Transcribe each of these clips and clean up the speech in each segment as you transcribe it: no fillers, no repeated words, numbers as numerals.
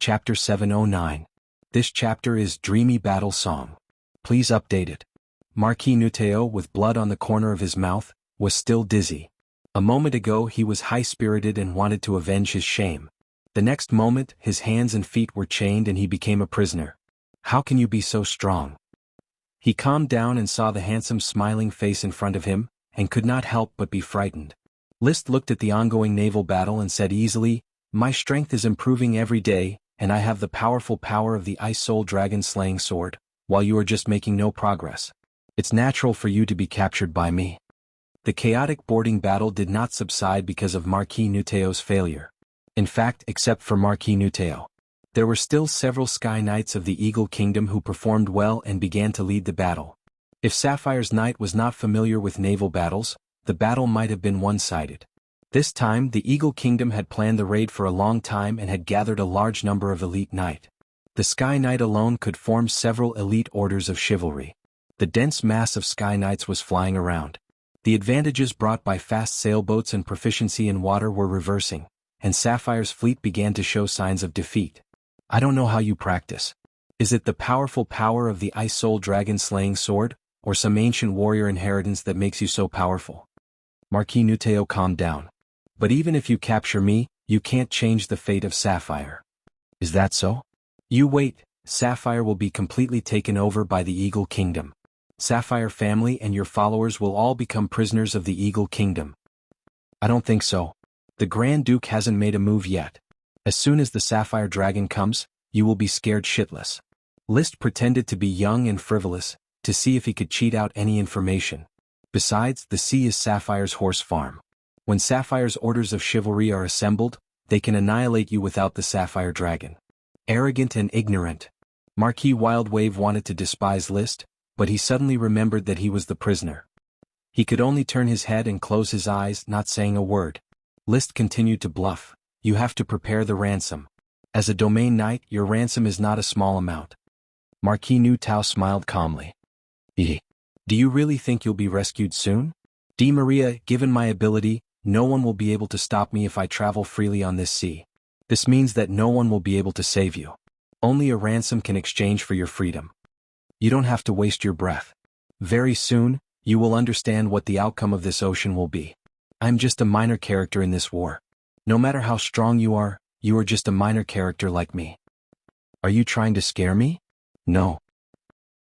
Chapter 709. This chapter is Dreamy Battle Song. Please update it. Marquis Nuteo, with blood on the corner of his mouth, was still dizzy. A moment ago he was high-spirited and wanted to avenge his shame. The next moment, his hands and feet were chained and he became a prisoner. How can you be so strong? He calmed down and saw the handsome smiling face in front of him, and could not help but be frightened. List looked at the ongoing naval battle and said easily, "My strength is improving every day, and I have the powerful power of the Ice Soul Dragon slaying sword, while you are just making no progress. It's natural for you to be captured by me." The chaotic boarding battle did not subside because of Marquis Nuteo's failure. In fact, except for Marquis Nuteo, there were still several Sky Knights of the Eagle Kingdom who performed well and began to lead the battle. If Sapphire's Knight was not familiar with naval battles, the battle might have been one-sided. This time the Eagle Kingdom had planned the raid for a long time and had gathered a large number of elite knight. The Sky Knight alone could form several elite orders of chivalry. The dense mass of Sky Knights was flying around. The advantages brought by fast sailboats and proficiency in water were reversing, and Sapphire's fleet began to show signs of defeat. "I don't know how you practice. Is it the powerful power of the Ice Soul Dragon slaying sword, or some ancient warrior inheritance that makes you so powerful?" Marquis Nuteo calmed down. "But even if you capture me, you can't change the fate of Sapphire." "Is that so?" "You wait, Sapphire will be completely taken over by the Eagle Kingdom. Sapphire family and your followers will all become prisoners of the Eagle Kingdom." "I don't think so. The Grand Duke hasn't made a move yet. As soon as the Sapphire Dragon comes, you will be scared shitless." List pretended to be young and frivolous, to see if he could cheat out any information. Besides, the sea is Sapphire's horse farm. When Sapphire's orders of chivalry are assembled, they can annihilate you without the Sapphire Dragon. Arrogant and ignorant. Marquis Wildwave wanted to despise List, but he suddenly remembered that he was the prisoner. He could only turn his head and close his eyes, not saying a word. List continued to bluff. "You have to prepare the ransom. As a domain knight, your ransom is not a small amount." Marquis Nuteo smiled calmly. "Do you really think you'll be rescued soon?" "Di Maria, given my ability, no one will be able to stop me if I travel freely on this sea. This means that no one will be able to save you. Only a ransom can exchange for your freedom. You don't have to waste your breath. Very soon, you will understand what the outcome of this ocean will be. I'm just a minor character in this war. No matter how strong you are just a minor character like me." "Are you trying to scare me?" "No."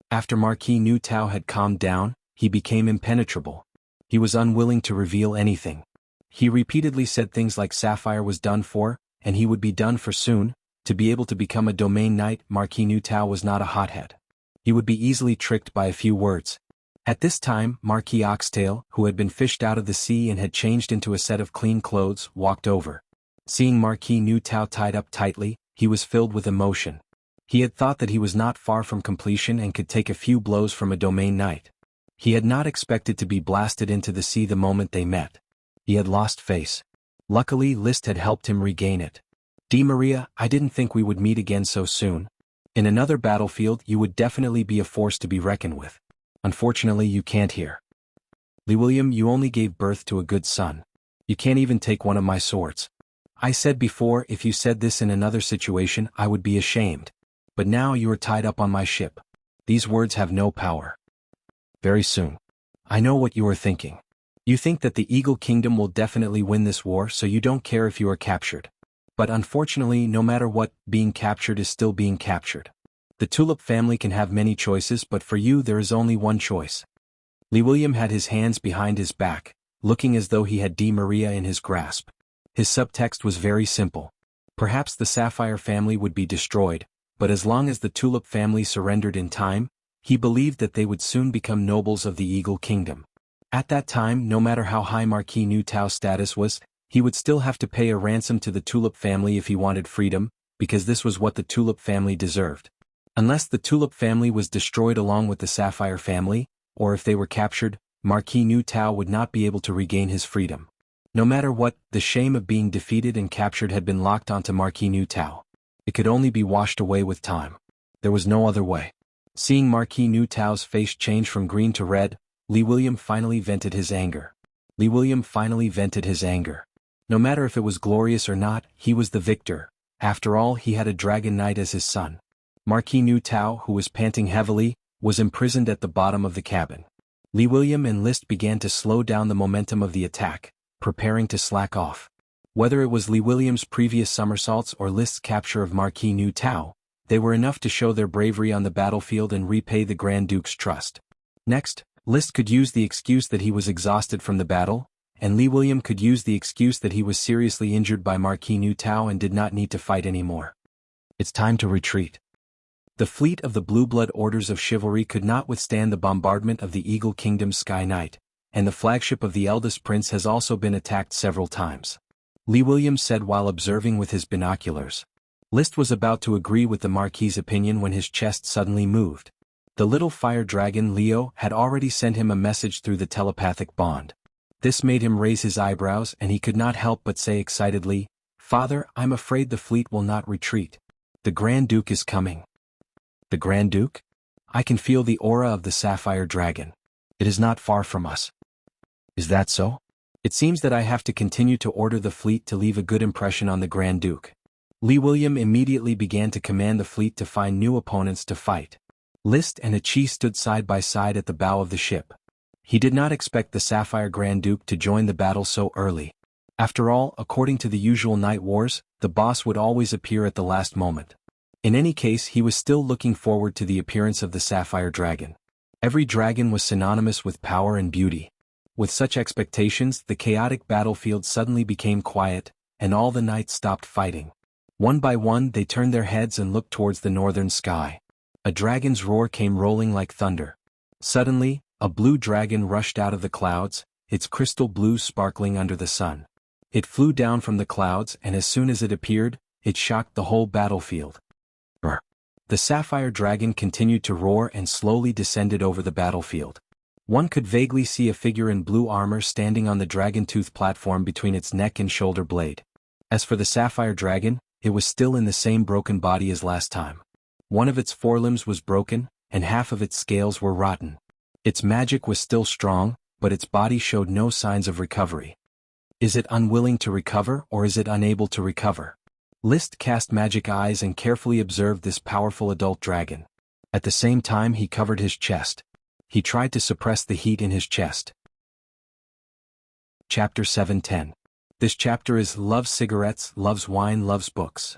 After Marquis Nuteo had calmed down, he became impenetrable. He was unwilling to reveal anything. He repeatedly said things like Sapphire was done for, and he would be done for soon. To be able to become a domain knight, Marquis Nuteo was not a hothead. He would be easily tricked by a few words. At this time, Marquis Oxtail, who had been fished out of the sea and had changed into a set of clean clothes, walked over. Seeing Marquis Nuteo tied up tightly, he was filled with emotion. He had thought that he was not far from completion and could take a few blows from a domain knight. He had not expected to be blasted into the sea the moment they met. He had lost face. Luckily, List had helped him regain it. "Di Maria, I didn't think we would meet again so soon. In another battlefield you would definitely be a force to be reckoned with. Unfortunately you can't here. Lee William, you only gave birth to a good son. You can't even take one of my swords. I said before, if you said this in another situation I would be ashamed. But now you are tied up on my ship. These words have no power. Very soon. I know what you are thinking. You think that the Eagle Kingdom will definitely win this war, so you don't care if you are captured. But unfortunately, no matter what, being captured is still being captured. The Tulip family can have many choices, but for you there is only one choice." Lee William had his hands behind his back, looking as though he had Di Maria in his grasp. His subtext was very simple. Perhaps the Sapphire family would be destroyed, but as long as the Tulip family surrendered in time, he believed that they would soon become nobles of the Eagle Kingdom. At that time, no matter how high Marquis Nuteo's status was, he would still have to pay a ransom to the Tulip family if he wanted freedom, because this was what the Tulip family deserved. Unless the Tulip family was destroyed along with the Sapphire family, or if they were captured, Marquis Nuteo would not be able to regain his freedom. No matter what, the shame of being defeated and captured had been locked onto Marquis Nuteo. It could only be washed away with time. There was no other way. Seeing Marquis Nuteo's face change from green to red, Lee William finally vented his anger. No matter if it was glorious or not, he was the victor, After all, he had a dragon knight as his son. Marquis Nu Tao, who was panting heavily, was imprisoned at the bottom of the cabin. Li William and List began to slow down the momentum of the attack, preparing to slack off. Whether it was Li William's previous somersaults or List's capture of Marquis Nu Tao, they were enough to show their bravery on the battlefield and repay the Grand Duke's trust. Next, List could use the excuse that he was exhausted from the battle, and Li William could use the excuse that he was seriously injured by Marquis Nu Tao and did not need to fight anymore. It's time to retreat. The fleet of the Blue Blood Orders of Chivalry could not withstand the bombardment of the Eagle Kingdom's Sky Knight, and the flagship of the eldest prince has also been attacked several times. Li William said while observing with his binoculars. List was about to agree with the Marquis's opinion when his chest suddenly moved. The little fire dragon Leo had already sent him a message through the telepathic bond. This made him raise his eyebrows and he could not help but say excitedly, "Father, I'm afraid the fleet will not retreat. The Grand Duke is coming." The Grand Duke? I can feel the aura of the sapphire dragon. It is not far from us. Is that so? It seems that I have to continue to order the fleet to leave a good impression on the Grand Duke. Li William immediately began to command the fleet to find new opponents to fight. List and Achi stood side by side at the bow of the ship. He did not expect the Sapphire Grand Duke to join the battle so early. After all, according to the usual night wars, the boss would always appear at the last moment. In any case, he was still looking forward to the appearance of the Sapphire Dragon. Every dragon was synonymous with power and beauty. With such expectations, the chaotic battlefield suddenly became quiet, and all the knights stopped fighting. One by one they turned their heads and looked towards the northern sky. A dragon's roar came rolling like thunder. Suddenly, a blue dragon rushed out of the clouds, its crystal blue sparkling under the sun. It flew down from the clouds and as soon as it appeared, it shocked the whole battlefield. The sapphire dragon continued to roar and slowly descended over the battlefield. One could vaguely see a figure in blue armor standing on the dragon-tooth platform between its neck and shoulder blade. As for the sapphire dragon, it was still in the same broken body as last time. One of its forelimbs was broken, and half of its scales were rotten. Its magic was still strong, but its body showed no signs of recovery. Is it unwilling to recover or is it unable to recover? List cast magic eyes and carefully observed this powerful adult dragon. At the same time he covered his chest. He tried to suppress the heat in his chest. Chapter 710. This chapter is Loves Cigarettes, Loves Wine, Loves Books.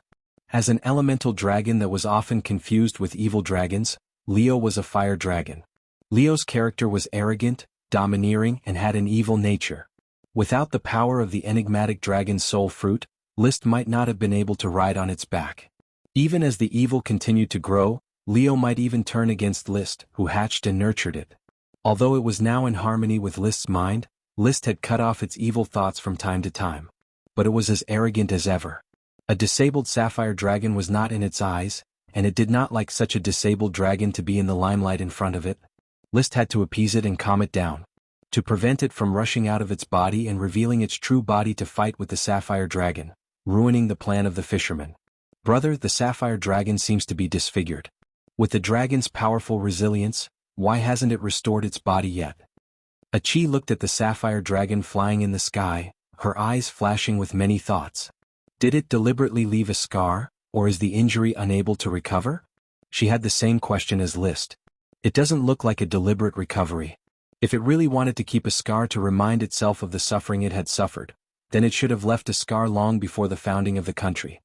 As an elemental dragon that was often confused with evil dragons, Leo was a fire dragon. Leo's character was arrogant, domineering, and had an evil nature. Without the power of the enigmatic dragon's soul fruit, List might not have been able to ride on its back. Even as the evil continued to grow, Leo might even turn against List, who hatched and nurtured it. Although it was now in harmony with List's mind, List had cut off its evil thoughts from time to time. But it was as arrogant as ever. A disabled sapphire dragon was not in its eyes, and it did not like such a disabled dragon to be in the limelight in front of it. List had to appease it and calm it down. To prevent it from rushing out of its body and revealing its true body to fight with the sapphire dragon, ruining the plan of the fisherman. Brother, the sapphire dragon seems to be disfigured. With the dragon's powerful resilience, why hasn't it restored its body yet? Achi looked at the sapphire dragon flying in the sky, her eyes flashing with many thoughts. Did it deliberately leave a scar, or is the injury unable to recover? She had the same question as List. It doesn't look like a deliberate recovery. If it really wanted to keep a scar to remind itself of the suffering it had suffered, then it should have left a scar long before the founding of the country.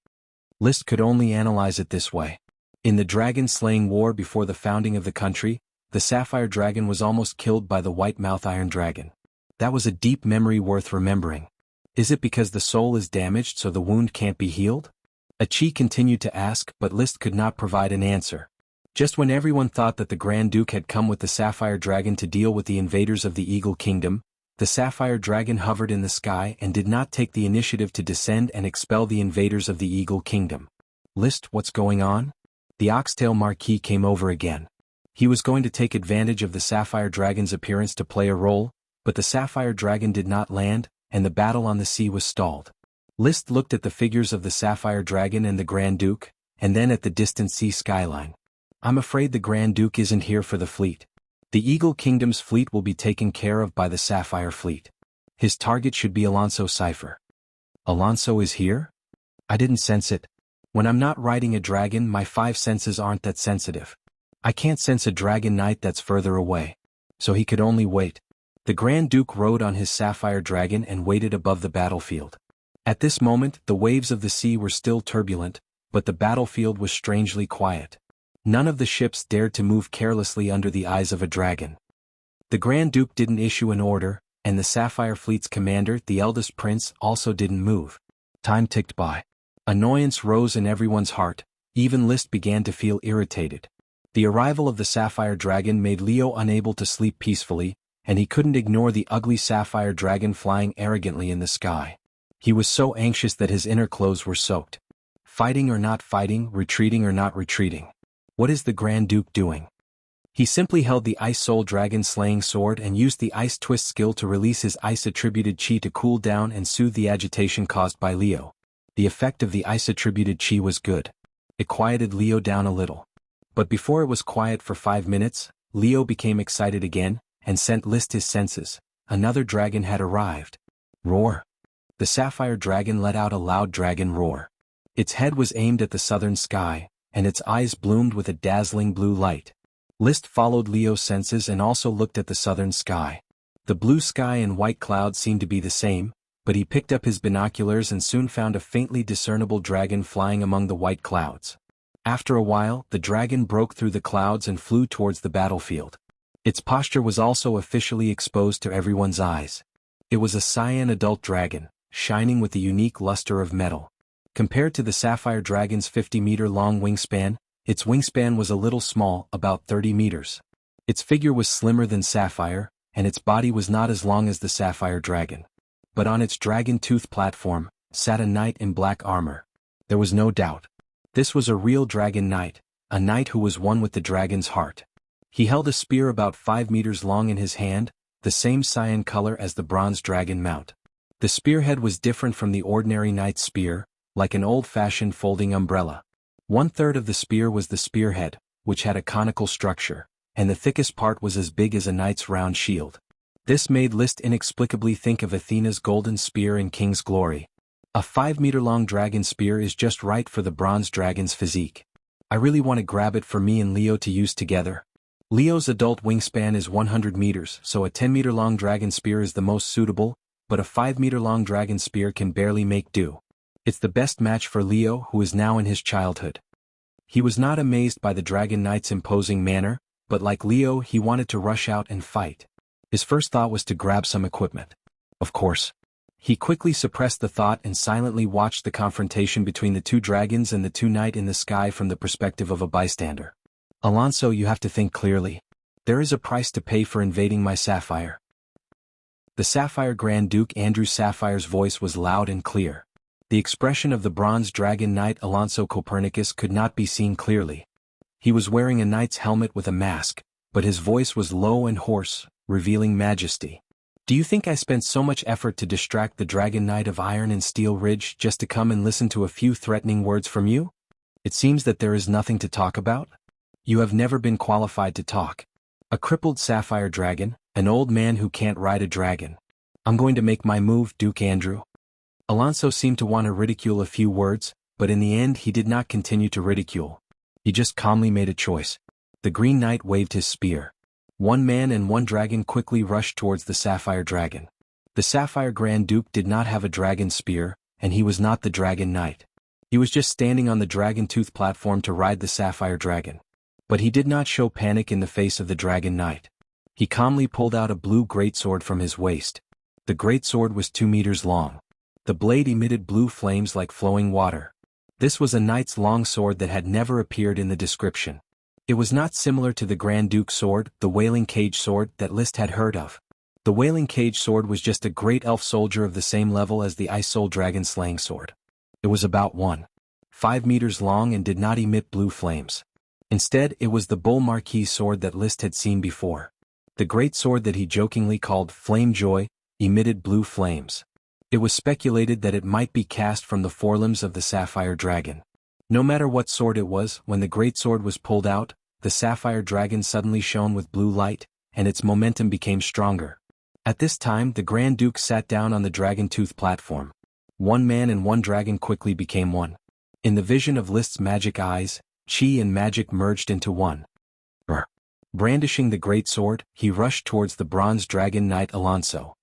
List could only analyze it this way. In the dragon-slaying war before the founding of the country, the sapphire dragon was almost killed by the white-mouth iron dragon. That was a deep memory worth remembering. Is it because the soul is damaged so the wound can't be healed? Achi continued to ask, but List could not provide an answer. Just when everyone thought that the Grand Duke had come with the sapphire dragon to deal with the invaders of the Eagle Kingdom, the sapphire dragon hovered in the sky and did not take the initiative to descend and expel the invaders of the Eagle Kingdom. List, what's going on? The Oxtail Marquis came over again. He was going to take advantage of the sapphire dragon's appearance to play a role, but the sapphire dragon did not land, and the battle on the sea was stalled. List looked at the figures of the sapphire dragon and the Grand Duke, and then at the distant sea skyline. I'm afraid the Grand Duke isn't here for the fleet. The Eagle Kingdom's fleet will be taken care of by the Sapphire Fleet. His target should be Alonso Cypher. Alonso is here? I didn't sense it. When I'm not riding a dragon, my five senses aren't that sensitive. I can't sense a dragon knight that's further away. So he could only wait. The Grand Duke rode on his sapphire dragon and waited above the battlefield. At this moment, the waves of the sea were still turbulent, but the battlefield was strangely quiet. None of the ships dared to move carelessly under the eyes of a dragon. The Grand Duke didn't issue an order, and the Sapphire Fleet's commander, the eldest prince, also didn't move. Time ticked by. Annoyance rose in everyone's heart, even Liszt began to feel irritated. The arrival of the Sapphire Dragon made Leo unable to sleep peacefully, and he couldn't ignore the ugly Sapphire Dragon flying arrogantly in the sky. He was so anxious that his inner clothes were soaked. Fighting or not fighting, retreating or not retreating. What is the Grand Duke doing? He simply held the Ice Soul Dragon slaying sword and used the Ice Twist skill to release his ice-attributed chi to cool down and soothe the agitation caused by Leo. The effect of the ice-attributed chi was good. It quieted Leo down a little. But before it was quiet for 5 minutes, Leo became excited again, and sent Liszt his senses. Another dragon had arrived. Roar. The Sapphire Dragon let out a loud dragon roar. Its head was aimed at the southern sky, and its eyes bloomed with a dazzling blue light. Liszt followed Leo's senses and also looked at the southern sky. The blue sky and white clouds seemed to be the same, but he picked up his binoculars and soon found a faintly discernible dragon flying among the white clouds. After a while, the dragon broke through the clouds and flew towards the battlefield. Its posture was also officially exposed to everyone's eyes. It was a cyan adult dragon, shining with a unique luster of metal. Compared to the Sapphire Dragon's 50-meter-long wingspan, its wingspan was a little small, about 30 meters. Its figure was slimmer than Sapphire, and its body was not as long as the Sapphire Dragon. But on its dragon-tooth platform, sat a knight in black armor. There was no doubt. This was a real dragon knight, a knight who was one with the dragon's heart. He held a spear about 5 meters long in his hand, the same cyan color as the bronze dragon mount. The spearhead was different from the ordinary knight's spear, like an old-fashioned folding umbrella. 1/3 of the spear was the spearhead, which had a conical structure, and the thickest part was as big as a knight's round shield. This made Liszt inexplicably think of Athena's golden spear in King's Glory. A 5-meter-long dragon spear is just right for the bronze dragon's physique. I really want to grab it for me and Leo to use together. Leo's adult wingspan is 100 meters, so a 10-meter-long dragon spear is the most suitable, but a 5-meter-long dragon spear can barely make do. It's the best match for Leo, who is now in his childhood. He was not amazed by the Dragon Knight's imposing manner, but like Leo, he wanted to rush out and fight. His first thought was to grab some equipment. Of course. He quickly suppressed the thought and silently watched the confrontation between the two dragons and the two knights in the sky from the perspective of a bystander. Alonso, you have to think clearly. There is a price to pay for invading my Sapphire. The Sapphire Grand Duke Andrew Sapphire's voice was loud and clear. The expression of the bronze dragon knight Alonso Copernicus could not be seen clearly. He was wearing a knight's helmet with a mask, but his voice was low and hoarse, revealing majesty. Do you think I spent so much effort to distract the Dragon Knight of Iron and Steel Ridge just to come and listen to a few threatening words from you? It seems that there is nothing to talk about? You have never been qualified to talk. A crippled sapphire dragon, an old man who can't ride a dragon. I'm going to make my move, Duke Andrew. Alonso seemed to want to ridicule a few words, but in the end he did not continue to ridicule. He just calmly made a choice. The Green Knight waved his spear. One man and one dragon quickly rushed towards the Sapphire Dragon. The Sapphire Grand Duke did not have a dragon spear, and he was not the Dragon Knight. He was just standing on the dragon tooth platform to ride the Sapphire Dragon. But he did not show panic in the face of the Dragon Knight. He calmly pulled out a blue greatsword from his waist. The greatsword was 2 meters long. The blade emitted blue flames like flowing water. This was a knight's long sword that had never appeared in the description. It was not similar to the Grand Duke's sword, the Wailing Cage sword, that Liszt had heard of. The Wailing Cage sword was just a great elf soldier of the same level as the Ice Soul Dragon slaying sword. It was about 1.5 meters long and did not emit blue flames. Instead, it was the Bull Marquis sword that Liszt had seen before. The great sword that he jokingly called Flame Joy emitted blue flames. It was speculated that it might be cast from the forelimbs of the Sapphire Dragon. No matter what sword it was, when the great sword was pulled out, the Sapphire Dragon suddenly shone with blue light, and its momentum became stronger. At this time, the Grand Duke sat down on the dragon tooth platform. One man and one dragon quickly became one. In the vision of List's magic eyes, chi and magic merged into one. Brandishing the great sword, he rushed towards the bronze dragon knight Alonso.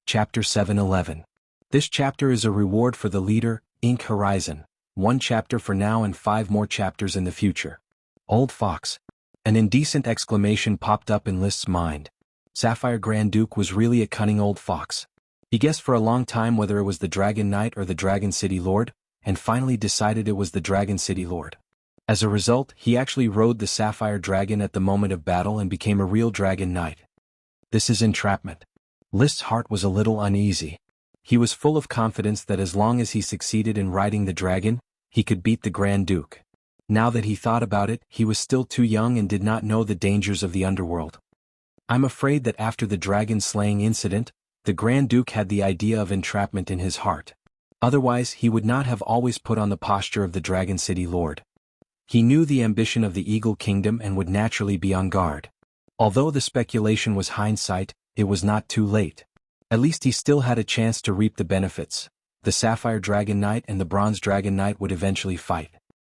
Chapter 7:11. This chapter is a reward for the leader, Ink Horizon. 1 chapter for now and 5 more chapters in the future. Old Fox. An indecent exclamation popped up in List's mind. Sapphire Grand Duke was really a cunning old fox. He guessed for a long time whether it was the Dragon Knight or the Dragon City Lord, and finally decided it was the Dragon City Lord. As a result, he actually rode the Sapphire Dragon at the moment of battle and became a real Dragon Knight. This is entrapment. List's heart was a little uneasy. He was full of confidence that as long as he succeeded in riding the dragon, he could beat the Grand Duke. Now that he thought about it, he was still too young and did not know the dangers of the underworld. I'm afraid that after the dragon-slaying incident, the Grand Duke had the idea of entrapment in his heart. Otherwise, he would not have always put on the posture of the Dragon City Lord. He knew the ambition of the Eagle Kingdom and would naturally be on guard. Although the speculation was hindsight, it was not too late. At least he still had a chance to reap the benefits. The Sapphire Dragon Knight and the Bronze Dragon Knight would eventually fight.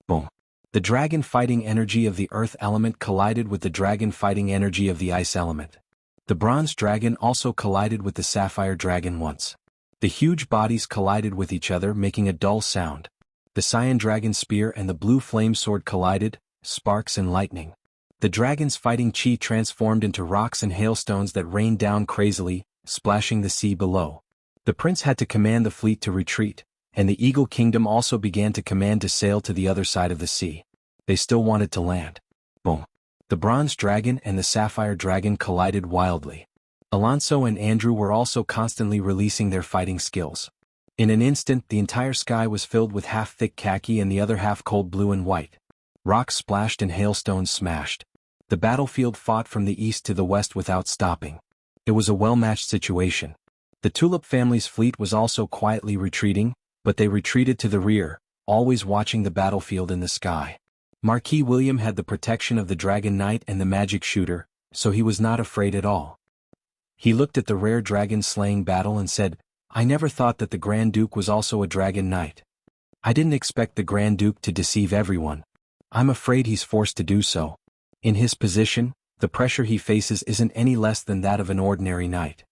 Boom. The dragon fighting energy of the earth element collided with the dragon fighting energy of the ice element. The Bronze Dragon also collided with the Sapphire Dragon once. The huge bodies collided with each other, making a dull sound. The Cyan Dragon Spear and the Blue Flame Sword collided, sparks and lightning. The dragons fighting chi transformed into rocks and hailstones that rained down crazily, splashing the sea below. The prince had to command the fleet to retreat, and the Eagle Kingdom also began to command to sail to the other side of the sea. They still wanted to land. Boom. The Bronze Dragon and the Sapphire Dragon collided wildly. Alonso and Andrew were also constantly releasing their fighting skills. In an instant, the entire sky was filled with half thick khaki and the other half cold blue and white. Rocks splashed and hailstones smashed. The battlefield fought from the east to the west without stopping. It was a well-matched situation. The Tulip family's fleet was also quietly retreating, but they retreated to the rear, always watching the battlefield in the sky. Marquis William had the protection of the Dragon Knight and the Magic Shooter, so he was not afraid at all. He looked at the rare dragon-slaying battle and said, "I never thought that the Grand Duke was also a Dragon Knight. I didn't expect the Grand Duke to deceive everyone. I'm afraid he's forced to do so. In his position, the pressure he faces isn't any less than that of an ordinary knight."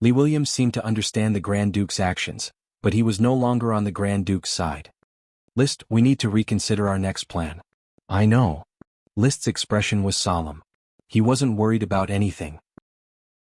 Lee Williams seemed to understand the Grand Duke's actions, but he was no longer on the Grand Duke's side. "List, we need to reconsider our next plan." "I know." List's expression was solemn. He wasn't worried about anything.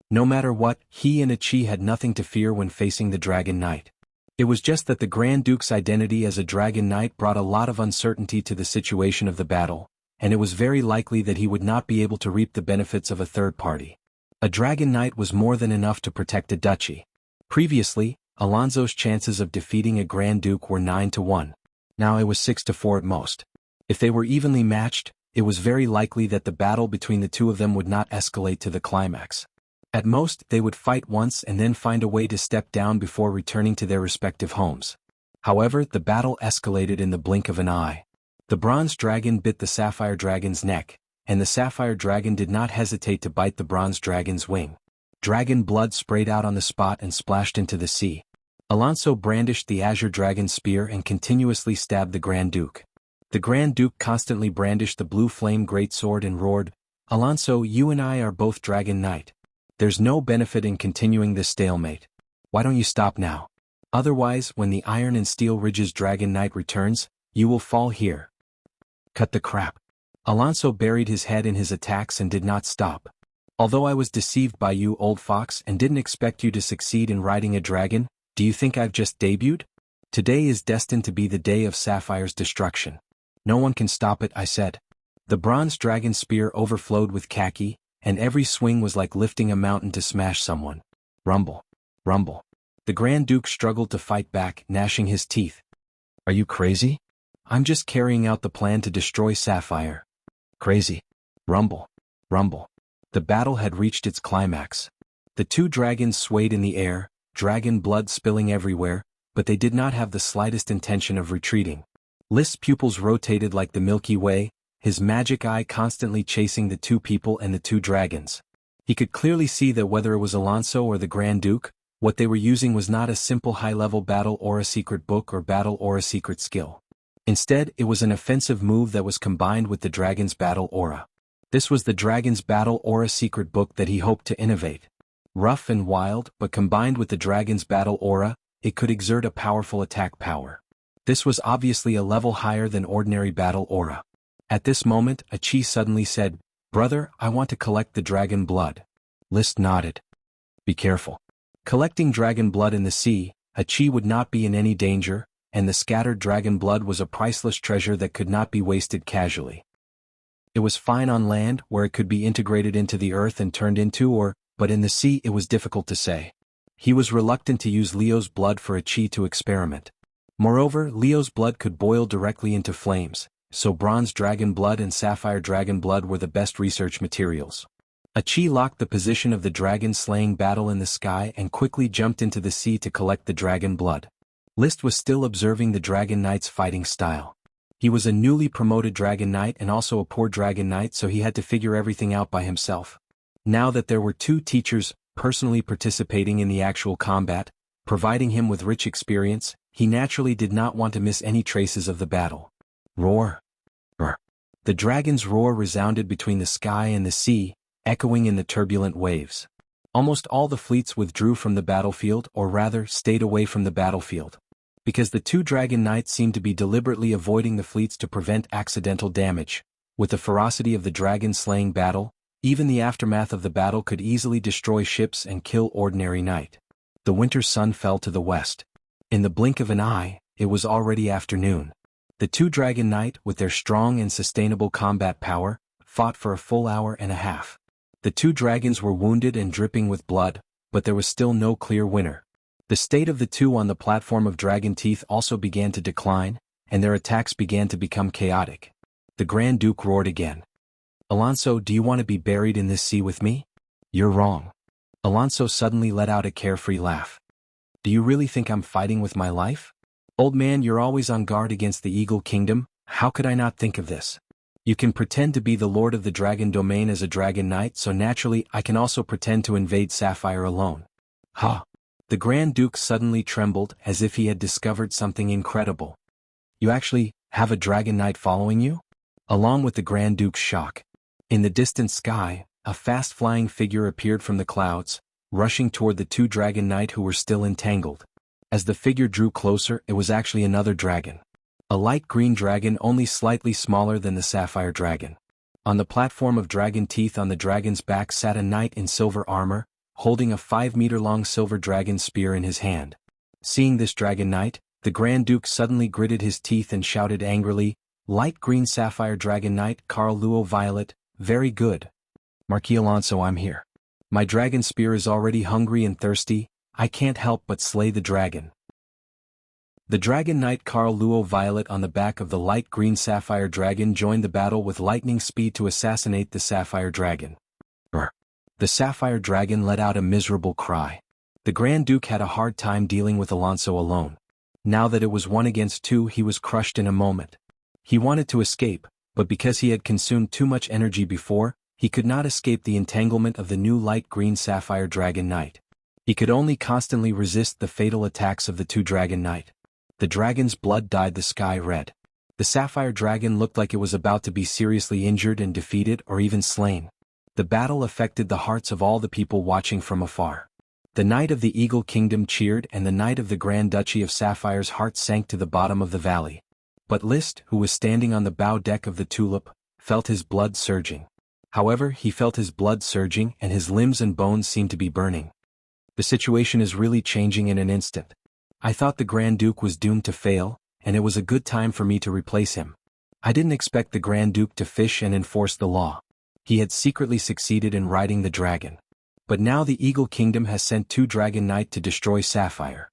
No matter what, he and Achi had nothing to fear when facing the Dragon Knight. It was just that the Grand Duke's identity as a Dragon Knight brought a lot of uncertainty to the situation of the battle, and it was very likely that he would not be able to reap the benefits of a third party. A Dragon Knight was more than enough to protect a duchy. Previously, Alonso's chances of defeating a Grand Duke were 9-1. Now it was 6-4 at most. If they were evenly matched, it was very likely that the battle between the two of them would not escalate to the climax. At most, they would fight once and then find a way to step down before returning to their respective homes. However, the battle escalated in the blink of an eye. The Bronze Dragon bit the Sapphire Dragon's neck, and the Sapphire Dragon did not hesitate to bite the Bronze Dragon's wing. Dragon blood sprayed out on the spot and splashed into the sea. Alonso brandished the Azure Dragon Spear and continuously stabbed the Grand Duke. The Grand Duke constantly brandished the Blue Flame Greatsword and roared, "Alonso, you and I are both Dragon Knight. There's no benefit in continuing this stalemate. Why don't you stop now? Otherwise, when the Iron and Steel Ridge's Dragon Knight returns, you will fall here." "Cut the crap." Alonso buried his head in his attacks and did not stop. "Although I was deceived by you, old fox, and didn't expect you to succeed in riding a dragon, do you think I've just debuted? Today is destined to be the day of Sapphire's destruction. No one can stop it," I said. The Bronze Dragon Spear overflowed with khaki, and every swing was like lifting a mountain to smash someone. Rumble. Rumble. The Grand Duke struggled to fight back, gnashing his teeth. "Are you crazy? I'm just carrying out the plan to destroy Sapphire." "Crazy." Rumble. Rumble. The battle had reached its climax. The two dragons swayed in the air, dragon blood spilling everywhere, but they did not have the slightest intention of retreating. List's pupils rotated like the Milky Way, his magic eye constantly chasing the two people and the two dragons. He could clearly see that whether it was Alonso or the Grand Duke, What they were using was not a simple high-level battle aura secret book or battle aura secret skill. Instead, it was an offensive move that was combined with the dragon's battle aura. This was the dragon's battle aura secret book that he hoped to innovate. Rough and wild, but combined with the dragon's battle aura, it could exert a powerful attack power. This was obviously a level higher than ordinary battle aura. At this moment, a chi suddenly said, "Brother, I want to collect the dragon blood." List nodded. "Be careful. Collecting dragon blood in the sea, a chi would not be in any danger, and the scattered dragon blood was a priceless treasure that could not be wasted casually. It was fine on land, where it could be integrated into the earth and turned into but in the sea it was difficult to say. He was reluctant to use Leo's blood for a chi to experiment. Moreover, Leo's blood could boil directly into flames, so bronze dragon blood and sapphire dragon blood were the best research materials. A chi locked the position of the dragon-slaying battle in the sky and quickly jumped into the sea to collect the dragon blood. List was still observing the Dragon Knight's fighting style. He was a newly promoted Dragon Knight and also a poor Dragon Knight, so he had to figure everything out by himself. Now that there were two teachers personally participating in the actual combat, providing him with rich experience, he naturally did not want to miss any traces of the battle. Roar! Roar! The dragon's roar resounded between the sky and the sea, echoing in the turbulent waves. Almost all the fleets withdrew from the battlefield, or rather, stayed away from the battlefield. Because the two Dragon Knights seemed to be deliberately avoiding the fleets to prevent accidental damage. With the ferocity of the dragon-slaying battle, even the aftermath of the battle could easily destroy ships and kill ordinary knight. The winter sun fell to the west. In the blink of an eye, it was already afternoon. The two Dragon Knight, with their strong and sustainable combat power, fought for a full hour and a half. The two dragons were wounded and dripping with blood, but there was still no clear winner. The state of the two on the platform of dragon teeth also began to decline, and their attacks began to become chaotic. The Grand Duke roared again. "Alonso, do you want to be buried in this sea with me?" "You're wrong." Alonso suddenly let out a carefree laugh. "Do you really think I'm fighting with my life? Old man, you're always on guard against the Eagle Kingdom, how could I not think of this? You can pretend to be the Lord of the Dragon Domain as a Dragon Knight, so naturally I can also pretend to invade Sapphire alone." "Ha!" The Grand Duke suddenly trembled as if he had discovered something incredible. "You actually have a Dragon Knight following you?" Along with the Grand Duke's shock. In the distant sky, a fast-flying figure appeared from the clouds, rushing toward the two Dragon Knight who were still entangled. As the figure drew closer, it was actually another dragon. A light green dragon only slightly smaller than the sapphire dragon. On the platform of dragon teeth on the dragon's back sat a knight in silver armor, holding a 5-meter-long silver dragon spear in his hand. Seeing this Dragon Knight, the Grand Duke suddenly gritted his teeth and shouted angrily, "Light green sapphire Dragon Knight Carl Luo Violet, very good. Marquis Alonso, I'm here. My dragon spear is already hungry and thirsty, I can't help but slay the dragon." The Dragon Knight Carl Luo Violet on the back of the light green sapphire dragon joined the battle with lightning speed to assassinate the sapphire dragon. The sapphire dragon let out a miserable cry. The Grand Duke had a hard time dealing with Alonso alone. Now that it was 1 against 2, he was crushed in a moment. He wanted to escape, but because he had consumed too much energy before, he could not escape the entanglement of the new light green sapphire Dragon Knight. He could only constantly resist the fatal attacks of the two Dragon Knight. The dragon's blood dyed the sky red. The sapphire dragon looked like it was about to be seriously injured and defeated or even slain. The battle affected the hearts of all the people watching from afar. The Knight of the Eagle Kingdom cheered and the Knight of the Grand Duchy of Sapphire's heart sank to the bottom of the valley. But Liszt, who was standing on the bow deck of the Tulip, felt his blood surging. However, he felt his blood surging and his limbs and bones seemed to be burning. The situation is really changing in an instant. I thought the Grand Duke was doomed to fail, and it was a good time for me to replace him. I didn't expect the Grand Duke to fish and enforce the law. He had secretly succeeded in riding the dragon. But now the Eagle Kingdom has sent two Dragon Knight to destroy Sapphire.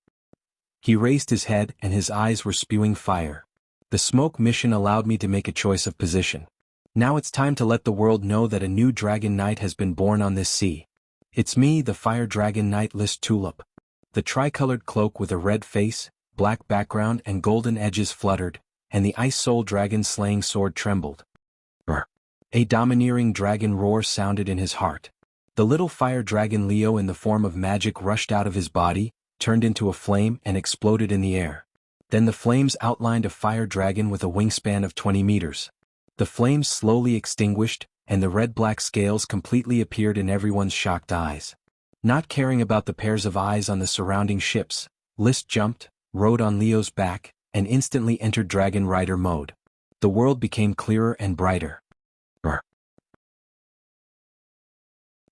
He raised his head and his eyes were spewing fire. The smoke mission allowed me to make a choice of position. Now it's time to let the world know that a new Dragon Knight has been born on this sea. It's me, the Fire Dragon Knight Liszt Tulip. The tricolored cloak with a red face, black background and golden edges fluttered, and the Ice Soul Dragon slaying sword trembled. A domineering dragon roar sounded in his heart. The little fire dragon Leo in the form of magic rushed out of his body, turned into a flame and exploded in the air. Then the flames outlined a fire dragon with a wingspan of 20 meters. The flames slowly extinguished, and the red-black scales completely appeared in everyone's shocked eyes. Not caring about the pairs of eyes on the surrounding ships, List jumped, rode on Leo's back, and instantly entered Dragon Rider mode. The world became clearer and brighter.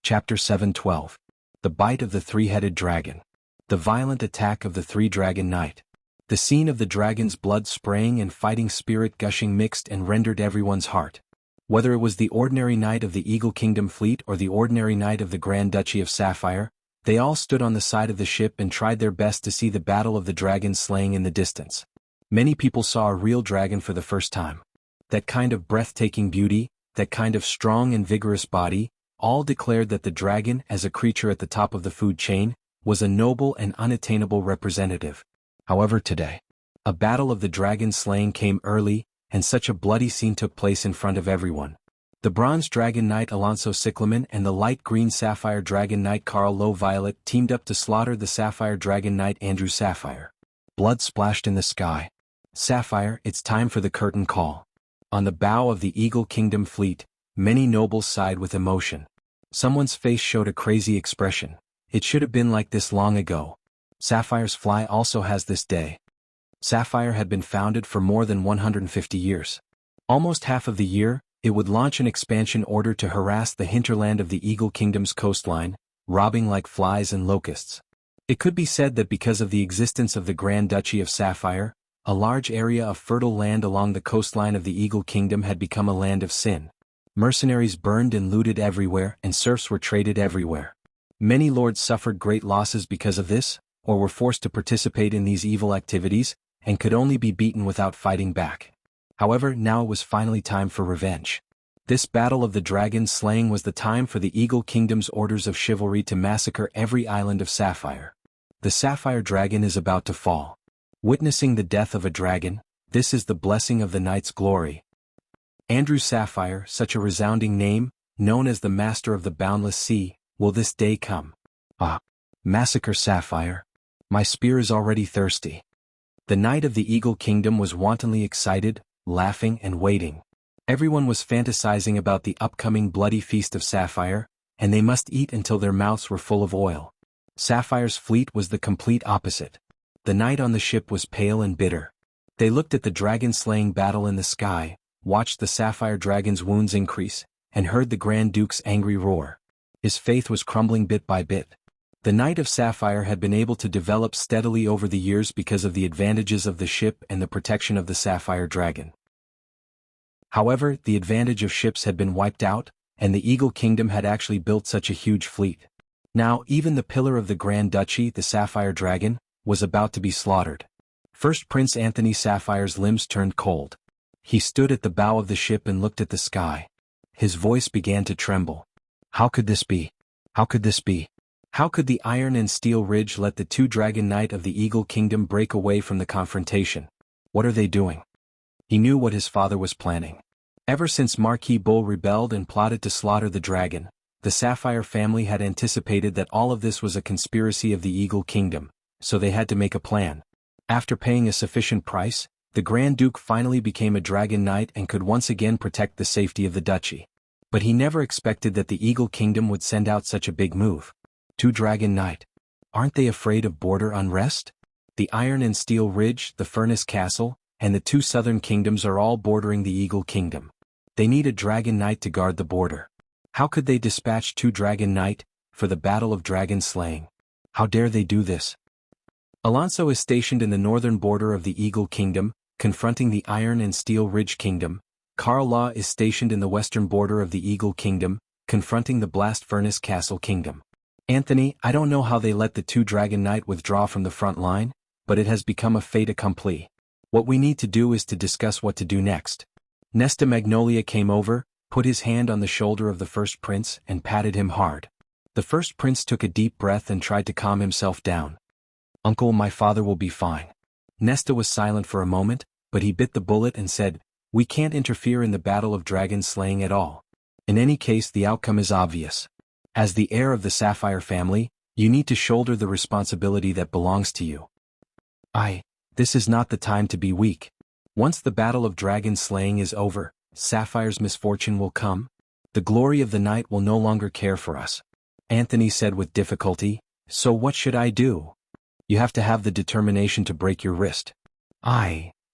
Chapter 7:12. The Bite of the Three-Headed Dragon. The Violent Attack of the Three-Dragon Knight. The scene of the dragon's blood spraying and fighting spirit gushing mixed and rendered everyone's heart. Whether it was the ordinary knight of the Eagle Kingdom fleet or the ordinary knight of the Grand Duchy of Sapphire, they all stood on the side of the ship and tried their best to see the battle of the dragons slaying in the distance. Many people saw a real dragon for the first time. That kind of breathtaking beauty, that kind of strong and vigorous body, all declared that the dragon, as a creature at the top of the food chain, was a noble and unattainable representative. However, today, a battle of the dragon slaying came early, and such a bloody scene took place in front of everyone. The Bronze Dragon Knight Alonso Cyclamen and the Light Green Sapphire Dragon Knight Carl Low Violet teamed up to slaughter the Sapphire Dragon Knight Andrew Sapphire. Blood splashed in the sky. Sapphire, it's time for the curtain call. On the bow of the Eagle Kingdom fleet, many nobles sighed with emotion. Someone's face showed a crazy expression. It should have been like this long ago. Sapphire's fly also has this day. Sapphire had been founded for more than 150 years. Almost half of the year, it would launch an expansion order to harass the hinterland of the Eagle Kingdom's coastline, robbing like flies and locusts. It could be said that because of the existence of the Grand Duchy of Sapphire, a large area of fertile land along the coastline of the Eagle Kingdom had become a land of sin. Mercenaries burned and looted everywhere, and serfs were traded everywhere. Many lords suffered great losses because of this, or were forced to participate in these evil activities, and could only be beaten without fighting back. However, now it was finally time for revenge. This battle of the dragon slaying was the time for the Eagle Kingdom's orders of chivalry to massacre every island of Sapphire. The Sapphire Dragon is about to fall. Witnessing the death of a dragon, this is the blessing of the knight's glory. Andrew Sapphire, such a resounding name, known as the Master of the Boundless Sea, will this day come. Ah! Massacre Sapphire. My spear is already thirsty. The knight of the Eagle Kingdom was wantonly excited, laughing and waiting. Everyone was fantasizing about the upcoming bloody feast of Sapphire, and they must eat until their mouths were full of oil. Sapphire's fleet was the complete opposite. The knight on the ship was pale and bitter. They looked at the dragon-slaying battle in the sky, watched the Sapphire Dragon's wounds increase, and heard the Grand Duke's angry roar. His faith was crumbling bit by bit. The Knight of Sapphire had been able to develop steadily over the years because of the advantages of the ship and the protection of the Sapphire Dragon. However, the advantage of ships had been wiped out, and the Eagle Kingdom had actually built such a huge fleet. Now, even the pillar of the Grand Duchy, the Sapphire Dragon, was about to be slaughtered. First Prince Anthony Sapphire's limbs turned cold. He stood at the bow of the ship and looked at the sky. His voice began to tremble. How could this be? How could this be? How could the Iron and Steel Ridge let the two Dragon Knight of the Eagle Kingdom break away from the confrontation? What are they doing? He knew what his father was planning. Ever since Marquis Bull rebelled and plotted to slaughter the dragon, the Sapphire family had anticipated that all of this was a conspiracy of the Eagle Kingdom, so they had to make a plan. After paying a sufficient price, the Grand Duke finally became a Dragon Knight and could once again protect the safety of the duchy. But he never expected that the Eagle Kingdom would send out such a big move. Two Dragon Knight. Aren't they afraid of border unrest? The Iron and Steel Ridge, the Furnace Castle, and the two southern kingdoms are all bordering the Eagle Kingdom. They need a Dragon Knight to guard the border. How could they dispatch two Dragon Knight for the battle of dragon slaying? How dare they do this? Alonso is stationed in the northern border of the Eagle Kingdom, confronting the Iron and Steel Ridge Kingdom. Carl Law is stationed in the western border of the Eagle Kingdom, confronting the Blast Furnace Castle Kingdom. Anthony, I don't know how they let the two Dragon Knight withdraw from the front line, but it has become a fait accompli. What we need to do is to discuss what to do next. Nesta Magnolia came over, put his hand on the shoulder of the first prince and patted him hard. The first prince took a deep breath and tried to calm himself down. Uncle, my father will be fine. Nesta was silent for a moment, but he bit the bullet and said, we can't interfere in the battle of dragon slaying at all. In any case, the outcome is obvious. As the heir of the Sapphire family, you need to shoulder the responsibility that belongs to you. This is not the time to be weak. Once the battle of dragon slaying is over, Sapphire's misfortune will come. The glory of the night will no longer care for us. Anthony said with difficulty, so what should I do? You have to have the determination to break your wrist.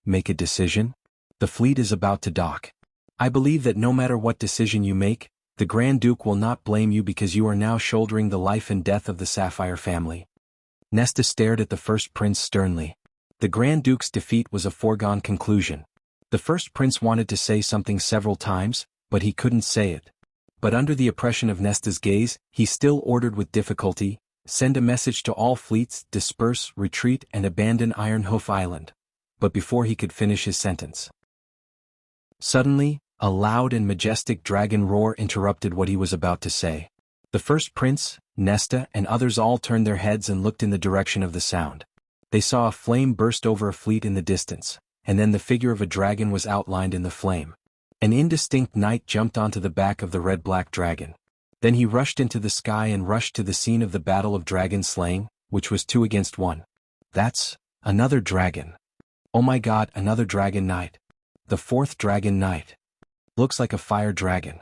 Make a decision? The fleet is about to dock. I believe that no matter what decision you make, the Grand Duke will not blame you because you are now shouldering the life and death of the Sapphire family. Nesta stared at the first prince sternly. The Grand Duke's defeat was a foregone conclusion. The first prince wanted to say something several times, but he couldn't say it. But under the oppression of Nesta's gaze, he still ordered with difficulty, send a message to all fleets, disperse, retreat and abandon Iron Hoof Island. But before he could finish his sentence, suddenly, a loud and majestic dragon roar interrupted what he was about to say. The first prince, Nesta and others all turned their heads and looked in the direction of the sound. They saw a flame burst over a fleet in the distance, and then the figure of a dragon was outlined in the flame. An indistinct knight jumped onto the back of the red-black dragon. Then he rushed into the sky and rushed to the scene of the battle of dragon slaying, which was 2 against 1. That's another dragon. Oh my God, another dragon knight. The 4th dragon knight. Looks like a fire dragon.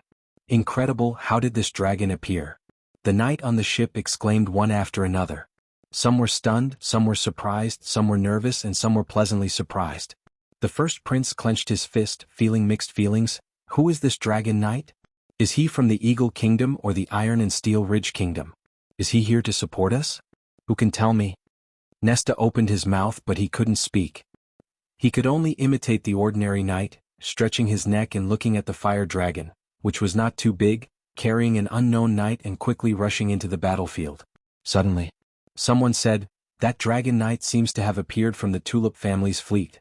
Incredible, how did this dragon appear? The knight on the ship exclaimed one after another. Some were stunned, some were surprised, some were nervous and some were pleasantly surprised. The first prince clenched his fist, feeling mixed feelings. Who is this dragon knight? Is he from the Eagle Kingdom or the Iron and Steel Ridge Kingdom? Is he here to support us? Who can tell me? Nesta opened his mouth but he couldn't speak. He could only imitate the ordinary knight, stretching his neck and looking at the fire dragon, which was not too big, carrying an unknown knight and quickly rushing into the battlefield. Suddenly, someone said, that dragon knight seems to have appeared from the Tulip family's fleet.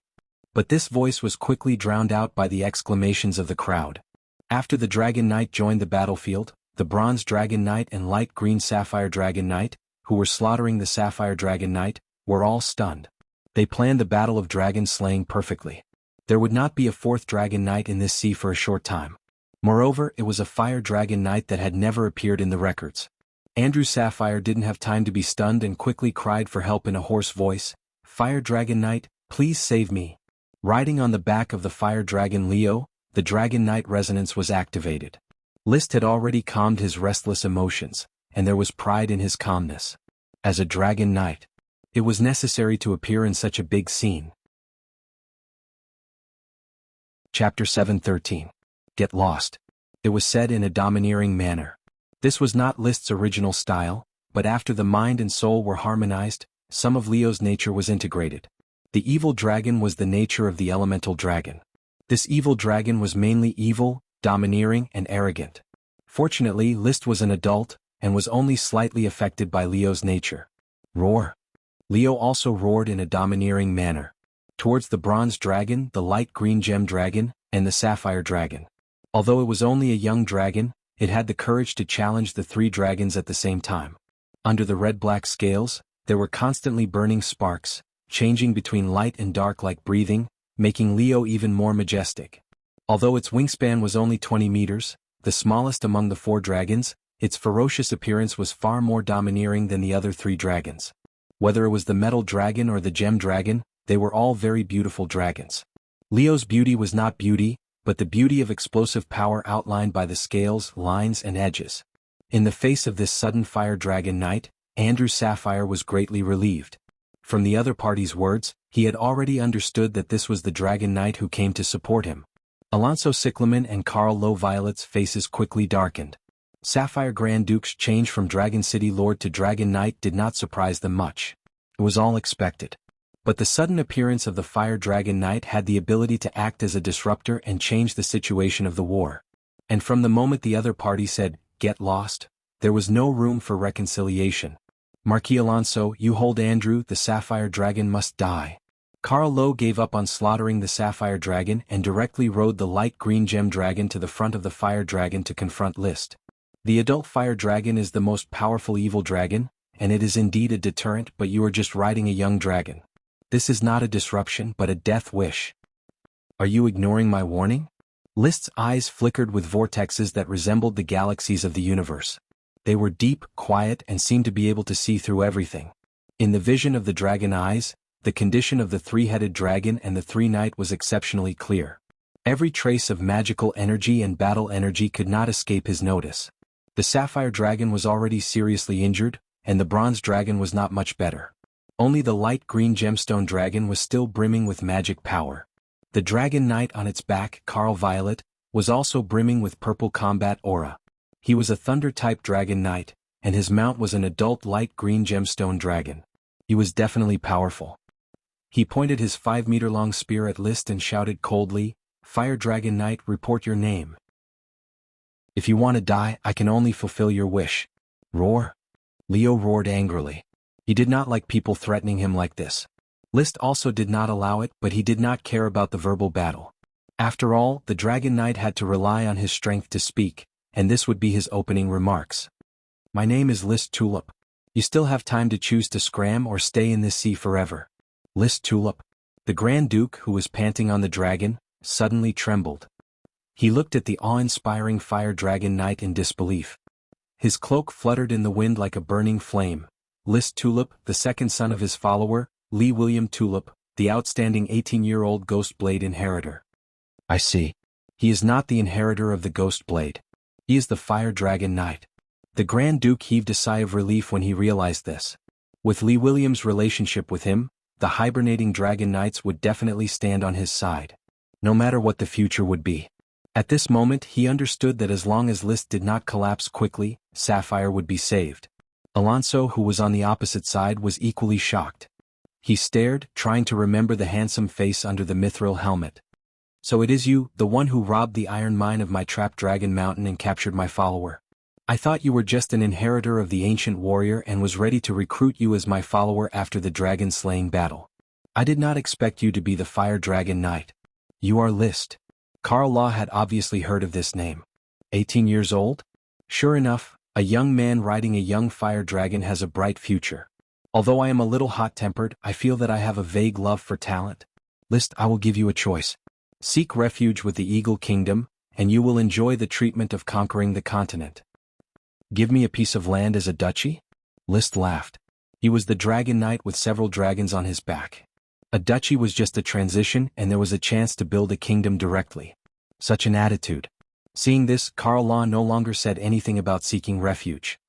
But this voice was quickly drowned out by the exclamations of the crowd. After the dragon knight joined the battlefield, the bronze dragon knight and light green sapphire dragon knight, who were slaughtering the sapphire dragon knight, were all stunned. They planned the battle of dragon slaying perfectly. There would not be a 4th dragon knight in this sea for a short time. Moreover, it was a fire dragon knight that had never appeared in the records. Andrew Sapphire didn't have time to be stunned and quickly cried for help in a hoarse voice, Fire Dragon Knight, please save me. Riding on the back of the fire dragon Leo, the Dragon Knight resonance was activated. Liszt had already calmed his restless emotions, and there was pride in his calmness. As a Dragon Knight, it was necessary to appear in such a big scene. Chapter 7:13. Get lost. It was said in a domineering manner. This was not Liszt's original style, but after the mind and soul were harmonized, some of Leo's nature was integrated. The evil dragon was the nature of the elemental dragon. This evil dragon was mainly evil, domineering and arrogant. Fortunately, Liszt was an adult, and was only slightly affected by Leo's nature. Roar. Leo also roared in a domineering manner. Towards the bronze dragon, the light green gem dragon, and the sapphire dragon. Although it was only a young dragon, it had the courage to challenge the 3 dragons at the same time. Under the red-black scales, there were constantly burning sparks, changing between light and dark like breathing, making Leo even more majestic. Although its wingspan was only 20 meters, the smallest among the 4 dragons, its ferocious appearance was far more domineering than the other 3 dragons. Whether it was the metal dragon or the gem dragon, they were all very beautiful dragons. Leo's beauty was not beauty, but the beauty of explosive power outlined by the scales, lines and edges. In the face of this sudden fire dragon knight, Andrew Sapphire was greatly relieved. From the other party's words, he had already understood that this was the dragon knight who came to support him. Alonso Cyclamen and Carl Lowe Violet's faces quickly darkened. Sapphire Grand Duke's change from Dragon City Lord to Dragon Knight did not surprise them much. It was all expected. But the sudden appearance of the Fire Dragon Knight had the ability to act as a disruptor and change the situation of the war. And from the moment the other party said, "Get lost," there was no room for reconciliation. Marquis Alonso, you hold Andrew, the Sapphire Dragon must die. Carl Lowe gave up on slaughtering the Sapphire Dragon and directly rode the light green gem dragon to the front of the Fire Dragon to confront Liszt. The adult Fire Dragon is the most powerful evil dragon, and it is indeed a deterrent, but you are just riding a young dragon. This is not a disruption but a death wish. Are you ignoring my warning? Liszt's eyes flickered with vortexes that resembled the galaxies of the universe. They were deep, quiet, and seemed to be able to see through everything. In the vision of the dragon eyes, the condition of the three-headed dragon and the three-knight was exceptionally clear. Every trace of magical energy and battle energy could not escape his notice. The sapphire dragon was already seriously injured, and the bronze dragon was not much better. Only the light green gemstone dragon was still brimming with magic power. The dragon knight on its back, Carl Violet, was also brimming with purple combat aura. He was a thunder-type dragon knight, and his mount was an adult light green gemstone dragon. He was definitely powerful. He pointed his 5-meter-long spear at List and shouted coldly, "Fire Dragon Knight, report your name. If you want to die, I can only fulfill your wish." Roar. Leo roared angrily. He did not like people threatening him like this. List also did not allow it, but he did not care about the verbal battle. After all, the Dragon Knight had to rely on his strength to speak, and this would be his opening remarks. "My name is List Tulip. You still have time to choose to scram or stay in this sea forever." List Tulip. The Grand Duke, who was panting on the dragon, suddenly trembled. He looked at the awe-inspiring Fire Dragon Knight in disbelief. His cloak fluttered in the wind like a burning flame. List Tulip, the second son of his follower, Lee William Tulip, the outstanding 18-year-old Ghost Blade inheritor. "I see. He is not the inheritor of the Ghost Blade. He is the Fire Dragon Knight." The Grand Duke heaved a sigh of relief when he realized this. With Lee William's relationship with him, the hibernating Dragon Knights would definitely stand on his side, no matter what the future would be. At this moment he understood that as long as List did not collapse quickly, Sapphire would be saved. Alonso, who was on the opposite side, was equally shocked. He stared, trying to remember the handsome face under the mithril helmet. "So it is you, the one who robbed the iron mine of my trapped dragon mountain and captured my follower. I thought you were just an inheritor of the ancient warrior and was ready to recruit you as my follower after the dragon-slaying battle. I did not expect you to be the Fire Dragon Knight. You are List." Carl Law had obviously heard of this name. 18 years old? Sure enough, a young man riding a young fire dragon has a bright future. Although I am a little hot-tempered, I feel that I have a vague love for talent. List, I will give you a choice. Seek refuge with the Eagle Kingdom, and you will enjoy the treatment of conquering the continent. Give me a piece of land as a duchy? List laughed. He was the Dragon Knight with several dragons on his back. A duchy was just a transition, and there was a chance to build a kingdom directly. Such an attitude. Seeing this, Carl Law no longer said anything about seeking refuge.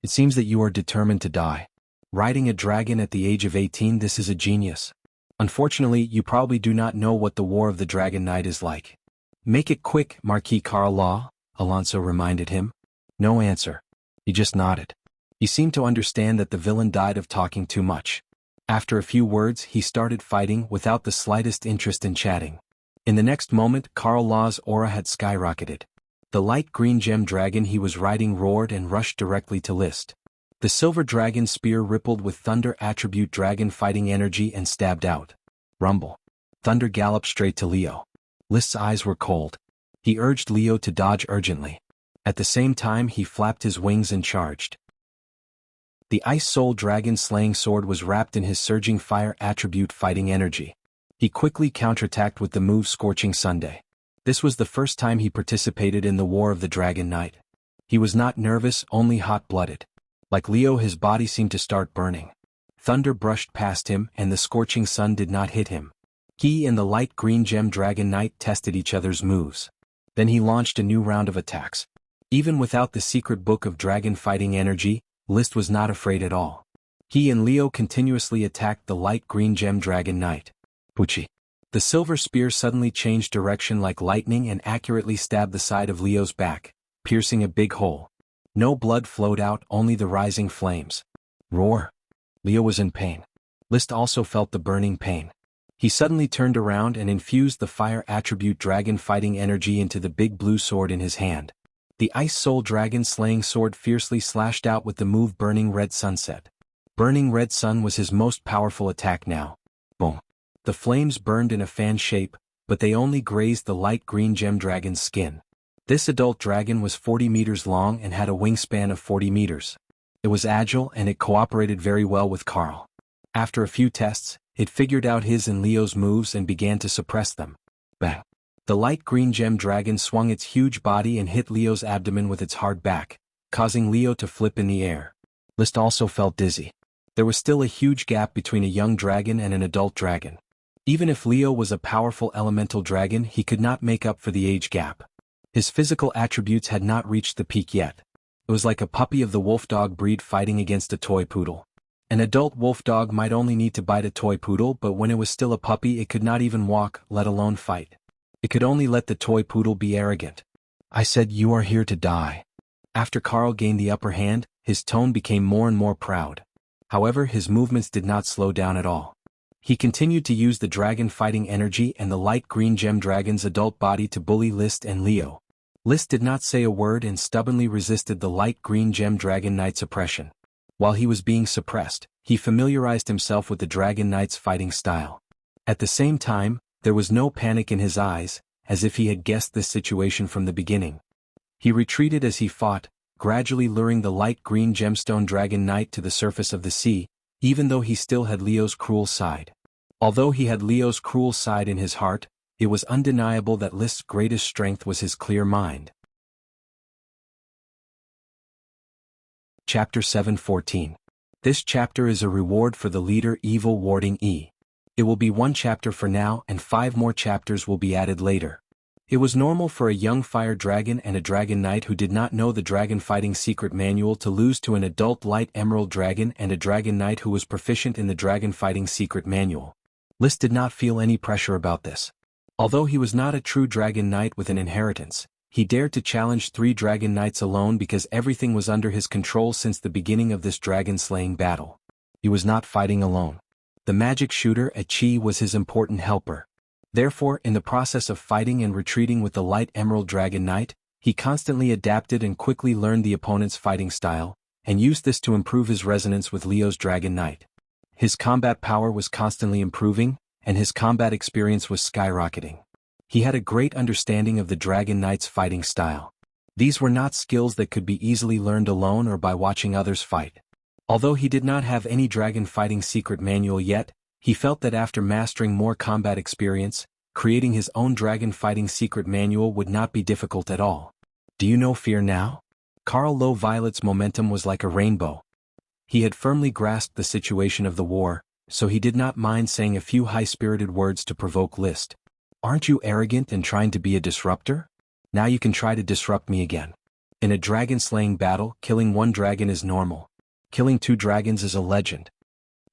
"It seems that you are determined to die. Riding a dragon at the age of 18, this is a genius. Unfortunately, you probably do not know what the War of the Dragon Knight is like." "Make it quick, Marquis Carl Law," Alonso reminded him. No answer. He just nodded. He seemed to understand that the villain died of talking too much. After a few words, he started fighting without the slightest interest in chatting. In the next moment, Carl Law's aura had skyrocketed. The light green gem dragon he was riding roared and rushed directly to List. The silver dragon spear rippled with thunder attribute dragon fighting energy and stabbed out. Rumble. Thunder galloped straight to Leo. List's eyes were cold. He urged Leo to dodge urgently. At the same time he flapped his wings and charged. The Ice Soul Dragon Slaying Sword was wrapped in his surging fire attribute fighting energy. He quickly counterattacked with the move Scorching Sunday. This was the first time he participated in the War of the Dragon Knight. He was not nervous, only hot-blooded. Like Leo, his body seemed to start burning. Thunder brushed past him and the scorching sun did not hit him. He and the light green gem Dragon Knight tested each other's moves. Then he launched a new round of attacks. Even without the secret book of dragon fighting energy, List was not afraid at all. He and Leo continuously attacked the light green gem Dragon Knight. Pucci. The silver spear suddenly changed direction like lightning and accurately stabbed the side of Leo's back, piercing a big hole. No blood flowed out, only the rising flames. Roar. Leo was in pain. List also felt the burning pain. He suddenly turned around and infused the fire attribute dragon fighting energy into the big blue sword in his hand. The Ice Soul Dragon Slaying Sword fiercely slashed out with the move Burning Red Sunset. Burning Red Sun was his most powerful attack now. Boom. The flames burned in a fan shape, but they only grazed the light green gem dragon's skin. This adult dragon was 40 meters long and had a wingspan of 40 meters. It was agile and it cooperated very well with Carl. After a few tests, it figured out his and Leo's moves and began to suppress them. Bang. The light green gem dragon swung its huge body and hit Leo's abdomen with its hard back, causing Leo to flip in the air. List also felt dizzy. There was still a huge gap between a young dragon and an adult dragon. Even if Leo was a powerful elemental dragon, he could not make up for the age gap. His physical attributes had not reached the peak yet. It was like a puppy of the wolf dog breed fighting against a toy poodle. An adult wolf dog might only need to bite a toy poodle, but when it was still a puppy it could not even walk, let alone fight. It could only let the toy poodle be arrogant. I said, "You are here to die." After Carl gained the upper hand, his tone became more and more proud. However, his movements did not slow down at all. He continued to use the dragon fighting energy and the light green gem dragon's adult body to bully List and Leo. List did not say a word and stubbornly resisted the light green gem dragon knight's oppression. While he was being suppressed, he familiarized himself with the dragon knight's fighting style. At the same time, there was no panic in his eyes, as if he had guessed this situation from the beginning. He retreated as he fought, gradually luring the light green gemstone dragon knight to the surface of the sea, even though he still had Leo's cruel side. Although he had Leo's cruel side in his heart, it was undeniable that List's greatest strength was his clear mind. Chapter 7:14. This chapter is a reward for the leader evil warding E. It will be 1 chapter for now and 5 more chapters will be added later. It was normal for a young fire dragon and a dragon knight who did not know the dragon fighting secret manual to lose to an adult light emerald dragon and a dragon knight who was proficient in the dragon fighting secret manual. List did not feel any pressure about this. Although he was not a true dragon knight with an inheritance, he dared to challenge 3 dragon knights alone because everything was under his control since the beginning of this dragon-slaying battle. He was not fighting alone. The magic shooter Achi was his important helper. Therefore, in the process of fighting and retreating with the light emerald dragon knight, he constantly adapted and quickly learned the opponent's fighting style, and used this to improve his resonance with Leo's dragon knight. His combat power was constantly improving, and his combat experience was skyrocketing. He had a great understanding of the dragon knight's fighting style. These were not skills that could be easily learned alone or by watching others fight. Although he did not have any dragon fighting secret manual yet, he felt that after mastering more combat experience, creating his own dragon fighting secret manual would not be difficult at all. Do you know fear now? Carl Low Violet's momentum was like a rainbow. He had firmly grasped the situation of the war, so he did not mind saying a few high-spirited words to provoke List. Aren't you arrogant and trying to be a disruptor? Now you can try to disrupt me again. In a dragon-slaying battle, killing 1 dragon is normal. Killing 2 dragons is a legend.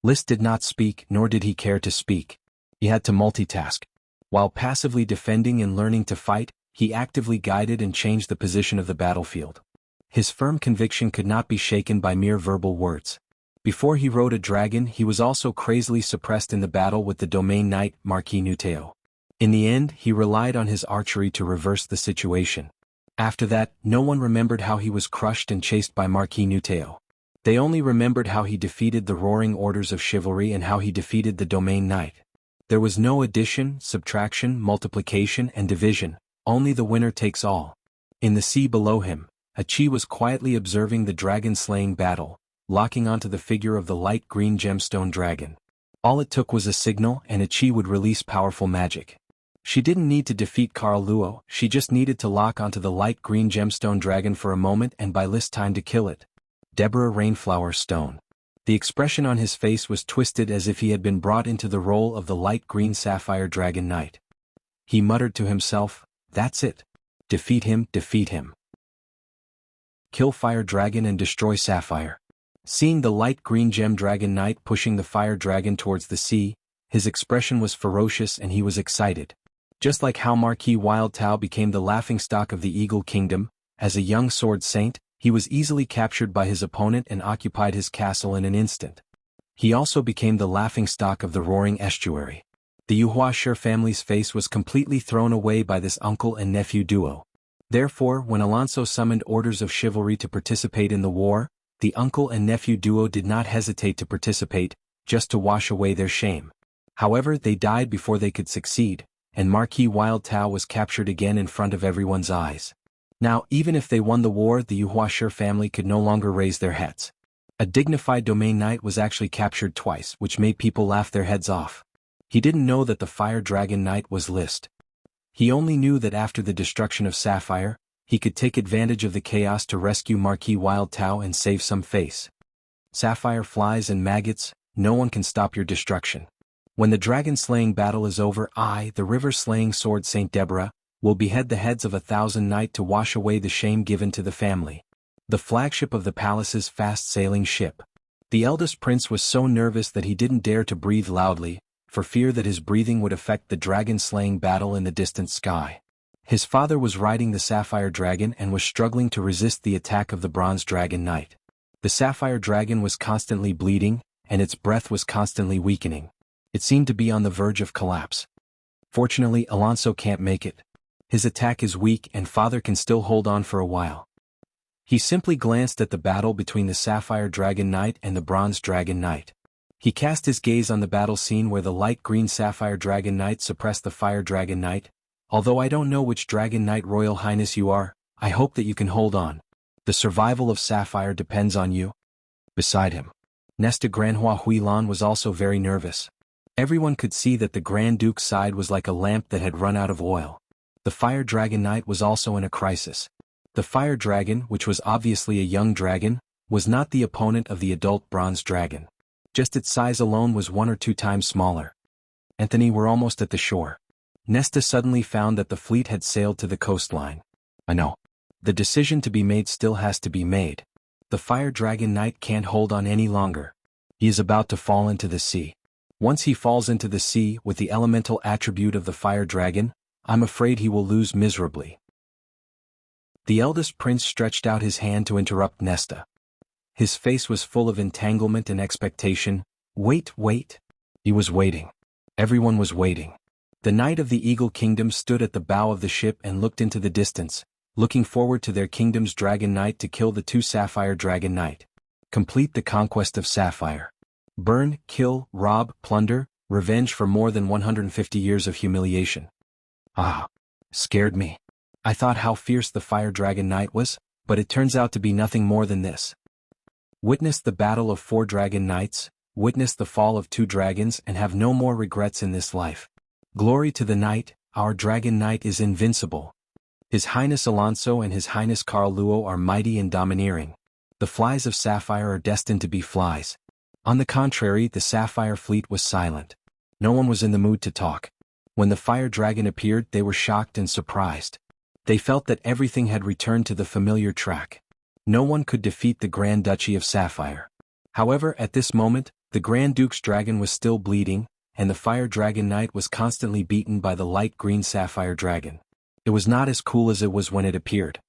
List did not speak, nor did he care to speak. He had to multitask. While passively defending and learning to fight, he actively guided and changed the position of the battlefield. His firm conviction could not be shaken by mere verbal words. Before he rode a dragon, he was also crazily suppressed in the battle with the domain knight, Marquis Nuteo. In the end, he relied on his archery to reverse the situation. After that, no one remembered how he was crushed and chased by Marquis Nuteo. They only remembered how he defeated the roaring orders of chivalry and how he defeated the domain knight. There was no addition, subtraction, multiplication, and division, only the winner takes all. In the sea below him, Achi was quietly observing the dragon-slaying battle, locking onto the figure of the light green gemstone dragon. All it took was a signal and Achi would release powerful magic. She didn't need to defeat Carl Luo, she just needed to lock onto the light green gemstone dragon for a moment and by List time to kill it. Deborah Rainflower Stone. The expression on his face was twisted as if he had been brought into the role of the light green sapphire dragon knight. He muttered to himself, "That's it. Defeat him, defeat him. Kill fire dragon and destroy sapphire." Seeing the light green gem dragon knight pushing the fire dragon towards the sea, his expression was ferocious and he was excited. Just like how Marquis Wild Tao became the laughingstock of the Eagle Kingdom, as a young sword saint, he was easily captured by his opponent and occupied his castle in an instant. He also became the laughingstock of the roaring estuary. The Yuhua Shi family's face was completely thrown away by this uncle and nephew duo. Therefore, when Alonso summoned orders of chivalry to participate in the war, the uncle and nephew duo did not hesitate to participate, just to wash away their shame. However, they died before they could succeed, and Marquis Wild Tao was captured again in front of everyone's eyes. Now, even if they won the war, the Yuhua Shi family could no longer raise their heads. A dignified domain knight was actually captured twice, which made people laugh their heads off. He didn't know that the fire dragon knight was List. He only knew that after the destruction of Sapphire, He could take advantage of the chaos to rescue Marquis Wild Tao and save some face. Sapphire flies and maggots, no one can stop your destruction. When the dragon-slaying battle is over, I, the river-slaying sword Saint Deborah, will behead the heads of 1,000 knights to wash away the shame given to the family. The flagship of the palace's fast-sailing ship. The eldest prince was so nervous that he didn't dare to breathe loudly, for fear that his breathing would affect the dragon-slaying battle in the distant sky. His father was riding the sapphire dragon and was struggling to resist the attack of the bronze dragon knight. The sapphire dragon was constantly bleeding, and its breath was constantly weakening. It seemed to be on the verge of collapse. Fortunately, Alonso can't make it. His attack is weak and father can still hold on for a while. He simply glanced at the battle between the sapphire dragon knight and the bronze dragon knight. He cast his gaze on the battle scene where the light green sapphire dragon knight suppressed the fire dragon knight. Although I don't know which dragon knight Royal Highness you are, I hope that you can hold on. The survival of Sapphire depends on you. Beside him, Nesta Granhua Huilan was also very nervous. Everyone could see that the Grand Duke's side was like a lamp that had run out of oil. The fire dragon knight was also in a crisis. The fire dragon, which was obviously a young dragon, was not the opponent of the adult bronze dragon. Just its size alone was 1 or 2 times smaller. Anthony were almost at the shore. Nesta suddenly found that the fleet had sailed to the coastline. I know. The decision to be made still has to be made. The fire dragon knight can't hold on any longer. He is about to fall into the sea. Once he falls into the sea with the elemental attribute of the fire dragon, I'm afraid he will lose miserably. The eldest prince stretched out his hand to interrupt Nesta. His face was full of entanglement and expectation. Wait. He was waiting. Everyone was waiting. The knight of the Eagle Kingdom stood at the bow of the ship and looked into the distance, looking forward to their kingdom's dragon knight to kill the 2 sapphire dragon knight. Complete the conquest of Sapphire. Burn, kill, rob, plunder, revenge for more than 150 years of humiliation. Ah, scared me. I thought how fierce the fire dragon knight was, but it turns out to be nothing more than this. Witness the battle of 4 dragon knights, witness the fall of 2 dragons and have no more regrets in this life. Glory to the knight, our dragon knight is invincible. His Highness Alonso and His Highness Carl Luo are mighty and domineering. The flies of Sapphire are destined to be flies. On the contrary, the Sapphire fleet was silent. No one was in the mood to talk. When the fire dragon appeared, they were shocked and surprised. They felt that everything had returned to the familiar track. No one could defeat the Grand Duchy of Sapphire. However, at this moment, the Grand Duke's dragon was still bleeding, and the fire dragon knight was constantly beaten by the light green sapphire dragon. It was not as cool as it was when it appeared.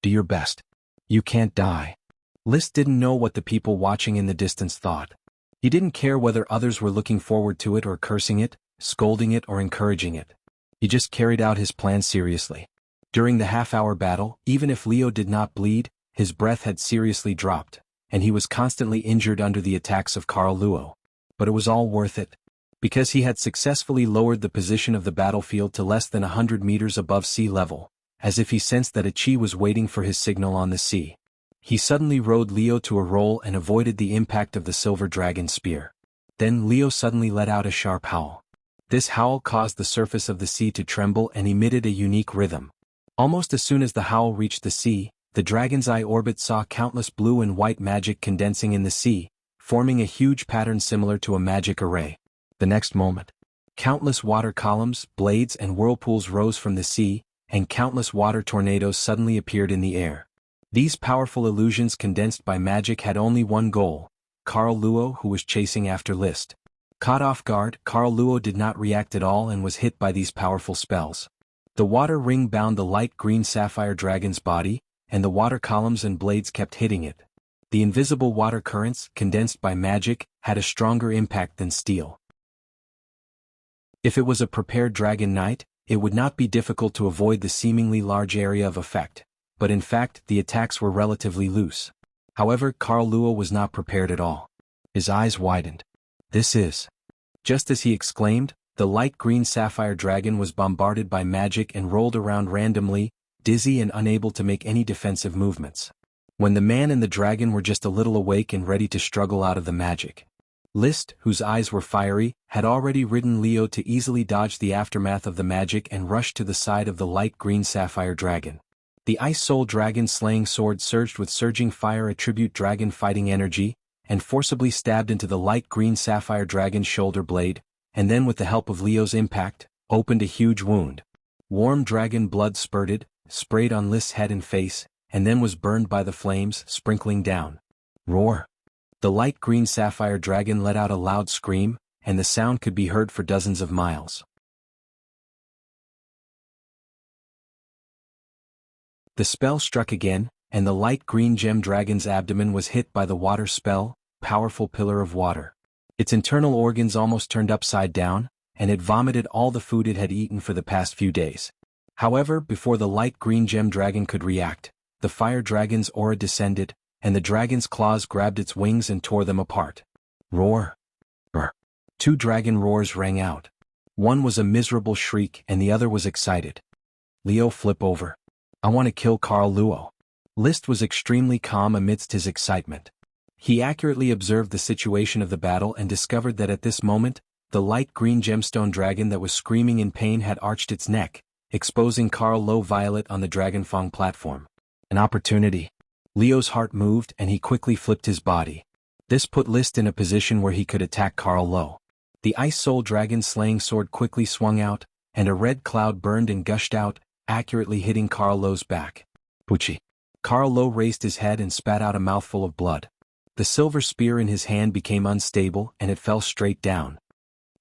Do your best. You can't die. List didn't know what the people watching in the distance thought. He didn't care whether others were looking forward to it or cursing it, scolding it or encouraging it. He just carried out his plan seriously. During the half-hour battle, even if Leo did not bleed, his breath had seriously dropped, and he was constantly injured under the attacks of Carl Luo. But it was all worth it. Because he had successfully lowered the position of the battlefield to less than 100 meters above sea level, as if he sensed that a chi was waiting for his signal on the sea. He suddenly rode Leo to a roll and avoided the impact of the silver dragon spear. Then Leo suddenly let out a sharp howl. This howl caused the surface of the sea to tremble and emitted a unique rhythm. Almost as soon as the howl reached the sea, the dragon's eye orbit saw countless blue and white magic condensing in the sea, forming a huge pattern similar to a magic array. The next moment, countless water columns, blades and whirlpools rose from the sea, and countless water tornadoes suddenly appeared in the air. These powerful illusions condensed by magic had only one goal: Carl Luo, who was chasing after List. Caught off guard, Carl Luo did not react at all and was hit by these powerful spells. The water ring bound the light green sapphire dragon's body, and the water columns and blades kept hitting it. The invisible water currents, condensed by magic, had a stronger impact than steel. If it was a prepared dragon knight, it would not be difficult to avoid the seemingly large area of effect, but in fact the attacks were relatively loose. However, Carl Luo was not prepared at all. His eyes widened. This is... Just as he exclaimed, the light green sapphire dragon was bombarded by magic and rolled around randomly, dizzy and unable to make any defensive movements. When the man and the dragon were just a little awake and ready to struggle out of the magic, List, whose eyes were fiery, had already ridden Leo to easily dodge the aftermath of the magic and rush to the side of the light green sapphire dragon. The Ice Soul Dragon slaying sword surged with surging fire attribute dragon fighting energy, and forcibly stabbed into the light green sapphire dragon's shoulder blade, and then with the help of Leo's impact, opened a huge wound. Warm dragon blood spurted, sprayed on List's head and face, and then was burned by the flames, sprinkling down. Roar! The light green sapphire dragon let out a loud scream, and the sound could be heard for dozens of miles. The spell struck again, and the light green gem dragon's abdomen was hit by the water spell, powerful pillar of water. Its internal organs almost turned upside down, and it vomited all the food it had eaten for the past few days. However, before the light green gem dragon could react, the fire dragon's aura descended, and the dragon's claws grabbed its wings and tore them apart. Roar! Roar! Two dragon roars rang out. One was a miserable shriek and the other was excited. Leo, flip over. I want to kill Carl Luo. List was extremely calm amidst his excitement. He accurately observed the situation of the battle and discovered that at this moment, the light green gemstone dragon that was screaming in pain had arched its neck, exposing Carl Luo Violet on the Dragonfang platform. An opportunity. Leo's heart moved and he quickly flipped his body. This put List in a position where he could attack Carl Luo. The Ice Soul Dragon slaying sword quickly swung out, and a red cloud burned and gushed out, accurately hitting Carl Luo's back. Pucci. Carl Luo raised his head and spat out a mouthful of blood. The silver spear in his hand became unstable and it fell straight down.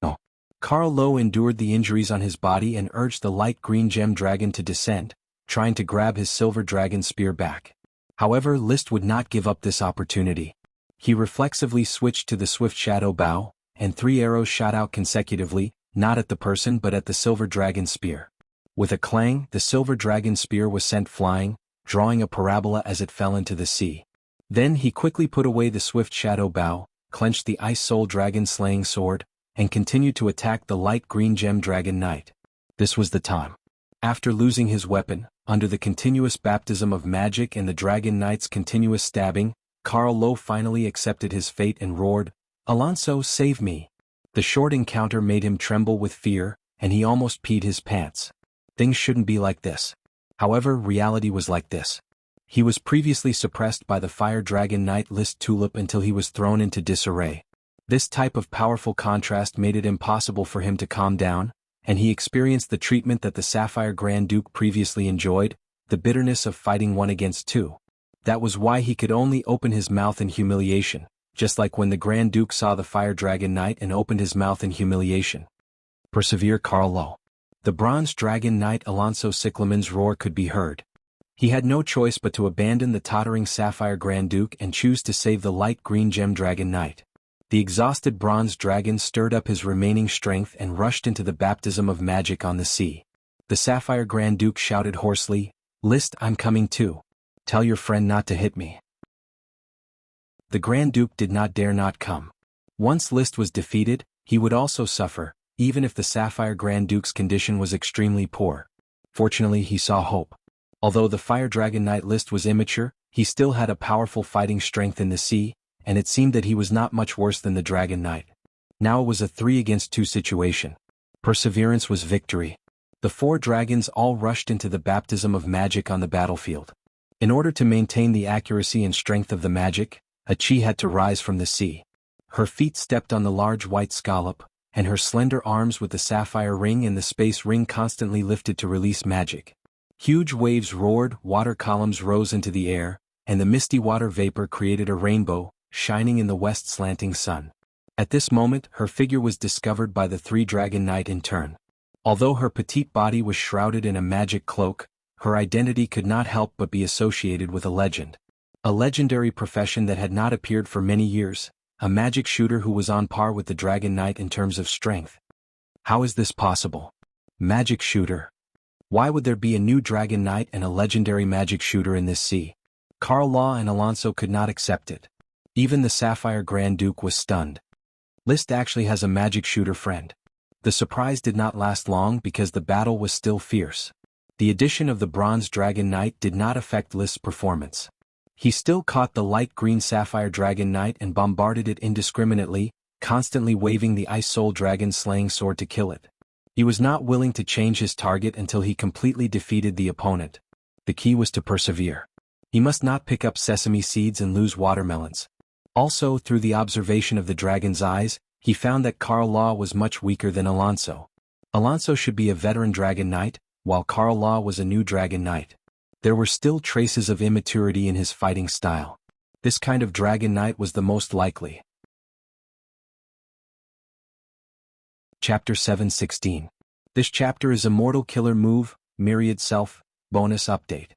No. Carl Luo endured the injuries on his body and urged the light green gem dragon to descend, trying to grab his silver dragon spear back. However, List would not give up this opportunity. He reflexively switched to the swift shadow bow, and 3 arrows shot out consecutively, not at the person but at the silver dragon spear. With a clang, the silver dragon spear was sent flying, drawing a parabola as it fell into the sea. Then he quickly put away the swift shadow bow, clenched the Ice Soul Dragon slaying sword, and continued to attack the light green gem dragon knight. This was the time. After losing his weapon, under the continuous baptism of magic and the dragon knight's continuous stabbing, Carl Luo finally accepted his fate and roared, "Alonso, save me!" The short encounter made him tremble with fear, and he almost peed his pants. Things shouldn't be like this. However, reality was like this. He was previously suppressed by the Fire Dragon Knight List Tulip until he was thrown into disarray. This type of powerful contrast made it impossible for him to calm down, and he experienced the treatment that the Sapphire Grand Duke previously enjoyed, the bitterness of fighting 1 against 2. That was why he could only open his mouth in humiliation, just like when the Grand Duke saw the Fire Dragon Knight and opened his mouth in humiliation. Persevere, Carl Luo. The Bronze Dragon Knight Alonso Cyclamen's roar could be heard. He had no choice but to abandon the tottering Sapphire Grand Duke and choose to save the light green gem dragon knight. The exhausted bronze dragon stirred up his remaining strength and rushed into the baptism of magic on the sea. The Sapphire Grand Duke shouted hoarsely, "List, I'm coming too. Tell your friend not to hit me." The Grand Duke did not dare not come. Once List was defeated, he would also suffer, even if the Sapphire Grand Duke's condition was extremely poor. Fortunately, he saw hope. Although the Fire Dragon Knight List was immature, he still had a powerful fighting strength in the sea, and it seemed that he was not much worse than the Dragon Knight. Now it was a 3 against 2 situation. Perseverance was victory. The 4 dragons all rushed into the baptism of magic on the battlefield. In order to maintain the accuracy and strength of the magic, a chi had to rise from the sea. Her feet stepped on the large white scallop, and her slender arms with the sapphire ring and the space ring constantly lifted to release magic. Huge waves roared, water columns rose into the air, and the misty water vapor created a rainbow, shining in the west slanting sun. At this moment, her figure was discovered by the 3 dragon knight in turn. Although her petite body was shrouded in a magic cloak, her identity could not help but be associated with a legend. A legendary profession that had not appeared for many years, a magic shooter who was on par with the Dragon Knight in terms of strength. How is this possible? Magic shooter. Why would there be a new Dragon Knight and a legendary magic shooter in this sea? Carl Luo and Alonso could not accept it. Even the Sapphire Grand Duke was stunned. List actually has a magic shooter friend. The surprise did not last long because the battle was still fierce. The addition of the Bronze Dragon Knight did not affect List's performance. He still caught the light green Sapphire Dragon Knight and bombarded it indiscriminately, constantly waving the Ice Soul Dragon slaying sword to kill it. He was not willing to change his target until he completely defeated the opponent. The key was to persevere. He must not pick up sesame seeds and lose watermelons. Also, through the observation of the dragon's eyes, he found that Carl Law was much weaker than Alonso. Alonso should be a veteran dragon knight, while Carl Law was a new dragon knight. There were still traces of immaturity in his fighting style. This kind of dragon knight was the most likely. Chapter 7:16. This chapter is a mortal killer move, myriad self, bonus update.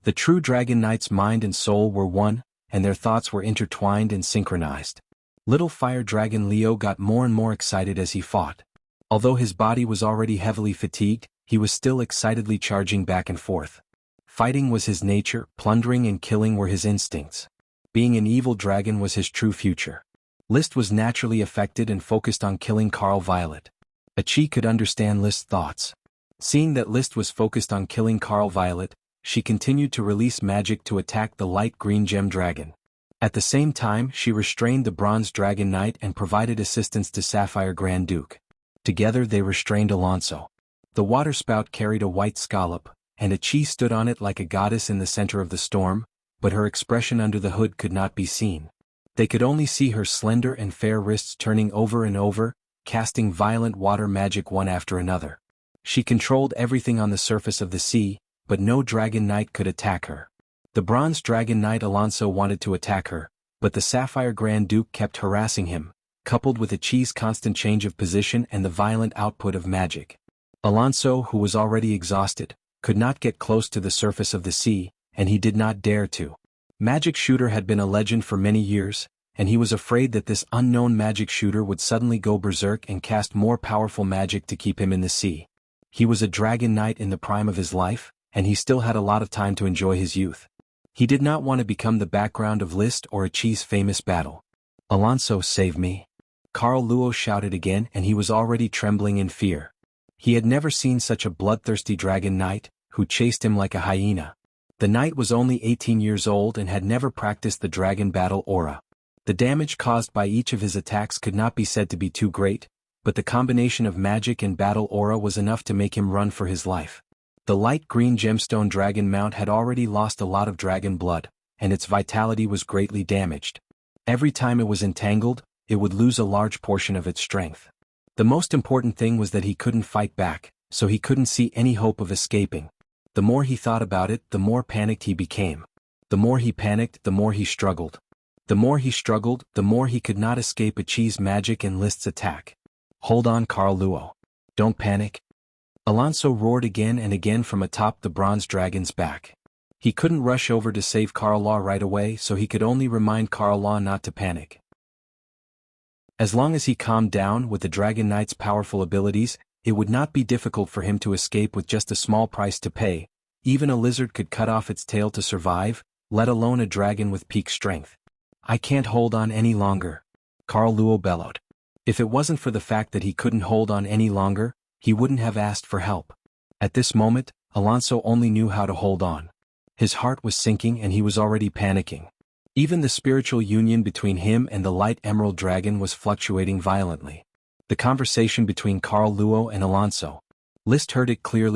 The true dragon knight's mind and soul were one, and their thoughts were intertwined and synchronized. Little fire dragon Leo got more and more excited as he fought. Although his body was already heavily fatigued, he was still excitedly charging back and forth. Fighting was his nature, plundering and killing were his instincts. Being an evil dragon was his true future. Liszt was naturally affected and focused on killing Carl Violet. Achi could understand Liszt's thoughts. Seeing that Liszt was focused on killing Carl Violet, she continued to release magic to attack the light green gem dragon. At the same time, she restrained the bronze dragon knight and provided assistance to Sapphire Grand Duke. Together they restrained Alonso. The waterspout carried a white scallop, and Achi stood on it like a goddess in the center of the storm, but her expression under the hood could not be seen. They could only see her slender and fair wrists turning over and over, casting violent water magic one after another. She controlled everything on the surface of the sea, but no dragon knight could attack her. The bronze dragon knight Alonso wanted to attack her, but the Sapphire Grand Duke kept harassing him, coupled with Achi's constant change of position and the violent output of magic. Alonso, who was already exhausted, could not get close to the surface of the sea, and he did not dare to. Magic Shooter had been a legend for many years, and he was afraid that this unknown magic shooter would suddenly go berserk and cast more powerful magic to keep him in the sea. He was a dragon knight in the prime of his life, and he still had a lot of time to enjoy his youth. He did not want to become the background of Liszt or Achi's famous battle. "Alonso, save me!" Carl Luo shouted again, and he was already trembling in fear. He had never seen such a bloodthirsty dragon knight, who chased him like a hyena. The knight was only 18 years old and had never practiced the dragon battle aura. The damage caused by each of his attacks could not be said to be too great, but the combination of magic and battle aura was enough to make him run for his life. The light green gemstone dragon mount had already lost a lot of dragon blood, and its vitality was greatly damaged. Every time it was entangled, it would lose a large portion of its strength. The most important thing was that he couldn't fight back, so he couldn't see any hope of escaping. The more he thought about it, the more panicked he became. The more he panicked, the more he struggled. The more he struggled, the more he could not escape Achi's magic and Liszt's attack. "Hold on, Carl Luo. Don't panic." Alonso roared again and again from atop the bronze dragon's back. He couldn't rush over to save Carl Law right away, so he could only remind Carl Law not to panic. As long as he calmed down with the Dragon Knight's powerful abilities, it would not be difficult for him to escape with just a small price to pay. Even a lizard could cut off its tail to survive, let alone a dragon with peak strength. "I can't hold on any longer," Carl Luo bellowed. If it wasn't for the fact that he couldn't hold on any longer, he wouldn't have asked for help. At this moment, Alonso only knew how to hold on. His heart was sinking and he was already panicking. Even the spiritual union between him and the light emerald dragon was fluctuating violently. The conversation between Carl Luo and Alonso. Liszt heard it clear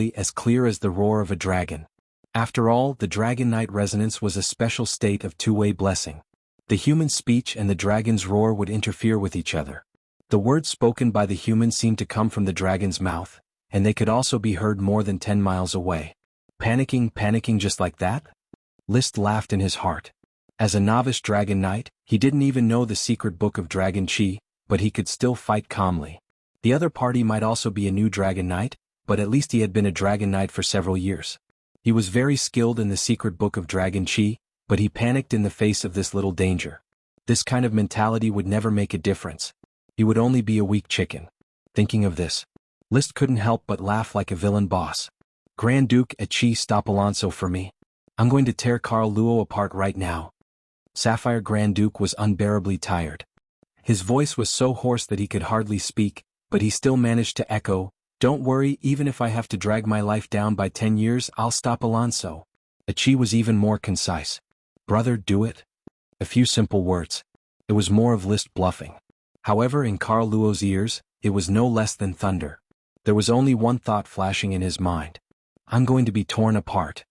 as the roar of a dragon. After all, the Dragon Knight resonance was a special state of two-way blessing. The human speech and the dragon's roar would interfere with each other. The words spoken by the human seemed to come from the dragon's mouth, and they could also be heard more than 10 miles away. Panicking just like that? Liszt laughed in his heart. As a novice dragon knight, he didn't even know the secret book of Dragon Chi, but he could still fight calmly. The other party might also be a new dragon knight, but at least he had been a dragon knight for several years. He was very skilled in the secret book of Dragon Chi, but he panicked in the face of this little danger. This kind of mentality would never make a difference. He would only be a weak chicken. Thinking of this, Liszt couldn't help but laugh like a villain boss. "Grand Duke Achi, stop Alonso for me. I'm going to tear Carl Luo apart right now." Sapphire Grand Duke was unbearably tired. His voice was so hoarse that he could hardly speak, but he still managed to echo, "Don't worry, even if I have to drag my life down by 10 years, I'll stop Alonso." Achi was even more concise. "Brother, do it." A few simple words. It was more of Liszt bluffing. However, in Carl Luo's ears, it was no less than thunder. There was only one thought flashing in his mind. "I'm going to be torn apart."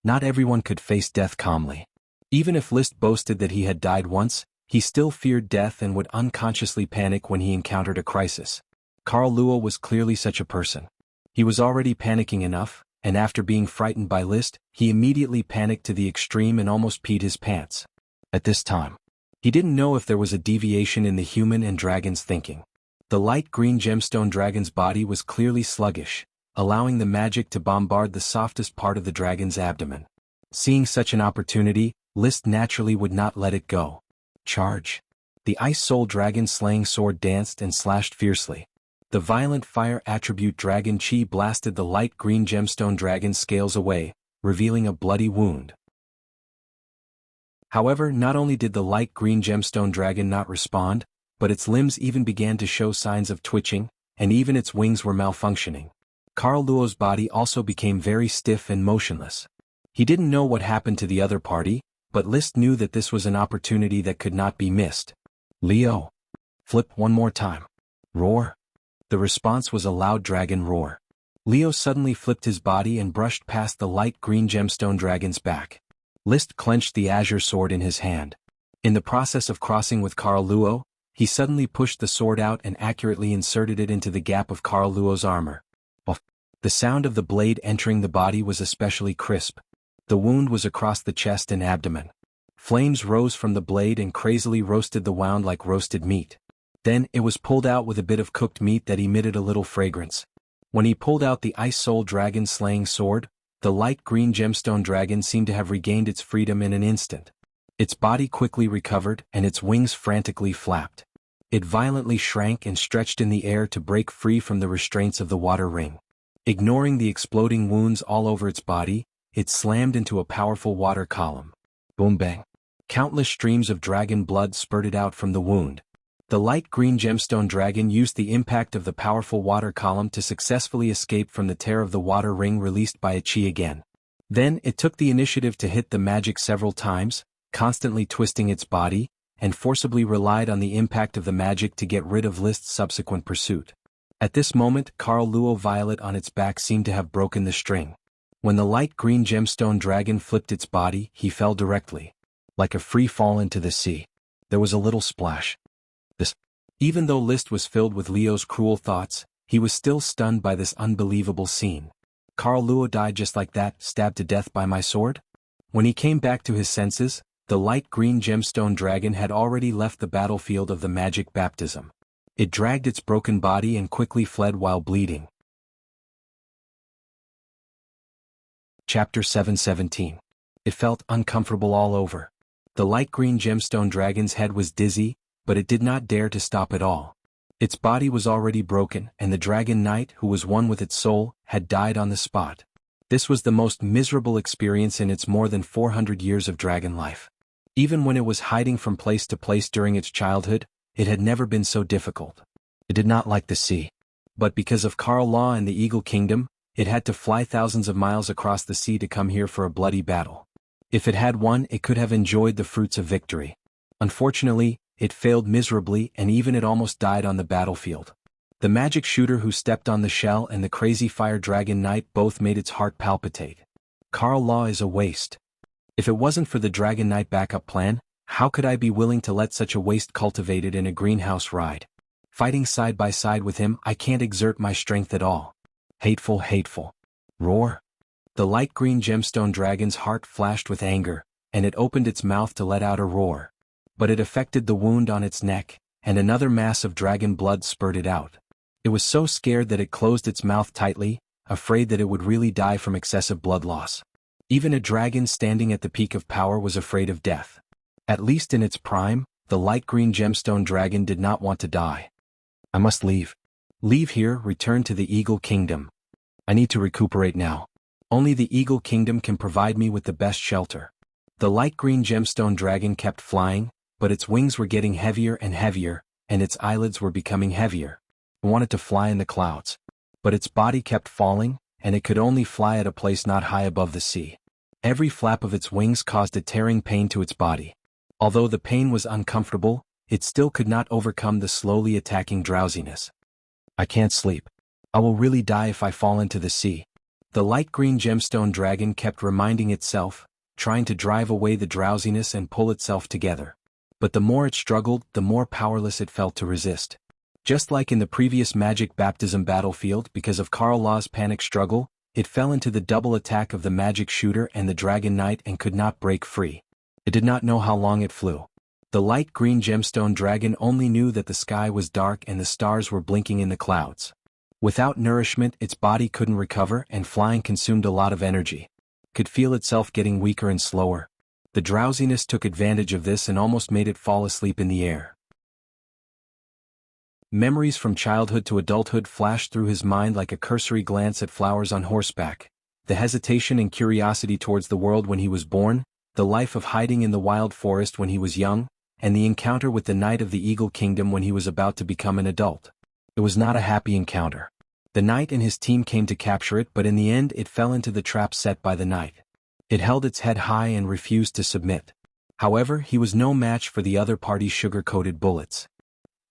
Not everyone could face death calmly. Even if List boasted that he had died once, he still feared death and would unconsciously panic when he encountered a crisis. Carl Luo was clearly such a person. He was already panicking enough, and after being frightened by List, he immediately panicked to the extreme and almost peed his pants. At this time, he didn't know if there was a deviation in the human and dragon's thinking. The light green gemstone dragon's body was clearly sluggish, allowing the magic to bombard the softest part of the dragon's abdomen. Seeing such an opportunity, List naturally would not let it go. Charge! The Ice Soul Dragon slaying sword danced and slashed fiercely. The violent fire attribute dragon chi blasted the light green gemstone dragon's scales away, revealing a bloody wound. However, not only did the light green gemstone dragon not respond, but its limbs even began to show signs of twitching, and even its wings were malfunctioning. Carl Luo's body also became very stiff and motionless. He didn't know what happened to the other party, but List knew that this was an opportunity that could not be missed. Leo! Flip one more time. Roar! The response was a loud dragon roar. Leo suddenly flipped his body and brushed past the light green gemstone dragon's back. List clenched the azure sword in his hand. In the process of crossing with Carl Luo, he suddenly pushed the sword out and accurately inserted it into the gap of Carl Luo's armor. The sound of the blade entering the body was especially crisp. The wound was across the chest and abdomen. Flames rose from the blade and crazily roasted the wound like roasted meat. Then it was pulled out with a bit of cooked meat that emitted a little fragrance. When he pulled out the Ice Soul Dragon slaying sword, the light green gemstone dragon seemed to have regained its freedom in an instant. Its body quickly recovered and its wings frantically flapped. It violently shrank and stretched in the air to break free from the restraints of the water ring. Ignoring the exploding wounds all over its body, it slammed into a powerful water column. Boom bang. Countless streams of dragon blood spurted out from the wound. The light green gemstone dragon used the impact of the powerful water column to successfully escape from the tear of the water ring released by a chi again. Then it took the initiative to hit the magic several times, constantly twisting its body, and forcibly relied on the impact of the magic to get rid of List's subsequent pursuit. At this moment, Carl Luo Violet on its back seemed to have broken the string. When the light green gemstone dragon flipped its body, he fell directly. Like a free fall into the sea. There was a little splash. Even though List was filled with Leo's cruel thoughts, he was still stunned by this unbelievable scene. Carl Luo died just like that, stabbed to death by my sword? When he came back to his senses, the light green gemstone dragon had already left the battlefield of the magic baptism. It dragged its broken body and quickly fled while bleeding. Chapter 717. It felt uncomfortable all over. The light green gemstone dragon's head was dizzy, but it did not dare to stop at all. Its body was already broken, and the dragon knight who was one with its soul had died on the spot. This was the most miserable experience in its more than 400 years of dragon life. Even when it was hiding from place to place during its childhood, it had never been so difficult. It did not like the sea. But because of Carl Law and the Eagle Kingdom, it had to fly thousands of miles across the sea to come here for a bloody battle. If it had won, it could have enjoyed the fruits of victory. Unfortunately, it failed miserably, and even it almost died on the battlefield. The magic shooter who stepped on the shell and the crazy fire dragon knight both made its heart palpitate. Carl Law is a waste. If it wasn't for the dragon knight backup plan, how could I be willing to let such a waste cultivate it in a greenhouse ride? Fighting side by side with him, I can't exert my strength at all. Hateful, hateful. Roar. The light green gemstone dragon's heart flashed with anger, and it opened its mouth to let out a roar. But it affected the wound on its neck, and another mass of dragon blood spurted out. It was so scared that it closed its mouth tightly, afraid that it would really die from excessive blood loss. Even a dragon standing at the peak of power was afraid of death. At least in its prime, the light green gemstone dragon did not want to die. I must leave. Leave here, return to the Eagle Kingdom. I need to recuperate now. Only the Eagle Kingdom can provide me with the best shelter. The light green gemstone dragon kept flying, but its wings were getting heavier and heavier, and its eyelids were becoming heavier. It wanted to fly in the clouds. But its body kept falling, and it could only fly at a place not high above the sea. Every flap of its wings caused a tearing pain to its body. Although the pain was uncomfortable, it still could not overcome the slowly attacking drowsiness. I can't sleep. I will really die if I fall into the sea. The light green gemstone dragon kept reminding itself, trying to drive away the drowsiness and pull itself together. But the more it struggled, the more powerless it felt to resist. Just like in the previous magic baptism battlefield, because of Carl Law's panic struggle, it fell into the double attack of the magic shooter and the dragon knight and could not break free. It did not know how long it flew. The light green gemstone dragon only knew that the sky was dark and the stars were blinking in the clouds. Without nourishment, its body couldn't recover, and flying consumed a lot of energy. It could feel itself getting weaker and slower. The drowsiness took advantage of this and almost made it fall asleep in the air. Memories from childhood to adulthood flashed through his mind like a cursory glance at flowers on horseback. The hesitation and curiosity towards the world when he was born, the life of hiding in the wild forest when he was young, and the encounter with the Knight of the Eagle Kingdom when he was about to become an adult. It was not a happy encounter. The knight and his team came to capture it, but in the end it fell into the trap set by the knight. It held its head high and refused to submit. However, he was no match for the other party's sugar-coated bullets.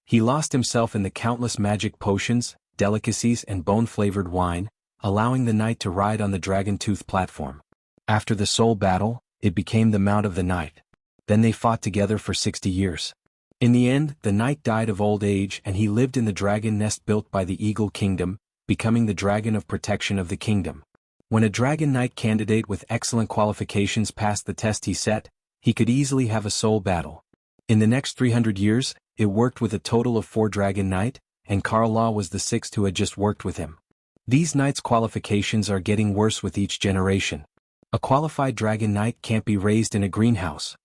He lost himself in the countless magic potions, delicacies and bone-flavored wine, allowing the knight to ride on the dragon-tooth platform. After the soul battle, it became the mount of the knight. Then they fought together for 60 years. In the end, the knight died of old age and he lived in the dragon nest built by the Eagle Kingdom, becoming the dragon of protection of the kingdom. When a dragon knight candidate with excellent qualifications passed the test he set, he could easily have a soul battle. In the next 300 years, it worked with a total of 4 dragon knight, and Carl Law was the 6th who had just worked with him. These knights' qualifications are getting worse with each generation. A qualified dragon knight can't be raised in a greenhouse.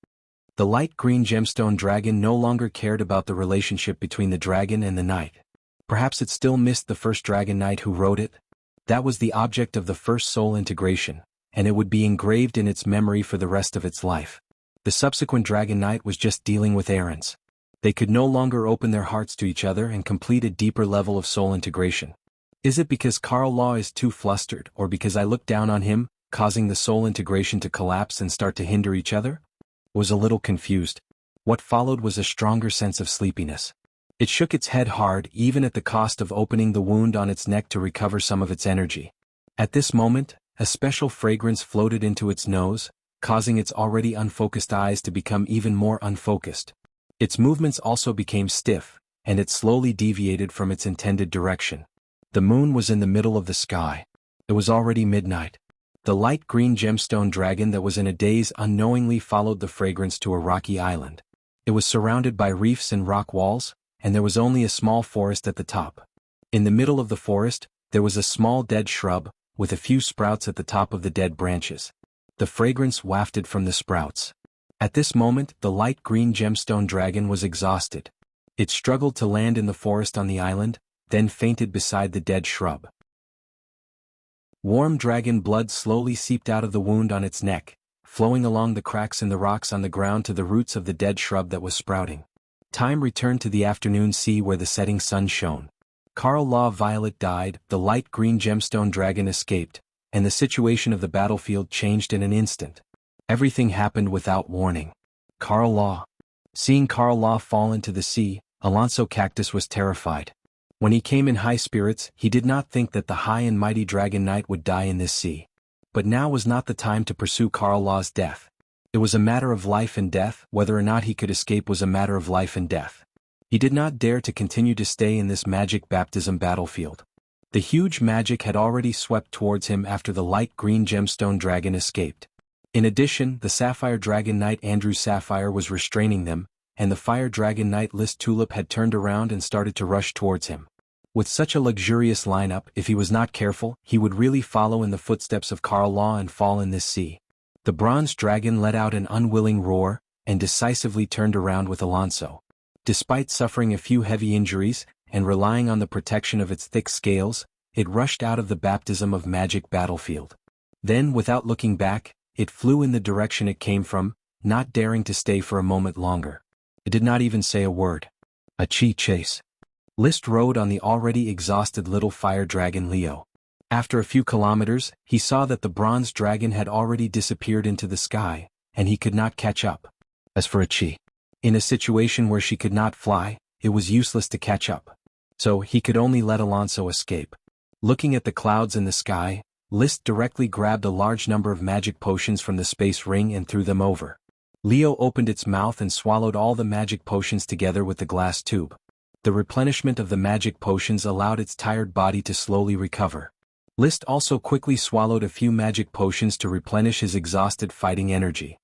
The light green gemstone dragon no longer cared about the relationship between the dragon and the knight. Perhaps it still missed the first dragon knight who wrote it. That was the object of the first soul integration, and it would be engraved in its memory for the rest of its life. The subsequent dragon knight was just dealing with errands. They could no longer open their hearts to each other and complete a deeper level of soul integration. Is it because Carl Law is too flustered, or because I looked down on him, causing the soul integration to collapse and start to hinder each other? Was a little confused. What followed was a stronger sense of sleepiness. It shook its head hard, even at the cost of opening the wound on its neck to recover some of its energy. At this moment, a special fragrance floated into its nose, causing its already unfocused eyes to become even more unfocused. Its movements also became stiff, and it slowly deviated from its intended direction. The moon was in the middle of the sky. It was already midnight. The light green gemstone dragon that was in a daze unknowingly followed the fragrance to a rocky island. It was surrounded by reefs and rock walls, and there was only a small forest at the top. In the middle of the forest, there was a small dead shrub, with a few sprouts at the top of the dead branches. The fragrance wafted from the sprouts. At this moment, the light green gemstone dragon was exhausted. It struggled to land in the forest on the island, then fainted beside the dead shrub. Warm dragon blood slowly seeped out of the wound on its neck, flowing along the cracks in the rocks on the ground to the roots of the dead shrub that was sprouting. Time returned to the afternoon sea where the setting sun shone. Carl Law Violet died, the light green gemstone dragon escaped, and the situation of the battlefield changed in an instant. Everything happened without warning. Carl Law. Seeing Carl Law fall into the sea, Alonso Cactus was terrified. When he came in high spirits, he did not think that the high and mighty dragon knight would die in this sea. But now was not the time to pursue Carl Law's death. It was a matter of life and death. Whether or not he could escape was a matter of life and death. He did not dare to continue to stay in this magic baptism battlefield. The huge magic had already swept towards him after the light green gemstone dragon escaped. In addition, the Sapphire Dragon Knight Andrew Sapphire was restraining them, and the Fire Dragon Knight List Tulip had turned around and started to rush towards him. With such a luxurious lineup, if he was not careful, he would really follow in the footsteps of Carl Law and fall in this sea. The Bronze Dragon let out an unwilling roar, and decisively turned around with Alonso. Despite suffering a few heavy injuries, and relying on the protection of its thick scales, it rushed out of the baptism of magic battlefield. Then, without looking back, it flew in the direction it came from, not daring to stay for a moment longer. It did not even say a word. A chi chase. List rode on the already exhausted little fire dragon Leo. After a few kilometers, he saw that the bronze dragon had already disappeared into the sky, and he could not catch up. As for Chi, in a situation where she could not fly, it was useless to catch up. So he could only let Alonso escape. Looking at the clouds in the sky, List directly grabbed a large number of magic potions from the space ring and threw them over. Leo opened its mouth and swallowed all the magic potions together with the glass tube. The replenishment of the magic potions allowed its tired body to slowly recover. List also quickly swallowed a few magic potions to replenish his exhausted fighting energy.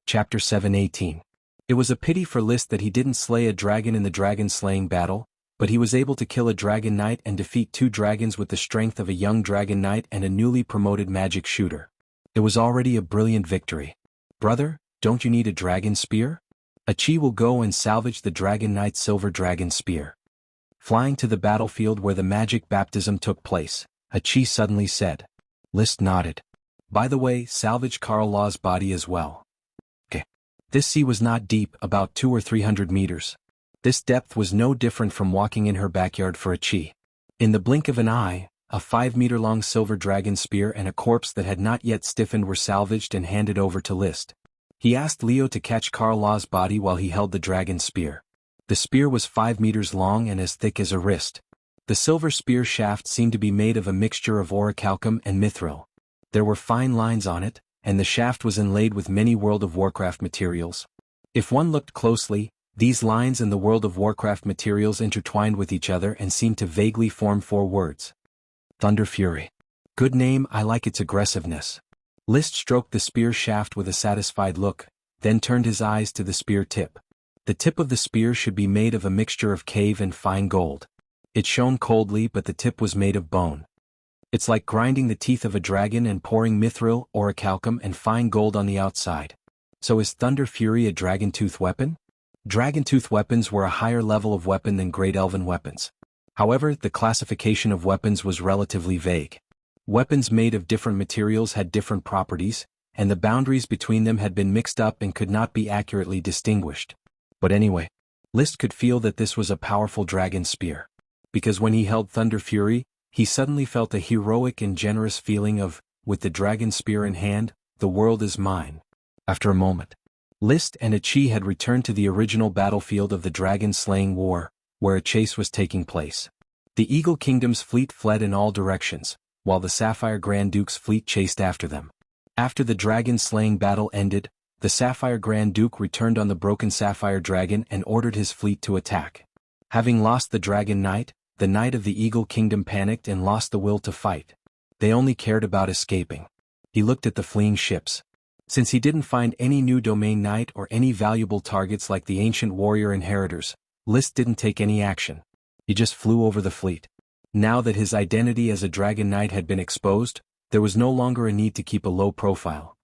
Chapter 7:18. It was a pity for List that he didn't slay a dragon in the dragon-slaying battle, but he was able to kill a dragon knight and defeat 2 dragons with the strength of a young dragon knight and a newly promoted magic shooter. It was already a brilliant victory. Brother, don't you need a dragon spear? Achi will go and salvage the dragon knight's silver dragon spear. Flying to the battlefield where the magic baptism took place, Achi suddenly said. List nodded. By the way, salvage Carl Law's body as well. Okay. This sea was not deep, about 200 or 300 meters. This depth was no different from walking in her backyard for Achi. In the blink of an eye, a 5-meter-long silver dragon spear and a corpse that had not yet stiffened were salvaged and handed over to List. He asked Leo to catch Carl Law's body while he held the dragon spear. The spear was 5 meters long and as thick as a wrist. The silver spear shaft seemed to be made of a mixture of orichalcum and mithril. There were fine lines on it, and the shaft was inlaid with many World of Warcraft materials. If one looked closely, these lines and the World of Warcraft materials intertwined with each other and seemed to vaguely form 4 words. Thunder Fury. Good name, I like its aggressiveness. List stroked the spear shaft with a satisfied look, then turned his eyes to the spear tip. The tip of the spear should be made of a mixture of cave and fine gold. It shone coldly, but the tip was made of bone. It's like grinding the teeth of a dragon and pouring mithril, orichalcum and fine gold on the outside. So is Thunder Fury a dragon-tooth weapon? Dragon-tooth weapons were a higher level of weapon than Great Elven weapons. However, the classification of weapons was relatively vague. Weapons made of different materials had different properties, and the boundaries between them had been mixed up and could not be accurately distinguished. But anyway, List could feel that this was a powerful dragon spear. Because when he held Thunder Fury, he suddenly felt a heroic and generous feeling of, with the dragon spear in hand, the world is mine. After a moment, List and Achi had returned to the original battlefield of the dragon-slaying war, where a chase was taking place. The Eagle Kingdom's fleet fled in all directions, while the Sapphire Grand Duke's fleet chased after them. After the dragon-slaying battle ended, the Sapphire Grand Duke returned on the broken Sapphire Dragon and ordered his fleet to attack. Having lost the Dragon Knight, the Knight of the Eagle Kingdom panicked and lost the will to fight. They only cared about escaping. He looked at the fleeing ships. Since he didn't find any new domain knight or any valuable targets like the ancient warrior inheritors, List didn't take any action. He just flew over the fleet. Now that his identity as a dragon knight had been exposed, there was no longer a need to keep a low profile.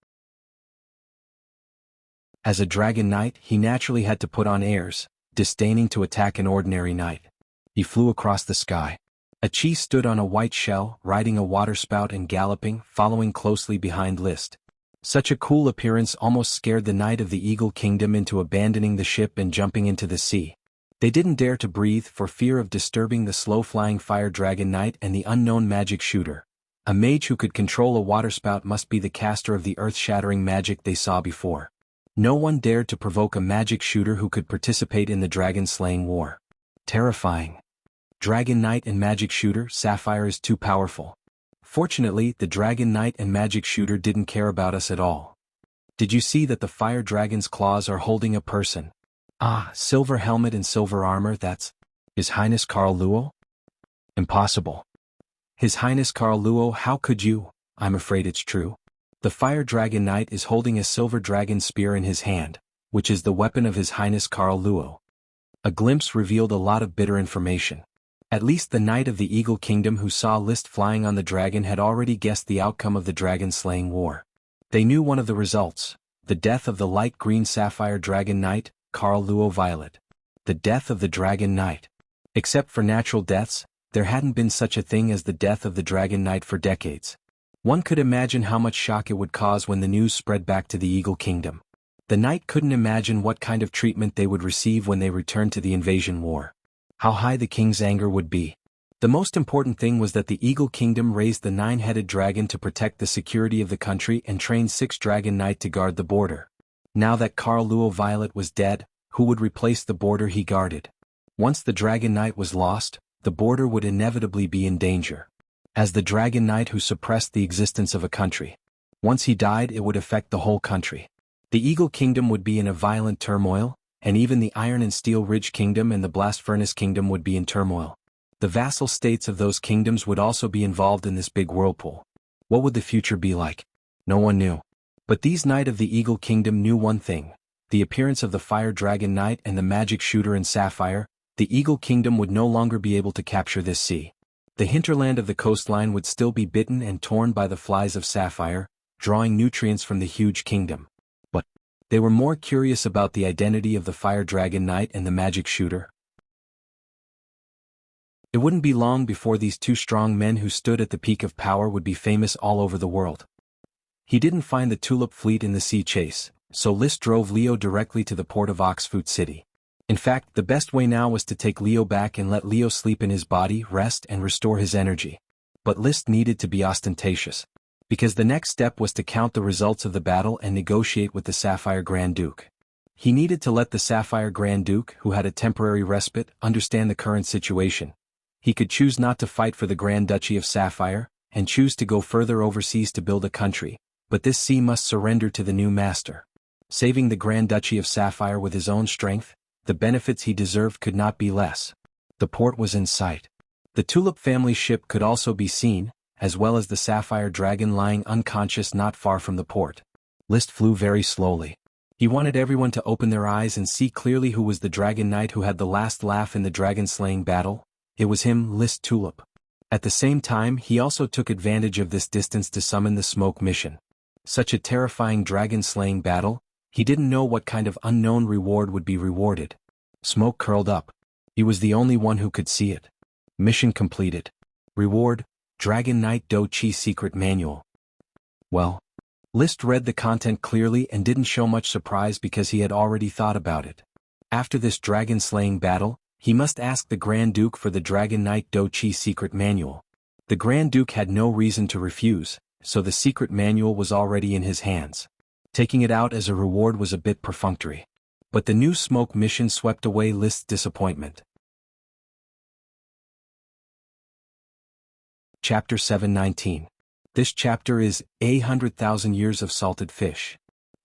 As a dragon knight, he naturally had to put on airs, disdaining to attack an ordinary knight. He flew across the sky. Achi stood on a white shell, riding a waterspout and galloping, following closely behind List. Such a cool appearance almost scared the Knight of the Eagle Kingdom into abandoning the ship and jumping into the sea. They didn't dare to breathe for fear of disturbing the slow-flying Fire Dragon Knight and the unknown magic shooter. A mage who could control a waterspout must be the caster of the earth-shattering magic they saw before. No one dared to provoke a magic shooter who could participate in the dragon-slaying war. Terrifying. Dragon Knight and magic shooter, Sapphire is too powerful. Fortunately, the Dragon Knight and magic shooter didn't care about us at all. Did you see that the Fire Dragon's claws are holding a person? Ah, silver helmet and silver armor, that's His Highness Carl Luo? Impossible. His Highness Carl Luo, how could you? I'm afraid it's true. The Fire Dragon Knight is holding a silver dragon spear in his hand, which is the weapon of His Highness Carl Luo. A glimpse revealed a lot of bitter information. At least the Knight of the Eagle Kingdom who saw List flying on the dragon had already guessed the outcome of the dragon-slaying war. They knew one of the results, the death of the light green Sapphire Dragon Knight, Carl Luo Violet. The death of the Dragon Knight. Except for natural deaths, there hadn't been such a thing as the death of the Dragon Knight for decades. One could imagine how much shock it would cause when the news spread back to the Eagle Kingdom. The Knight couldn't imagine what kind of treatment they would receive when they returned to the invasion war. How high the king's anger would be. The most important thing was that the Eagle Kingdom raised the 9-headed dragon to protect the security of the country and trained 6 Dragon Knight to guard the border. Now that Carl Luo Violet was dead, who would replace the border he guarded? Once the Dragon Knight was lost, the border would inevitably be in danger. As the Dragon Knight who suppressed the existence of a country. Once he died, it would affect the whole country. The Eagle Kingdom would be in a violent turmoil, and even the Iron and Steel Ridge Kingdom and the Blast Furnace Kingdom would be in turmoil. The vassal states of those kingdoms would also be involved in this big whirlpool. What would the future be like? No one knew. But these Knight of the Eagle Kingdom knew one thing. The appearance of the Fire Dragon Knight and the magic shooter in Sapphire, the Eagle Kingdom would no longer be able to capture this sea. The hinterland of the coastline would still be bitten and torn by the flies of Sapphire, drawing nutrients from the huge kingdom. But they were more curious about the identity of the Fire Dragon Knight and the magic shooter. It wouldn't be long before these two strong men who stood at the peak of power would be famous all over the world. He didn't find the Tulip fleet in the sea chase, so List drove Leo directly to the port of Oxfoot City. In fact, the best way now was to take Leo back and let Leo sleep in his body, rest and restore his energy. But List needed to be ostentatious. Because the next step was to count the results of the battle and negotiate with the Sapphire Grand Duke. He needed to let the Sapphire Grand Duke, who had a temporary respite, understand the current situation. He could choose not to fight for the Grand Duchy of Sapphire, and choose to go further overseas to build a country, but this sea must surrender to the new master. Saving the Grand Duchy of Sapphire with his own strength, the benefits he deserved could not be less. The port was in sight. The Tulip family ship could also be seen, as well as the Sapphire Dragon lying unconscious not far from the port. List flew very slowly. He wanted everyone to open their eyes and see clearly who was the Dragon Knight who had the last laugh in the dragon-slaying battle. It was him, List Tulip. At the same time, he also took advantage of this distance to summon the Smoke Mission. Such a terrifying dragon-slaying battle, he didn't know what kind of unknown reward would be rewarded. Smoke curled up. He was the only one who could see it. Mission completed. Reward, Dragon Knight Do Chi Secret Manual. Well, List read the content clearly and didn't show much surprise because he had already thought about it. After this dragon-slaying battle, he must ask the Grand Duke for the Dragon Knight Do Chi Secret Manual. The Grand Duke had no reason to refuse, so the secret manual was already in his hands. Taking it out as a reward was a bit perfunctory. But the new Smoke Mission swept away List's disappointment. Chapter 719. This chapter is 100,000 Years of Salted Fish.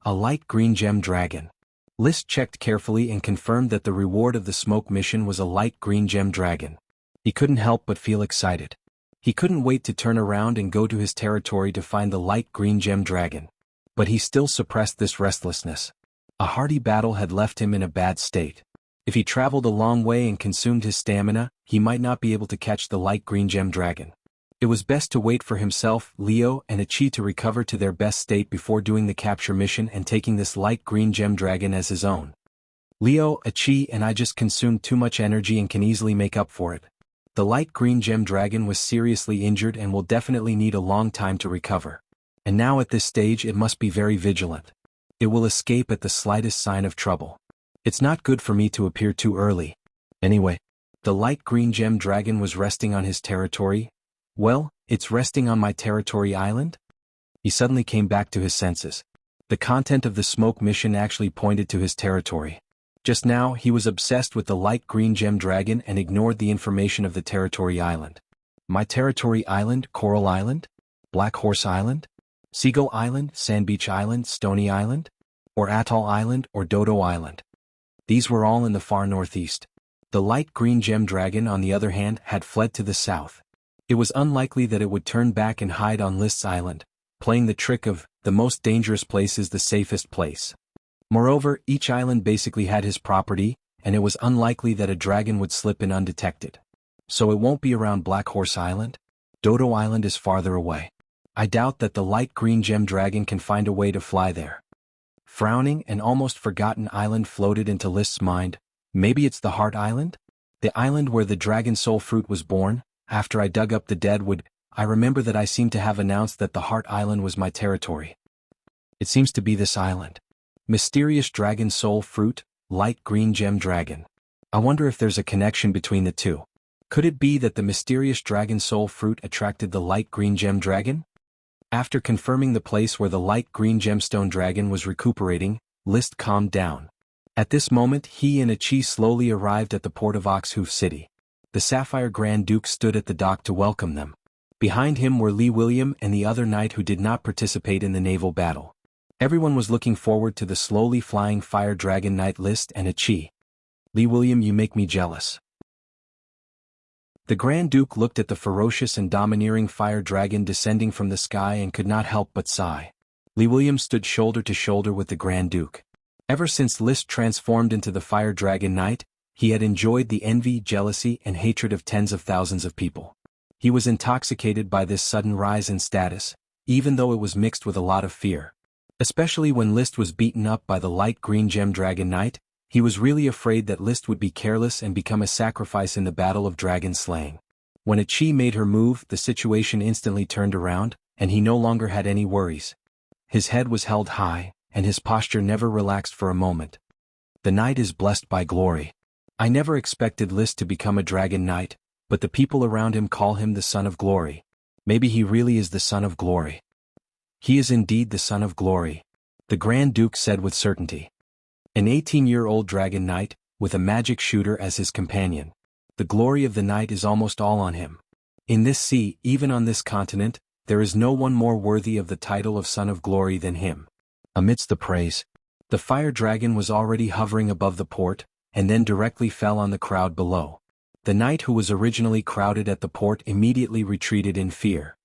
A Light Green Gem Dragon. List checked carefully and confirmed that the reward of the Smoke Mission was a light green gem dragon. He couldn't help but feel excited. He couldn't wait to turn around and go to his territory to find the light green gem dragon. But he still suppressed this restlessness. A hearty battle had left him in a bad state. If he traveled a long way and consumed his stamina, he might not be able to catch the light green gem dragon. It was best to wait for himself, Leo, and Achi to recover to their best state before doing the capture mission and taking this light green gem dragon as his own. Leo, Achi, and I just consumed too much energy and can easily make up for it. The light green gem dragon was seriously injured and will definitely need a long time to recover. And now at this stage it must be very vigilant. It will escape at the slightest sign of trouble. It's not good for me to appear too early. Anyway, the light green gem dragon was resting on his territory. Well, it's resting on my territory island? He suddenly came back to his senses. The content of the Smoke Mission actually pointed to his territory. Just now, he was obsessed with the light green gem dragon and ignored the information of the territory island. My territory island, Coral Island? Black Horse Island? Seagull Island, Sand Beach Island, Stony Island? Or Atoll Island or Dodo Island? These were all in the far northeast. The light green gem dragon, on the other hand, had fled to the south. It was unlikely that it would turn back and hide on List's island, playing the trick of, the most dangerous place is the safest place. Moreover, each island basically had his property, and it was unlikely that a dragon would slip in undetected. So it won't be around Black Horse Island? Dodo Island is farther away. I doubt that the light green gem dragon can find a way to fly there. Frowning, an almost forgotten island floated into List's mind. Maybe it's the Heart Island? The island where the dragon soul fruit was born? After I dug up the dead wood, I remember that I seemed to have announced that the Heart Island was my territory. It seems to be this island. Mysterious dragon soul fruit, light green gem dragon. I wonder if there's a connection between the two. Could it be that the mysterious dragon soul fruit attracted the light green gem dragon? After confirming the place where the light green gemstone dragon was recuperating, List calmed down. At this moment he and Achi slowly arrived at the port of Oxhoof City. The Sapphire Grand Duke stood at the dock to welcome them. Behind him were Li William and the other knight who did not participate in the naval battle. Everyone was looking forward to the slowly flying fire dragon knight List and Achi. Li William, you make me jealous. The Grand Duke looked at the ferocious and domineering fire dragon descending from the sky and could not help but sigh. Li William stood shoulder to shoulder with the Grand Duke. Ever since List transformed into the fire dragon knight, he had enjoyed the envy, jealousy, and hatred of tens of thousands of people. He was intoxicated by this sudden rise in status, even though it was mixed with a lot of fear. Especially when List was beaten up by the light green gem dragon knight, he was really afraid that List would be careless and become a sacrifice in the battle of dragon slaying. When Achi made her move, the situation instantly turned around, and he no longer had any worries. His head was held high, and his posture never relaxed for a moment. The knight is blessed by glory. I never expected List to become a dragon knight, but the people around him call him the Son of Glory. Maybe he really is the Son of Glory. He is indeed the Son of Glory, the Grand Duke said with certainty. An 18-year-old dragon knight, with a magic shooter as his companion. The glory of the knight is almost all on him. In this sea, even on this continent, there is no one more worthy of the title of Son of Glory than him. Amidst the praise, the fire dragon was already hovering above the port, and then directly fell on the crowd below. The knight who was originally crowded at the port immediately retreated in fear.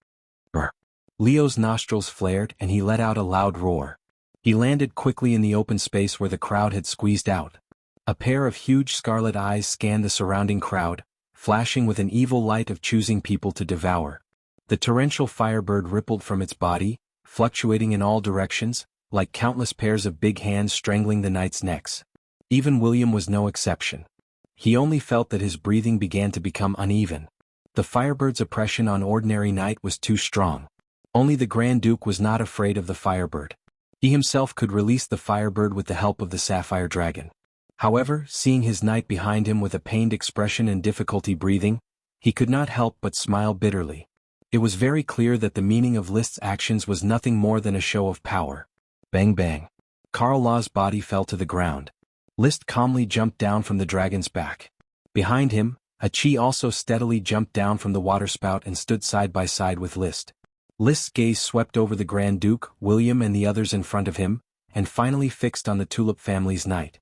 Leo's nostrils flared and he let out a loud roar. He landed quickly in the open space where the crowd had squeezed out. A pair of huge scarlet eyes scanned the surrounding crowd, flashing with an evil light of choosing people to devour. The torrential firebird rippled from its body, fluctuating in all directions, like countless pairs of big hands strangling the knight's necks. Even William was no exception. He only felt that his breathing began to become uneven. The firebird's oppression on ordinary knight was too strong. Only the Grand Duke was not afraid of the firebird. He himself could release the firebird with the help of the sapphire dragon. However, seeing his knight behind him with a pained expression and difficulty breathing, he could not help but smile bitterly. It was very clear that the meaning of List's actions was nothing more than a show of power. Bang bang. Carl Law's body fell to the ground. List calmly jumped down from the dragon's back. Behind him, Achi also steadily jumped down from the waterspout and stood side by side with List. List's gaze swept over the Grand Duke, William and the others in front of him, and finally fixed on the Tulip family's knight.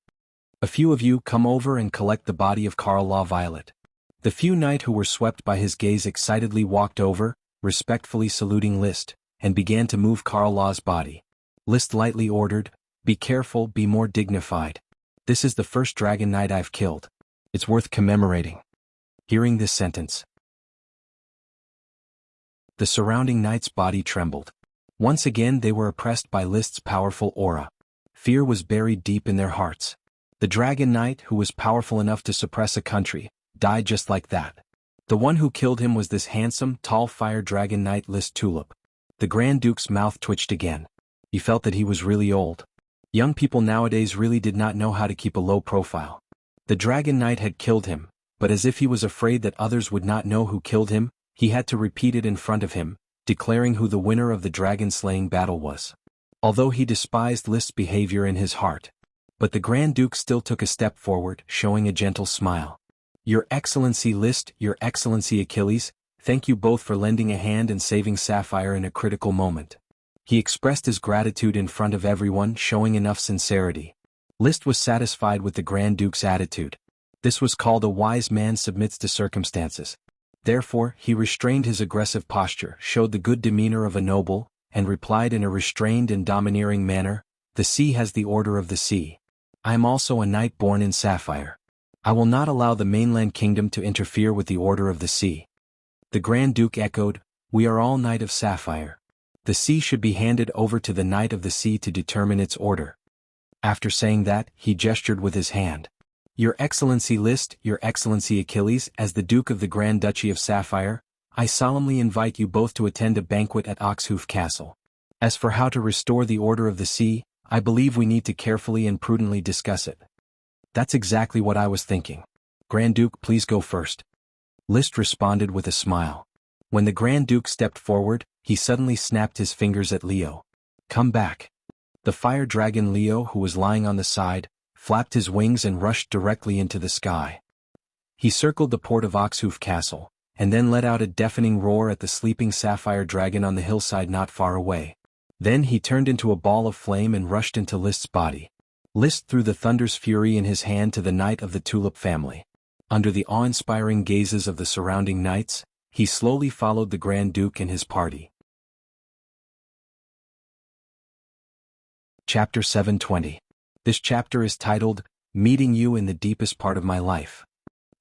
A few of you come over and collect the body of Carl Law Violet. The few knight who were swept by his gaze excitedly walked over, respectfully saluting List, and began to move Carl Law's body. List lightly ordered, "Be careful, be more dignified. This is the first dragon knight I've killed. It's worth commemorating." Hearing this sentence, the surrounding knight's body trembled. Once again they were oppressed by List's powerful aura. Fear was buried deep in their hearts. The dragon knight, who was powerful enough to suppress a country, died just like that. The one who killed him was this handsome, tall fire dragon knight List Tulip. The Grand Duke's mouth twitched again. He felt that he was really old. Young people nowadays really did not know how to keep a low profile. The dragon knight had killed him, but as if he was afraid that others would not know who killed him, he had to repeat it in front of him, declaring who the winner of the dragon-slaying battle was. Although he despised List's behavior in his heart, but the Grand Duke still took a step forward, showing a gentle smile. "Your Excellency List, Your Excellency Achilles, thank you both for lending a hand and saving Sapphire in a critical moment." He expressed his gratitude in front of everyone, showing enough sincerity. List was satisfied with the Grand Duke's attitude. This was called a wise man submits to circumstances. Therefore, he restrained his aggressive posture, showed the good demeanor of a noble, and replied in a restrained and domineering manner, "The sea has the order of the sea. I am also a knight born in Sapphire. I will not allow the mainland kingdom to interfere with the order of the sea." The Grand Duke echoed, "We are all Knight of Sapphire. The sea should be handed over to the Knight of the Sea to determine its order." After saying that, he gestured with his hand. "Your Excellency List, Your Excellency Achilles, as the Duke of the Grand Duchy of Sapphire, I solemnly invite you both to attend a banquet at Oxhoof Castle. As for how to restore the order of the sea, I believe we need to carefully and prudently discuss it." "That's exactly what I was thinking. Grand Duke, please go first." List responded with a smile. When the Grand Duke stepped forward, he suddenly snapped his fingers at Leo. "Come back." The fire dragon Leo, who was lying on the side, flapped his wings and rushed directly into the sky. He circled the port of Oxhoof Castle, and then let out a deafening roar at the sleeping sapphire dragon on the hillside not far away. Then he turned into a ball of flame and rushed into List's body. List threw the thunder's fury in his hand to the knight of the tulip family. Under the awe-inspiring gazes of the surrounding knights, he slowly followed the Grand Duke and his party. Chapter 720. This chapter is titled, Meeting You in the Deepest Part of My Life.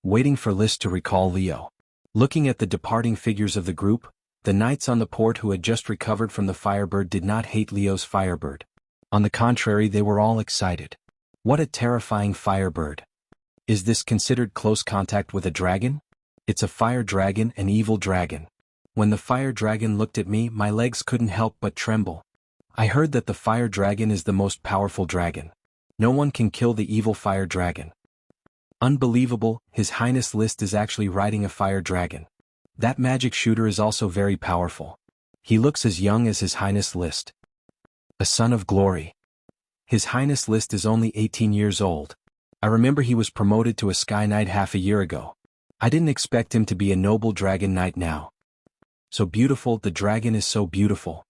Waiting for List to recall Leo. Looking at the departing figures of the group, the knights on the port who had just recovered from the Firebird did not hate Leo's Firebird. On the contrary, they were all excited. What a terrifying Firebird. Is this considered close contact with a dragon? It's a fire dragon, an evil dragon. When the fire dragon looked at me, my legs couldn't help but tremble. I heard that the fire dragon is the most powerful dragon. No one can kill the evil fire dragon. Unbelievable, His Highness List is actually riding a fire dragon. That magic shooter is also very powerful. He looks as young as His Highness List. A son of glory. His Highness List is only 18 years old. I remember he was promoted to a Sky Knight half a year ago. I didn't expect him to be a noble dragon knight now. So beautiful, the dragon is so beautiful.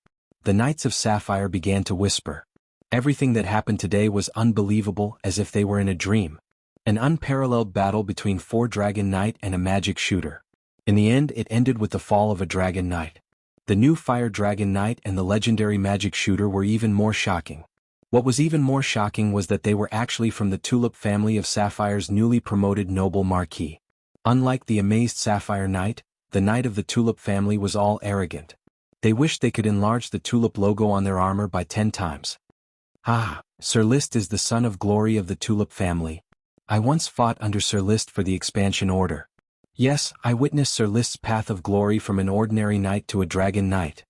The Knights of Sapphire began to whisper. Everything that happened today was unbelievable, as if they were in a dream. An unparalleled battle between 4 Dragon Knight and a magic shooter. In the end, it ended with the fall of a Dragon Knight. The new Fire Dragon Knight and the legendary magic shooter were even more shocking. What was even more shocking was that they were actually from the Tulip family of Sapphire's newly promoted noble Marquis. Unlike the amazed Sapphire Knight, the Knight of the Tulip family was all arrogant. They wished they could enlarge the Tulip logo on their armor by 10 times. Ah, Sir List is the son of glory of the Tulip family. I once fought under Sir List for the Expansion Order. Yes, I witnessed Sir List's path of glory from an ordinary knight to a dragon knight.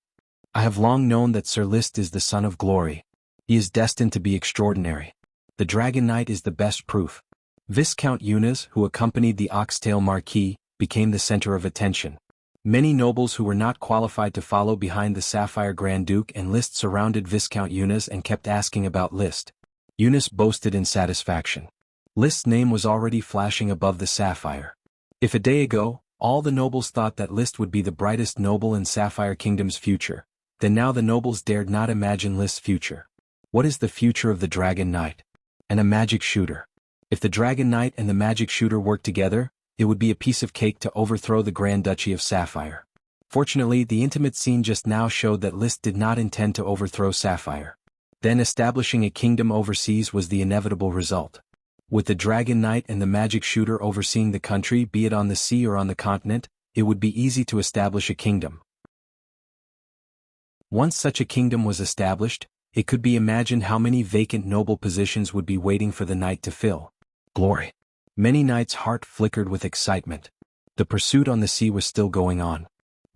I have long known that Sir List is the son of glory. He is destined to be extraordinary. The Dragon Knight is the best proof. Viscount Eunice, who accompanied the Oxtail Marquis, became the center of attention. Many nobles who were not qualified to follow behind the Sapphire Grand Duke and List surrounded Viscount Eunice and kept asking about List. Eunice boasted in satisfaction. List's name was already flashing above the Sapphire. If a day ago, all the nobles thought that List would be the brightest noble in Sapphire Kingdom's future, then now the nobles dared not imagine List's future. What is the future of the Dragon Knight? And a magic shooter. If the Dragon Knight and the magic shooter worked together, it would be a piece of cake to overthrow the Grand Duchy of Sapphire. Fortunately, the intimate scene just now showed that List did not intend to overthrow Sapphire. Then establishing a kingdom overseas was the inevitable result. With the Dragon Knight and the magic shooter overseeing the country, be it on the sea or on the continent, it would be easy to establish a kingdom. Once such a kingdom was established, it could be imagined how many vacant noble positions would be waiting for the knight to fill. Glory. Many knights' heart flickered with excitement. The pursuit on the sea was still going on.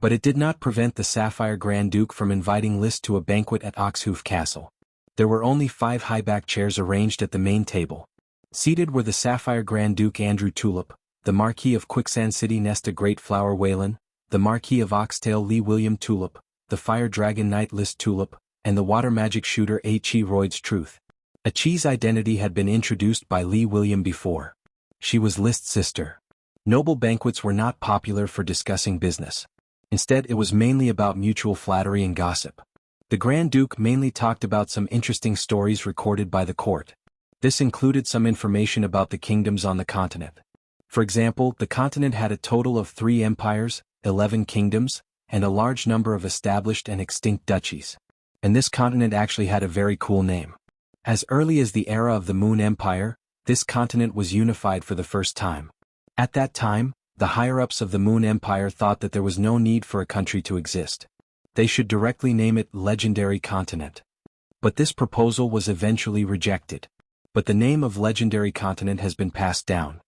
But it did not prevent the Sapphire Grand Duke from inviting List to a banquet at Oxhoof Castle. There were only 5 high-back chairs arranged at the main table. Seated were the Sapphire Grand Duke Andrew Tulip, the Marquis of Quicksand City Nesta Great Flower Wayland, the Marquis of Oxtail Lee William Tulip, the Fire Dragon Knight List Tulip, and the Water Magic Shooter A. Chi Royd's Truth. A Chi's identity had been introduced by Lee William before. She was List's sister. Noble banquets were not popular for discussing business. Instead, it was mainly about mutual flattery and gossip. The Grand Duke mainly talked about some interesting stories recorded by the court. This included some information about the kingdoms on the continent. For example, the continent had a total of 3 empires, 11 kingdoms, and a large number of established and extinct duchies. And this continent actually had a very cool name. As early as the era of the Moon Empire, this continent was unified for the first time. At that time, the higher-ups of the Moon Empire thought that there was no need for a country to exist. They should directly name it Legendary Continent. But this proposal was eventually rejected. But the name of Legendary Continent has been passed down.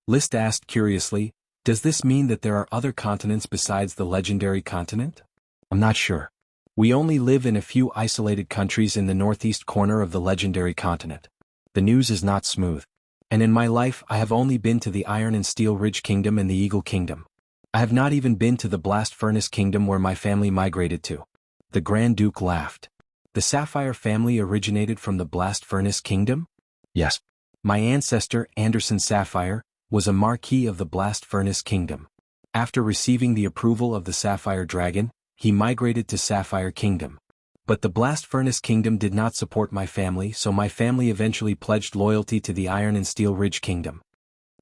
List asked curiously, does this mean that there are other continents besides the Legendary Continent? I'm not sure. We only live in a few isolated countries in the northeast corner of the Legendary Continent. The news is not smooth. And in my life I have only been to the Iron and Steel Ridge Kingdom and the Eagle Kingdom. I have not even been to the Blast Furnace Kingdom where my family migrated to. The Grand Duke laughed. The Sapphire family originated from the Blast Furnace Kingdom? Yes. My ancestor, Anderson Sapphire, was a marquis of the Blast Furnace Kingdom. After receiving the approval of the Sapphire Dragon, he migrated to Sapphire Kingdom. But the Blast Furnace Kingdom did not support my family, so my family eventually pledged loyalty to the Iron and Steel Ridge Kingdom.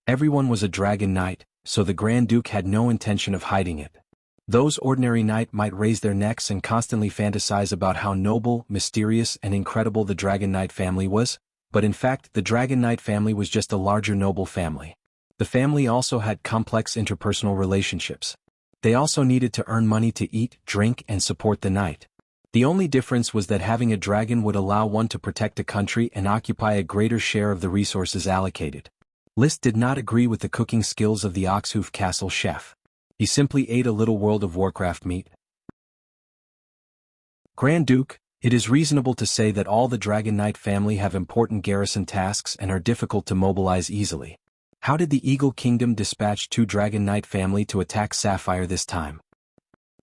Everyone was a Dragon Knight, so the Grand Duke had no intention of hiding it. Those ordinary knights might raise their necks and constantly fantasize about how noble, mysterious, and incredible the Dragon Knight family was, but in fact the Dragon Knight family was just a larger noble family. The family also had complex interpersonal relationships. They also needed to earn money to eat, drink, and support the knight. The only difference was that having a dragon would allow one to protect a country and occupy a greater share of the resources allocated. List did not agree with the cooking skills of the Oxhoof Castle chef. He simply ate a little World of Warcraft meat. Grand Duke, it is reasonable to say that all the Dragon Knight family have important garrison tasks and are difficult to mobilize easily. How did the Eagle Kingdom dispatch 2 Dragon Knight family to attack Sapphire this time?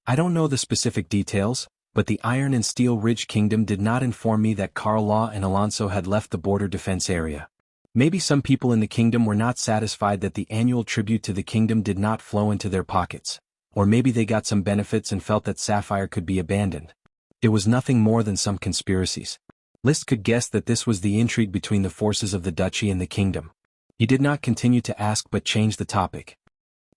I don't know the specific details, but the Iron and Steel Ridge Kingdom did not inform me that Carl Law and Alonso had left the border defense area. Maybe some people in the kingdom were not satisfied that the annual tribute to the kingdom did not flow into their pockets, or maybe they got some benefits and felt that Sapphire could be abandoned. It was nothing more than some conspiracies. List could guess that this was the intrigue between the forces of the duchy and the kingdom. He did not continue to ask but changed the topic.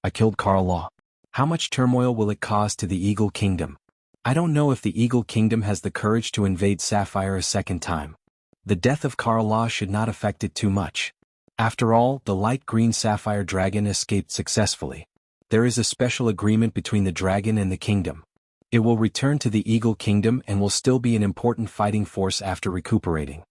I killed Carl Law. How much turmoil will it cause to the Eagle Kingdom? I don't know if the Eagle Kingdom has the courage to invade Sapphire a second time. The death of Carl Law should not affect it too much. After all, the light green Sapphire Dragon escaped successfully. There is a special agreement between the dragon and the kingdom. It will return to the Eagle Kingdom and will still be an important fighting force after recuperating.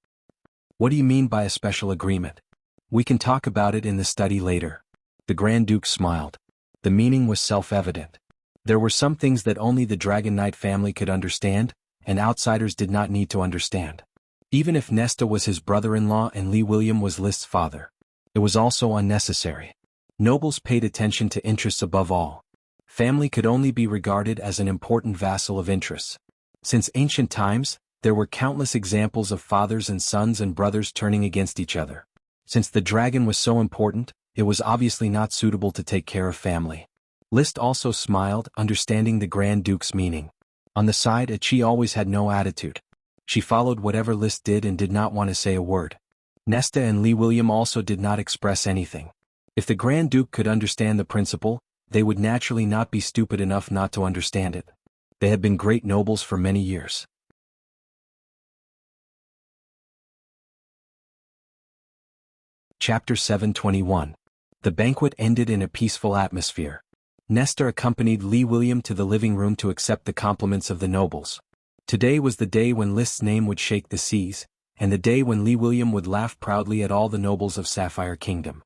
What do you mean by a special agreement? We can talk about it in the study later. The Grand Duke smiled. The meaning was self-evident. There were some things that only the Dragon Knight family could understand, and outsiders did not need to understand. Even if Nesta was his brother-in-law and Lee William was List's father. It was also unnecessary. Nobles paid attention to interests above all. Family could only be regarded as an important vassal of interests. Since ancient times, there were countless examples of fathers and sons and brothers turning against each other. Since the dragon was so important, it was obviously not suitable to take care of family. List also smiled, understanding the Grand Duke's meaning. On the side, Achi always had no attitude. She followed whatever List did and did not want to say a word. Nesta and Lee William also did not express anything. If the Grand Duke could understand the principle, they would naturally not be stupid enough not to understand it. They had been great nobles for many years. Chapter 721. The banquet ended in a peaceful atmosphere. Nesta accompanied Lee William to the living room to accept the compliments of the nobles. Today was the day when List's name would shake the seas, and the day when Lee William would laugh proudly at all the nobles of Sapphire Kingdom.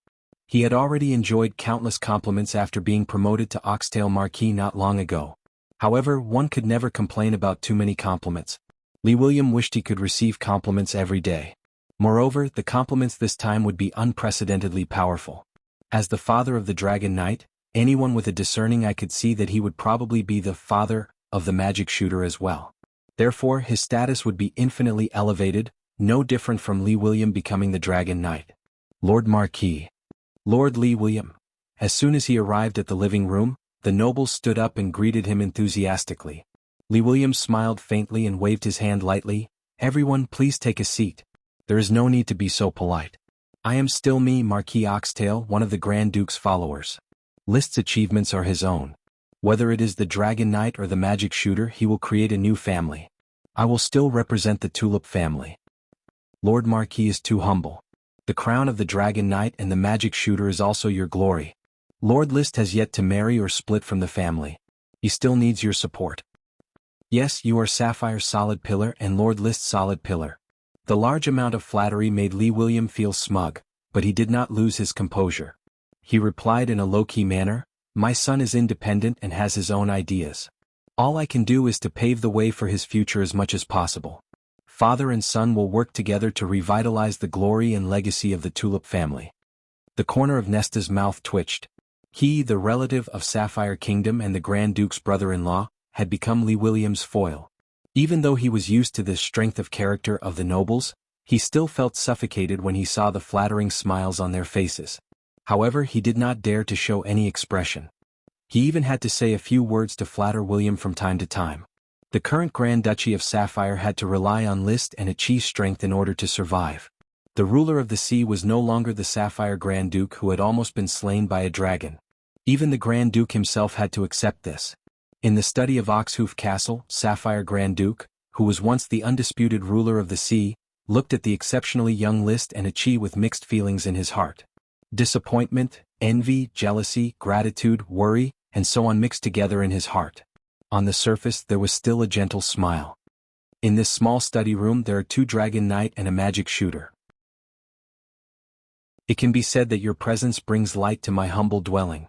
He had already enjoyed countless compliments after being promoted to Oxtail Marquis not long ago. However, one could never complain about too many compliments. Lee William wished he could receive compliments every day. Moreover, the compliments this time would be unprecedentedly powerful. As the father of the Dragon Knight, anyone with a discerning eye could see that he would probably be the father of the magic shooter as well. Therefore, his status would be infinitely elevated, no different from Lee William becoming the Dragon Knight. Lord Marquis. Lord Lee William. As soon as he arrived at the living room, the nobles stood up and greeted him enthusiastically. Lee William smiled faintly and waved his hand lightly. Everyone, please take a seat. There is no need to be so polite. I am still me, Marquis Oxtail, one of the Grand Duke's followers. List's achievements are his own. Whether it is the Dragon Knight or the Magic Shooter, he will create a new family. I will still represent the Tulip family. Lord Marquis is too humble. The crown of the Dragon Knight and the Magic Shooter is also your glory. Lord List has yet to marry or split from the family. He still needs your support. Yes, you are Sapphire's solid pillar and Lord List's solid pillar. The large amount of flattery made Lee William feel smug, but he did not lose his composure. He replied in a low-key manner, "My son is independent and has his own ideas. All I can do is to pave the way for his future as much as possible. Father and son will work together to revitalize the glory and legacy of the Tulip family." The corner of Nesta's mouth twitched. He, the relative of Sapphire Kingdom and the Grand Duke's brother-in-law, had become Lee William's foil. Even though he was used to the strength of character of the nobles, he still felt suffocated when he saw the flattering smiles on their faces. However, he did not dare to show any expression. He even had to say a few words to flatter William from time to time. The current Grand Duchy of Sapphire had to rely on Liszt and Achi's strength in order to survive. The ruler of the sea was no longer the Sapphire Grand Duke who had almost been slain by a dragon. Even the Grand Duke himself had to accept this. In the study of Oxhoof Castle, Sapphire Grand Duke, who was once the undisputed ruler of the sea, looked at the exceptionally young Liszt and Achi with mixed feelings in his heart. Disappointment, envy, jealousy, gratitude, worry, and so on mixed together in his heart. On the surface there was still a gentle smile. In this small study room there are 2 dragon knight and a magic shooter. It can be said that your presence brings light to my humble dwelling.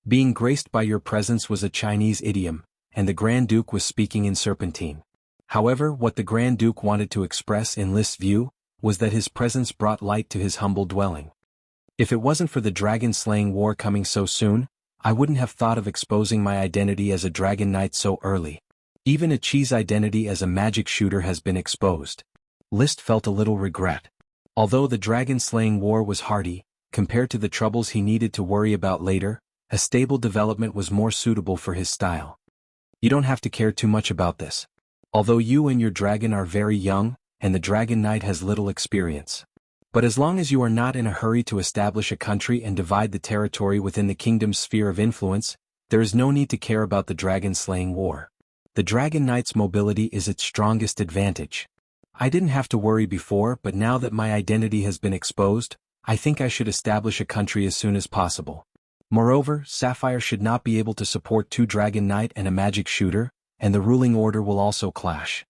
Being graced by your presence was a Chinese idiom, and the Grand Duke was speaking in Serpentine. However, what the Grand Duke wanted to express in Liszt's view was that his presence brought light to his humble dwelling. If it wasn't for the dragon-slaying war coming so soon, I wouldn't have thought of exposing my identity as a dragon knight so early. Even Achi's identity as a magic shooter has been exposed. Liszt felt a little regret. Although the dragon-slaying war was hardy, compared to the troubles he needed to worry about later, a stable development was more suitable for his style. You don't have to care too much about this. Although you and your dragon are very young, and the dragon knight has little experience. But as long as you are not in a hurry to establish a country and divide the territory within the kingdom's sphere of influence, there is no need to care about the dragon-slaying war. The dragon knight's mobility is its strongest advantage. I didn't have to worry before, but now that my identity has been exposed, I think I should establish a country as soon as possible. Moreover, Sapphire should not be able to support 2 dragon knight and a magic shooter, and the ruling order will also clash.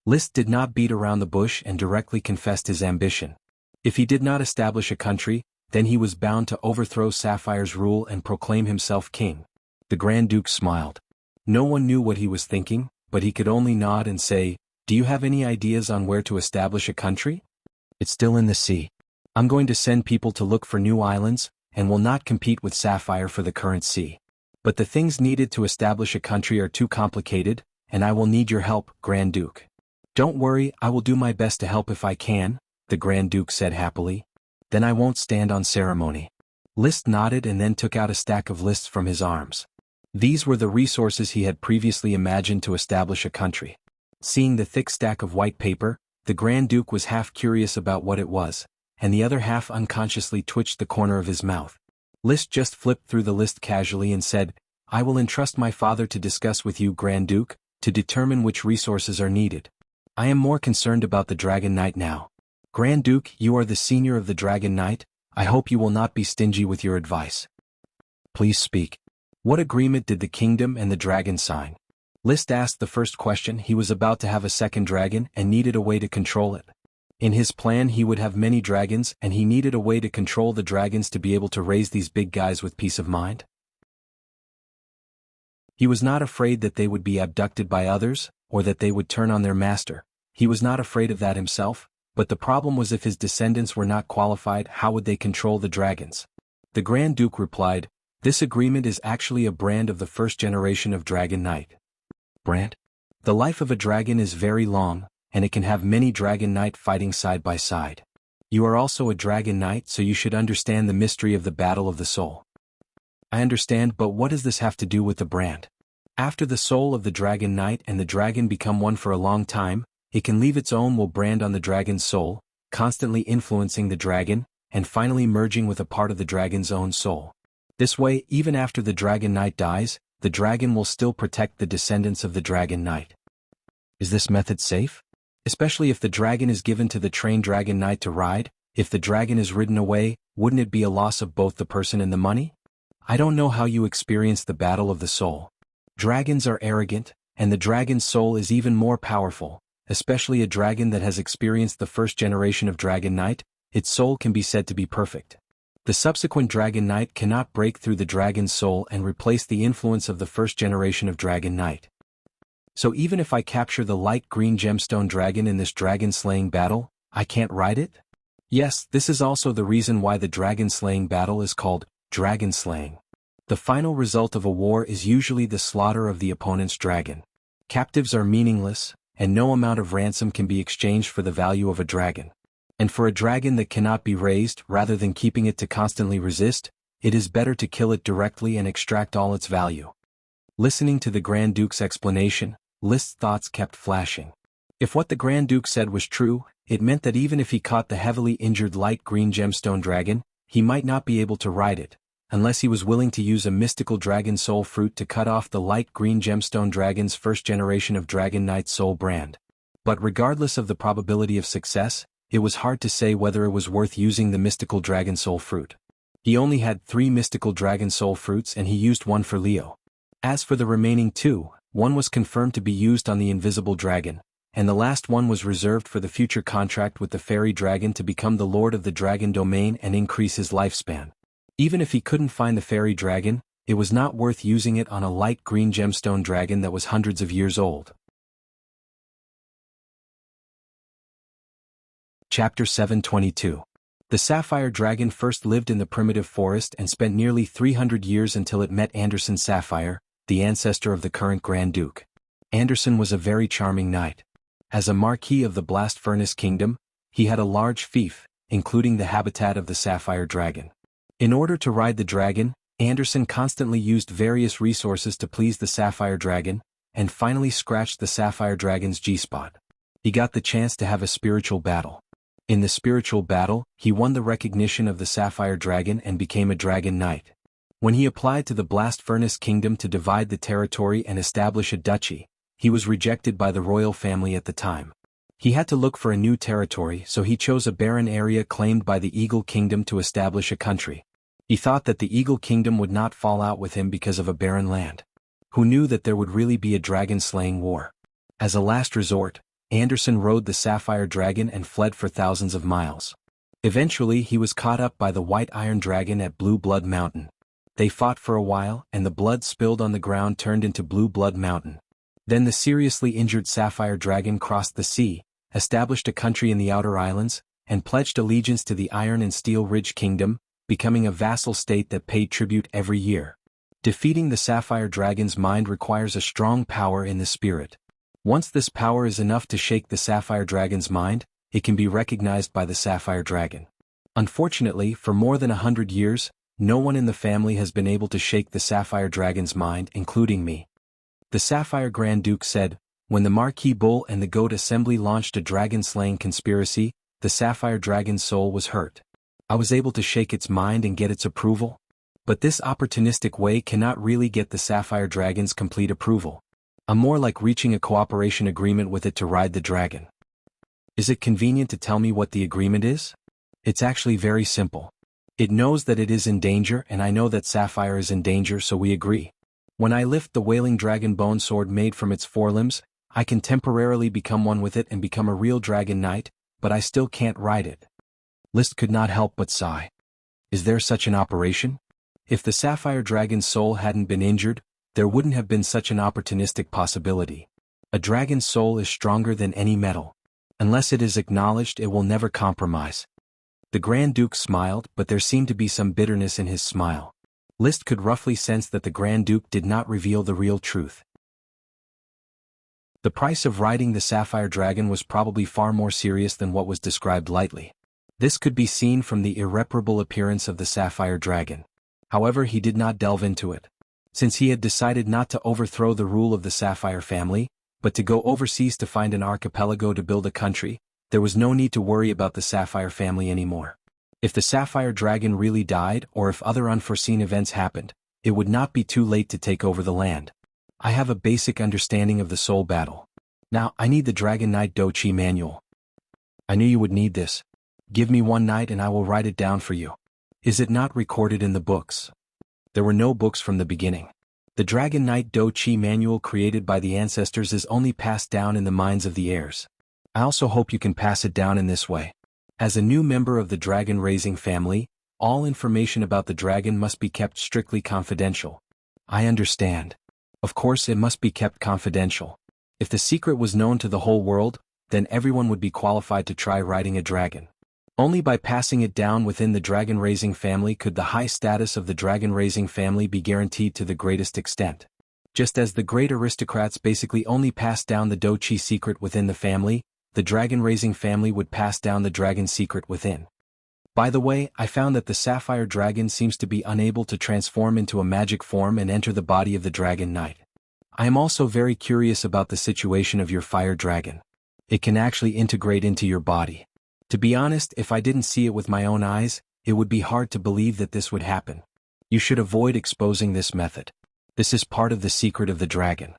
Liszt did not beat around the bush and directly confessed his ambition. If he did not establish a country, then he was bound to overthrow Sapphire's rule and proclaim himself king. The Grand Duke smiled. No one knew what he was thinking, but he could only nod and say, "Do you have any ideas on where to establish a country?" "It's still in the sea. I'm going to send people to look for new islands, and will not compete with Sapphire for the current sea. But the things needed to establish a country are too complicated, and I will need your help, Grand Duke." "Don't worry, I will do my best to help if I can," the Grand Duke said happily. "Then I won't stand on ceremony." Liszt nodded and then took out a stack of lists from his arms. These were the resources he had previously imagined to establish a country. Seeing the thick stack of white paper, the Grand Duke was half curious about what it was, and the other half unconsciously twitched the corner of his mouth. Liszt just flipped through the list casually and said, "I will entrust my father to discuss with you, Grand Duke, to determine which resources are needed. I am more concerned about the Dragon Knight now. Grand Duke, you are the senior of the Dragon Knight, I hope you will not be stingy with your advice. Please speak. What agreement did the kingdom and the dragon sign?" Liszt asked the first question. He was about to have a second dragon and needed a way to control it. In his plan he would have many dragons and he needed a way to control the dragons to be able to raise these big guys with peace of mind. He was not afraid that they would be abducted by others, or that they would turn on their master. He was not afraid of that himself, but the problem was if his descendants were not qualified, how would they control the dragons? The Grand Duke replied, "This agreement is actually a brand of the first generation of Dragon Knight." Brand? The life of a dragon is very long, and it can have many Dragon Knight fighting side by side. You are also a Dragon Knight, so you should understand the mystery of the battle of the soul. I understand, but what does this have to do with the brand? After the soul of the Dragon Knight and the dragon become one for a long time, it can leave its own will brand on the dragon's soul, constantly influencing the dragon, and finally merging with a part of the dragon's own soul. This way, even after the Dragon Knight dies, the dragon will still protect the descendants of the Dragon Knight. Is this method safe? Especially if the dragon is given to the trained Dragon Knight to ride, if the dragon is ridden away, wouldn't it be a loss of both the person and the money? I don't know how you experienced the battle of the soul. Dragons are arrogant, and the dragon's soul is even more powerful, especially a dragon that has experienced the first generation of Dragon Knight, its soul can be said to be perfect. The subsequent Dragon Knight cannot break through the dragon's soul and replace the influence of the first generation of Dragon Knight. So even if I capture the light green gemstone dragon in this dragon-slaying battle, I can't ride it? Yes, this is also the reason why the dragon-slaying battle is called dragon slaying. The final result of a war is usually the slaughter of the opponent's dragon. Captives are meaningless, and no amount of ransom can be exchanged for the value of a dragon. And for a dragon that cannot be raised, rather than keeping it to constantly resist, it is better to kill it directly and extract all its value. Listening to the Grand Duke's explanation, List's thoughts kept flashing. If what the Grand Duke said was true, it meant that even if he caught the heavily injured light green gemstone dragon, he might not be able to ride it, unless he was willing to use a mystical dragon soul fruit to cut off the light green gemstone dragon's first generation of Dragon Knight soul brand. But regardless of the probability of success, it was hard to say whether it was worth using the mystical dragon soul fruit. He only had 3 mystical dragon soul fruits and he used one for Leo. As for the remaining 2, one was confirmed to be used on the invisible dragon, and the last one was reserved for the future contract with the fairy dragon to become the lord of the dragon domain and increase his lifespan. Even if he couldn't find the fairy dragon, it was not worth using it on a light green gemstone dragon that was hundreds of years old. Chapter 722. The sapphire dragon first lived in the primitive forest and spent nearly 300 years until it met Anderson Sapphire, the ancestor of the current Grand Duke. Anderson was a very charming knight. As a marquis of the Blast Furnace Kingdom, he had a large fief, including the habitat of the sapphire dragon. In order to ride the dragon, Anderson constantly used various resources to please the sapphire dragon, and finally scratched the sapphire dragon's G-spot. He got the chance to have a spiritual battle. In the spiritual battle, he won the recognition of the sapphire dragon and became a dragon knight. When he applied to the Blast Furnace Kingdom to divide the territory and establish a duchy, he was rejected by the royal family at the time. He had to look for a new territory, so he chose a barren area claimed by the Eagle Kingdom to establish a country. He thought that the Eagle Kingdom would not fall out with him because of a barren land. Who knew that there would really be a dragon-slaying war? As a last resort, Anderson rode the sapphire dragon and fled for thousands of miles. Eventually he was caught up by the white iron dragon at Blue Blood Mountain. They fought for a while and the blood spilled on the ground turned into Blue Blood Mountain. Then the seriously injured sapphire dragon crossed the sea, established a country in the Outer Islands, and pledged allegiance to the Iron and Steel Ridge Kingdom, becoming a vassal state that paid tribute every year. Defeating the sapphire dragon's mind requires a strong power in the spirit. Once this power is enough to shake the sapphire dragon's mind, it can be recognized by the sapphire dragon. Unfortunately, for more than 100 years, no one in the family has been able to shake the sapphire dragon's mind, including me. The Sapphire Grand Duke said, when the Marquis Bull and the Goat Assembly launched a dragon-slaying conspiracy, the sapphire dragon's soul was hurt. I was able to shake its mind and get its approval. But this opportunistic way cannot really get the sapphire dragon's complete approval. I'm more like reaching a cooperation agreement with it to ride the dragon. Is it convenient to tell me what the agreement is? It's actually very simple. It knows that it is in danger and I know that Sapphire is in danger, so we agree. When I lift the wailing dragon bone sword made from its forelimbs, I can temporarily become one with it and become a real dragon knight, but I still can't ride it. List could not help but sigh. Is there such an operation? If the sapphire dragon's soul hadn't been injured, there wouldn't have been such an opportunistic possibility. A dragon's soul is stronger than any metal. Unless it is acknowledged, it will never compromise. The Grand Duke smiled, but there seemed to be some bitterness in his smile. List could roughly sense that the Grand Duke did not reveal the real truth. The price of riding the sapphire dragon was probably far more serious than what was described lightly. This could be seen from the irreparable appearance of the sapphire dragon. However, he did not delve into it. Since he had decided not to overthrow the rule of the sapphire family, but to go overseas to find an archipelago to build a country, there was no need to worry about the sapphire family anymore. If the sapphire dragon really died or if other unforeseen events happened, it would not be too late to take over the land. I have a basic understanding of the soul battle. Now, I need the Dragon Knight Dochi manual. I knew you would need this. Give me one night and I will write it down for you. Is it not recorded in the books? There were no books from the beginning. The Dragon Knight Dochi manual created by the ancestors is only passed down in the minds of the heirs. I also hope you can pass it down in this way. As a new member of the dragon-raising family, all information about the dragon must be kept strictly confidential. I understand. Of course it must be kept confidential. If the secret was known to the whole world, then everyone would be qualified to try riding a dragon. Only by passing it down within the dragon-raising family could the high status of the dragon-raising family be guaranteed to the greatest extent. Just as the great aristocrats basically only passed down the Dochi secret within the family, the dragon-raising family would pass down the dragon secret within. By the way, I found that the sapphire dragon seems to be unable to transform into a magic form and enter the body of the dragon knight. I am also very curious about the situation of your fire dragon. It can actually integrate into your body. To be honest, if I didn't see it with my own eyes, it would be hard to believe that this would happen. You should avoid exposing this method. This is part of the secret of the dragon.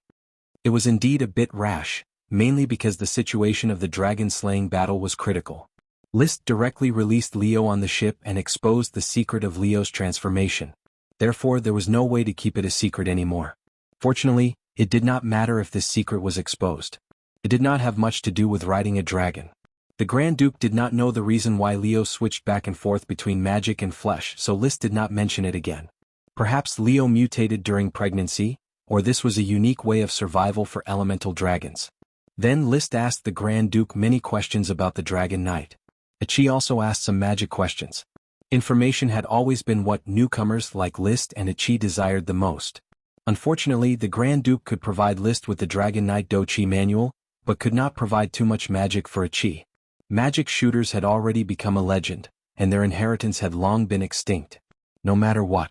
It was indeed a bit rash, mainly because the situation of the dragon-slaying battle was critical. List directly released Leo on the ship and exposed the secret of Leo's transformation. Therefore, there was no way to keep it a secret anymore. Fortunately, it did not matter if this secret was exposed. It did not have much to do with riding a dragon. The Grand Duke did not know the reason why Leo switched back and forth between magic and flesh, so List did not mention it again. Perhaps Leo mutated during pregnancy, or this was a unique way of survival for elemental dragons. Then List asked the Grand Duke many questions about the Dragon Knight. Achi also asked some magic questions. Information had always been what newcomers like List and Achi desired the most. Unfortunately, the Grand Duke could provide List with the Dragon Knight Do-Chi manual, but could not provide too much magic for Achi. Magic shooters had already become a legend, and their inheritance had long been extinct. No matter what.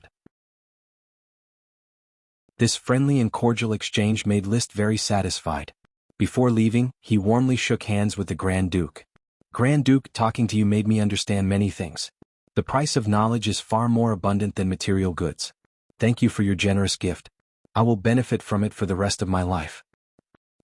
This friendly and cordial exchange made List very satisfied. Before leaving, he warmly shook hands with the Grand Duke. Grand Duke, talking to you made me understand many things. The price of knowledge is far more abundant than material goods. Thank you for your generous gift. I will benefit from it for the rest of my life.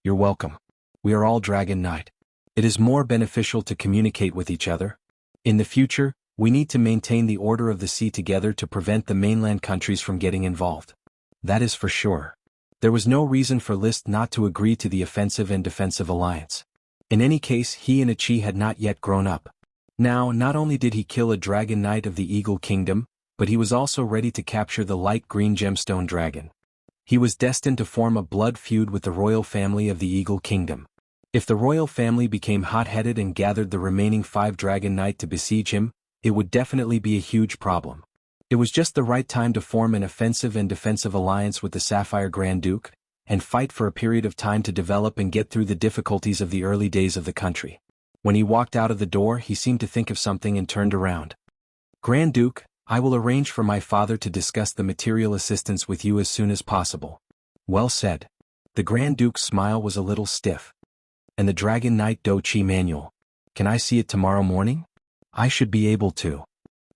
You're welcome. We are all Dragon Knight. It is more beneficial to communicate with each other. In the future, we need to maintain the order of the sea together to prevent the mainland countries from getting involved. That is for sure. There was no reason for List not to agree to the offensive and defensive alliance. In any case, he and Achi had not yet grown up. Now, not only did he kill a Dragon Knight of the Eagle Kingdom, but he was also ready to capture the light green gemstone dragon. He was destined to form a blood feud with the royal family of the Eagle Kingdom. If the royal family became hot-headed and gathered the remaining 5 Dragon Knight to besiege him, it would definitely be a huge problem. It was just the right time to form an offensive and defensive alliance with the Sapphire Grand Duke, and fight for a period of time to develop and get through the difficulties of the early days of the country. When he walked out of the door, he seemed to think of something and turned around. Grand Duke, I will arrange for my father to discuss the material assistance with you as soon as possible. Well said. The Grand Duke's smile was a little stiff. And the Dragon Knight Do-Chi manual. Can I see it tomorrow morning? I should be able to.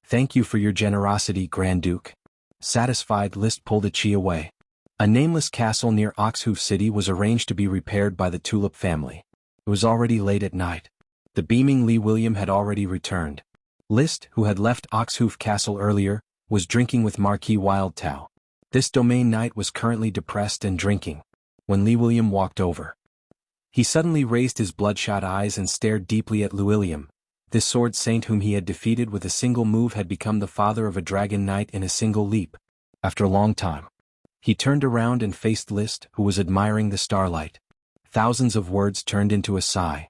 Thank you for your generosity, Grand Duke. Satisfied, List pulled Achi away. A nameless castle near Oxhoof City was arranged to be repaired by the Tulip family. It was already late at night. The beaming Lee William had already returned. List, who had left Oxhoof Castle earlier, was drinking with Marquis Wildtao. This domain knight was currently depressed and drinking. When Lee William walked over, he suddenly raised his bloodshot eyes and stared deeply at Lee William. This sword saint whom he had defeated with a single move had become the father of a dragon knight in a single leap. After a long time, he turned around and faced List, who was admiring the starlight. Thousands of words turned into a sigh.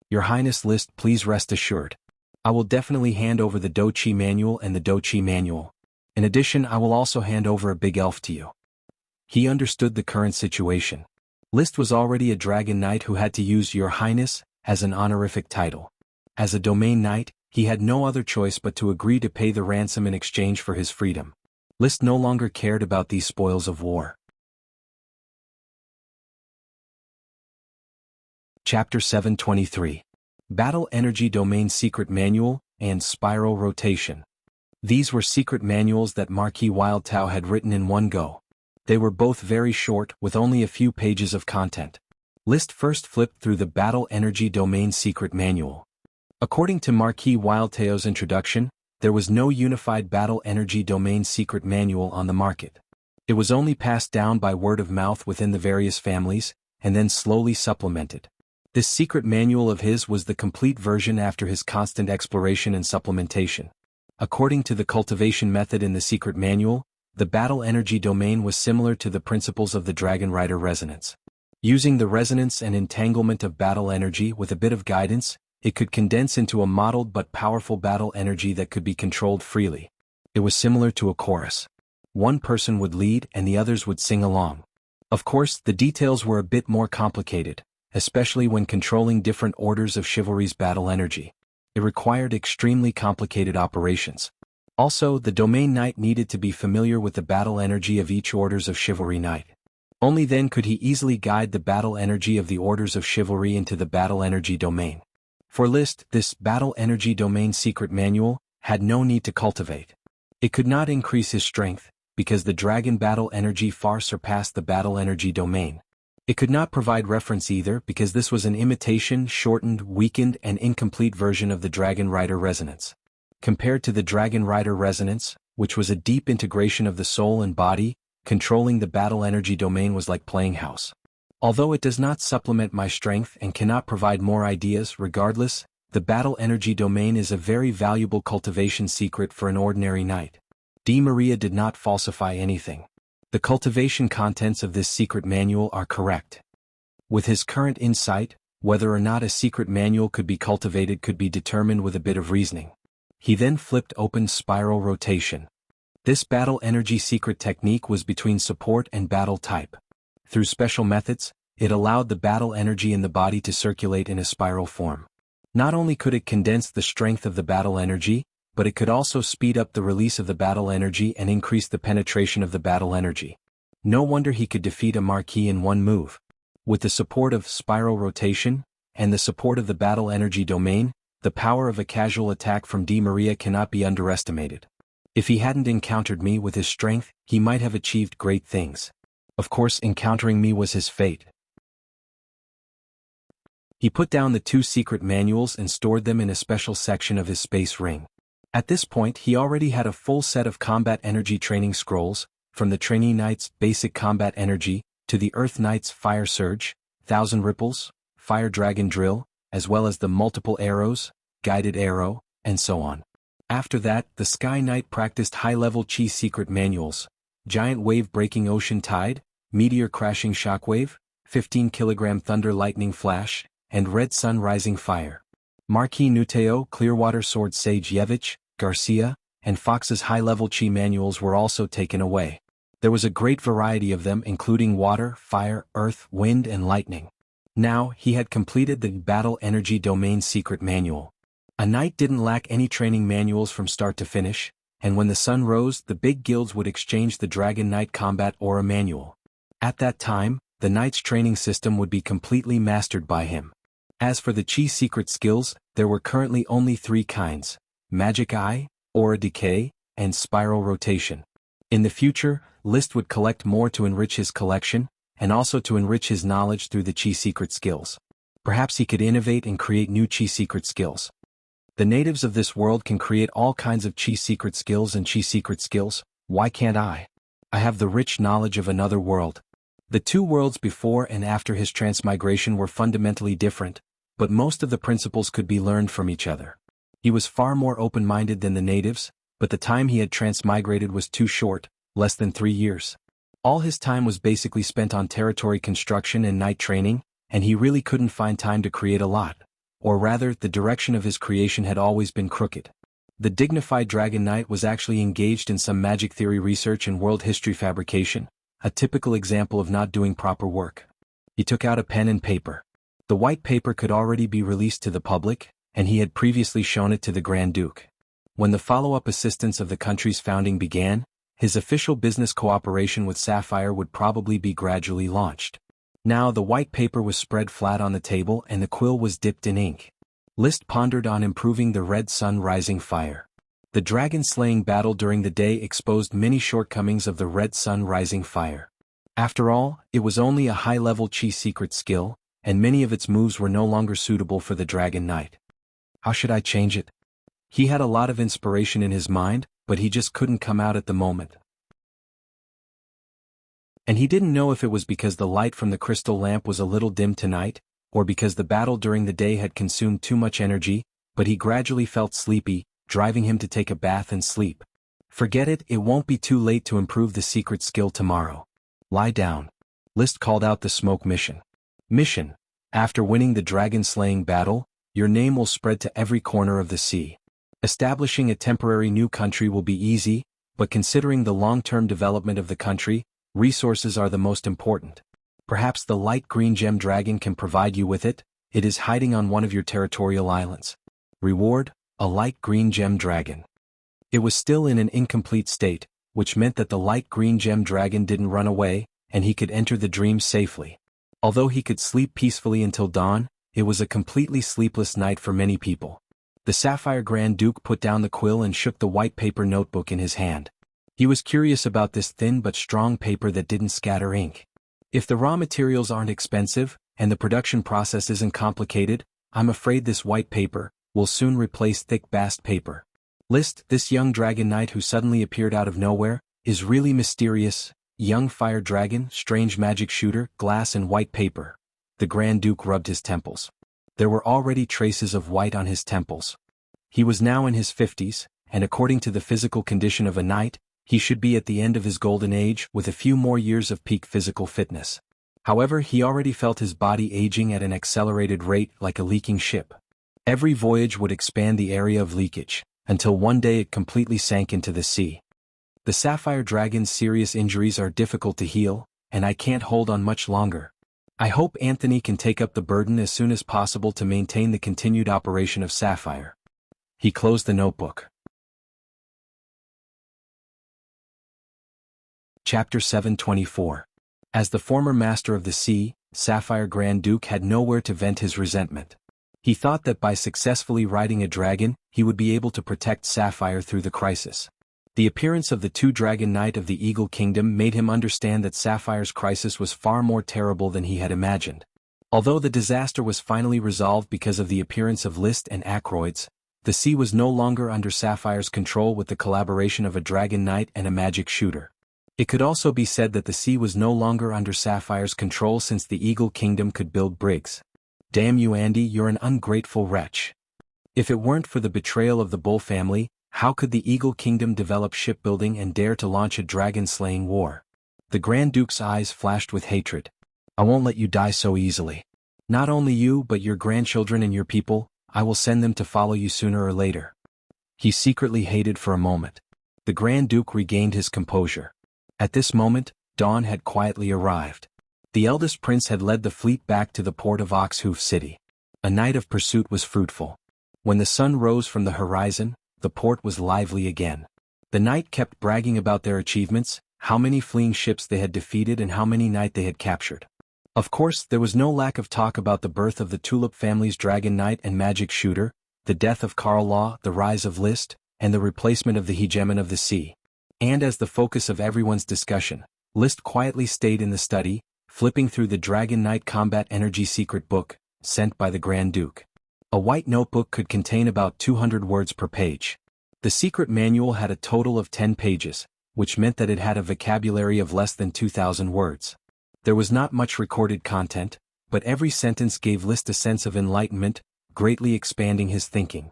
Your Highness, List, please rest assured. I will definitely hand over the Do-Chi manual and the Do-Chi manual. In addition, I will also hand over a big elf to you. He understood the current situation. List was already a dragon knight who had to use Your Highness as an honorific title. As a domain knight, he had no other choice but to agree to pay the ransom in exchange for his freedom. List no longer cared about these spoils of war. Chapter 723. Battle Energy Domain Secret Manual and Spiral Rotation. These were secret manuals that Marquis Wildtao had written in one go. They were both very short, with only a few pages of content. List first flipped through the Battle Energy Domain Secret Manual. According to Marquis Wildtao's introduction, there was no unified Battle Energy Domain Secret Manual on the market. It was only passed down by word of mouth within the various families, and then slowly supplemented. This secret manual of his was the complete version after his constant exploration and supplementation. According to the cultivation method in the secret manual, the battle energy domain was similar to the principles of the Dragon Rider resonance. Using the resonance and entanglement of battle energy with a bit of guidance, it could condense into a modeled but powerful battle energy that could be controlled freely. It was similar to a chorus. One person would lead and the others would sing along. Of course, the details were a bit more complicated, especially when controlling different orders of chivalry's battle energy. It required extremely complicated operations. Also, the Domain Knight needed to be familiar with the battle energy of each Orders of Chivalry Knight. Only then could he easily guide the battle energy of the Orders of Chivalry into the battle energy domain. For List, this battle energy domain secret manual had no need to cultivate. It could not increase his strength, because the dragon battle energy far surpassed the battle energy domain. It could not provide reference either, because this was an imitation, shortened, weakened, and incomplete version of the Dragon Rider Resonance. Compared to the Dragon Rider Resonance, which was a deep integration of the soul and body, controlling the battle energy domain was like playing house. Although it does not supplement my strength and cannot provide more ideas, regardless, the battle energy domain is a very valuable cultivation secret for an ordinary knight. Di Maria did not falsify anything. The cultivation contents of this secret manual are correct. With his current insight, whether or not a secret manual could be cultivated could be determined with a bit of reasoning. He then flipped open spiral rotation. This battle energy secret technique was between support and battle type. Through special methods, it allowed the battle energy in the body to circulate in a spiral form. Not only could it condense the strength of the battle energy, but it could also speed up the release of the battle energy and increase the penetration of the battle energy. No wonder he could defeat a Marquis in one move. With the support of spiral rotation, and the support of the battle energy domain, the power of a casual attack from Di Maria cannot be underestimated. If he hadn't encountered me with his strength, he might have achieved great things. Of course, encountering me was his fate. He put down the 2 secret manuals and stored them in a special section of his space ring. At this point, he already had a full set of combat energy training scrolls, from the Trainee Knight's basic combat energy, to the Earth Knight's Fire Surge, Thousand Ripples, Fire Dragon Drill, as well as the multiple arrows, guided arrow, and so on. After that, the Sky Knight practiced high-level Chi secret manuals, Giant Wave Breaking Ocean Tide, Meteor Crashing Shockwave, 15 kg Thunder Lightning Flash, and Red Sun Rising Fire. Marquis Nuteo, Clearwater Sword Sage Yevich, Garcia, and Fox's high-level Chi manuals were also taken away. There was a great variety of them, including water, fire, earth, wind, and lightning. Now, he had completed the Battle Energy Domain Secret Manual. A knight didn't lack any training manuals from start to finish, and when the sun rose, the big guilds would exchange the Dragon Knight Combat Aura Manual. At that time, the knight's training system would be completely mastered by him. As for the Chi secret skills, there were currently only 3 kinds: Magic Eye, Aura Decay, and Spiral Rotation. In the future, List would collect more to enrich his collection, and also to enrich his knowledge through the Chi secret skills. Perhaps he could innovate and create new Chi secret skills. The natives of this world can create all kinds of Chi secret skills and Chi secret skills. Why can't I? I have the rich knowledge of another world. The 2 worlds before and after his transmigration were fundamentally different, but most of the principles could be learned from each other. He was far more open-minded than the natives, but the time he had transmigrated was too short, less than 3 years. All his time was basically spent on territory construction and knight training, and he really couldn't find time to create a lot. Or rather, the direction of his creation had always been crooked. The dignified Dragon Knight was actually engaged in some magic theory research and world history fabrication, a typical example of not doing proper work. He took out a pen and paper. The white paper could already be released to the public, and he had previously shown it to the Grand Duke. When the follow-up assistance of the country's founding began, his official business cooperation with Sapphire would probably be gradually launched. Now the white paper was spread flat on the table and the quill was dipped in ink. List pondered on improving the Red Sun Rising Fire. The dragon-slaying battle during the day exposed many shortcomings of the Red Sun Rising Fire. After all, it was only a high-level Chi secret skill, and many of its moves were no longer suitable for the Dragon Knight. How should I change it? He had a lot of inspiration in his mind, but he just couldn't come out at the moment. And he didn't know if it was because the light from the crystal lamp was a little dim tonight, or because the battle during the day had consumed too much energy, but he gradually felt sleepy, driving him to take a bath and sleep. Forget it, it won't be too late to improve the secret skill tomorrow. Lie down. List called out the smoke mission. Mission: after winning the dragon-slaying battle, your name will spread to every corner of the sea. Establishing a temporary new country will be easy, but considering the long-term development of the country, resources are the most important. Perhaps the light green gem dragon can provide you with it. It is hiding on one of your territorial islands. Reward, a light green gem dragon. It was still in an incomplete state, which meant that the light green gem dragon didn't run away, and he could enter the dream safely. Although he could sleep peacefully until dawn, it was a completely sleepless night for many people. The Sapphire Grand Duke put down the quill and shook the white paper notebook in his hand. He was curious about this thin but strong paper that didn't scatter ink. If the raw materials aren't expensive, and the production process isn't complicated, I'm afraid this white paper will soon replace thick bast paper. List, this young dragon knight who suddenly appeared out of nowhere, is really mysterious. Young fire dragon, strange magic shooter, glass and white paper. The Grand Duke rubbed his temples. There were already traces of white on his temples. He was now in his 50s, and according to the physical condition of a knight, he should be at the end of his golden age with a few more years of peak physical fitness. However, he already felt his body aging at an accelerated rate like a leaking ship. Every voyage would expand the area of leakage, until one day it completely sank into the sea. The Sapphire Dragon's serious injuries are difficult to heal, and I can't hold on much longer. I hope Anthony can take up the burden as soon as possible to maintain the continued operation of Sapphire. He closed the notebook. Chapter 724. As the former master of the sea, Sapphire Grand Duke had nowhere to vent his resentment. He thought that by successfully riding a dragon, he would be able to protect Sapphire through the crisis. The appearance of the two Dragon Knight of the Eagle Kingdom made him understand that Sapphire's crisis was far more terrible than he had imagined. Although the disaster was finally resolved because of the appearance of List and Acroids, the sea was no longer under Sapphire's control with the collaboration of a Dragon Knight and a magic shooter. It could also be said that the sea was no longer under Sapphire's control since the Eagle Kingdom could build brigs. Damn you, Andy, you're an ungrateful wretch. If it weren't for the betrayal of the Bull family, how could the Eagle Kingdom develop shipbuilding and dare to launch a dragon-slaying war? The Grand Duke's eyes flashed with hatred. I won't let you die so easily. Not only you but your grandchildren and your people, I will send them to follow you sooner or later. He secretly hated for a moment. The Grand Duke regained his composure. At this moment, dawn had quietly arrived. The eldest prince had led the fleet back to the port of Oxhoof City. A night of pursuit was fruitful. When the sun rose from the horizon, the port was lively again. The knight kept bragging about their achievements, how many fleeing ships they had defeated and how many knight they had captured. Of course, there was no lack of talk about the birth of the Tulip family's Dragon Knight and magic shooter, the death of Carl Law, the rise of List, and the replacement of the hegemon of the sea. And as the focus of everyone's discussion, List quietly stayed in the study, flipping through the Dragon Knight Combat Energy secret book, sent by the Grand Duke. A white notebook could contain about 200 words per page. The secret manual had a total of 10 pages, which meant that it had a vocabulary of less than 2,000 words. There was not much recorded content, but every sentence gave List a sense of enlightenment, greatly expanding his thinking.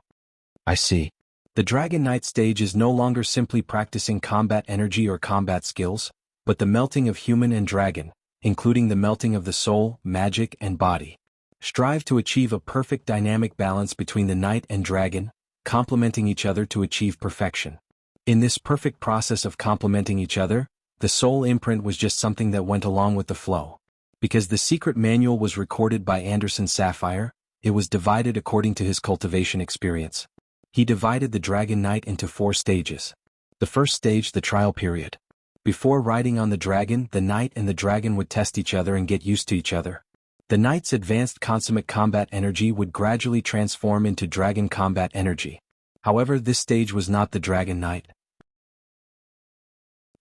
I see. The Dragon Knight stage is no longer simply practicing combat energy or combat skills, but the melting of human and dragon, including the melting of the soul, magic, and body. Strive to achieve a perfect dynamic balance between the knight and dragon, complementing each other to achieve perfection. In this perfect process of complementing each other, the soul imprint was just something that went along with the flow. Because the secret manual was recorded by Anderson Sapphire, it was divided according to his cultivation experience. He divided the Dragon Knight into 4 stages. The first stage, the trial period. Before riding on the dragon, the knight and the dragon would test each other and get used to each other. The knight's advanced consummate combat energy would gradually transform into dragon combat energy. However, this stage was not the Dragon Knight.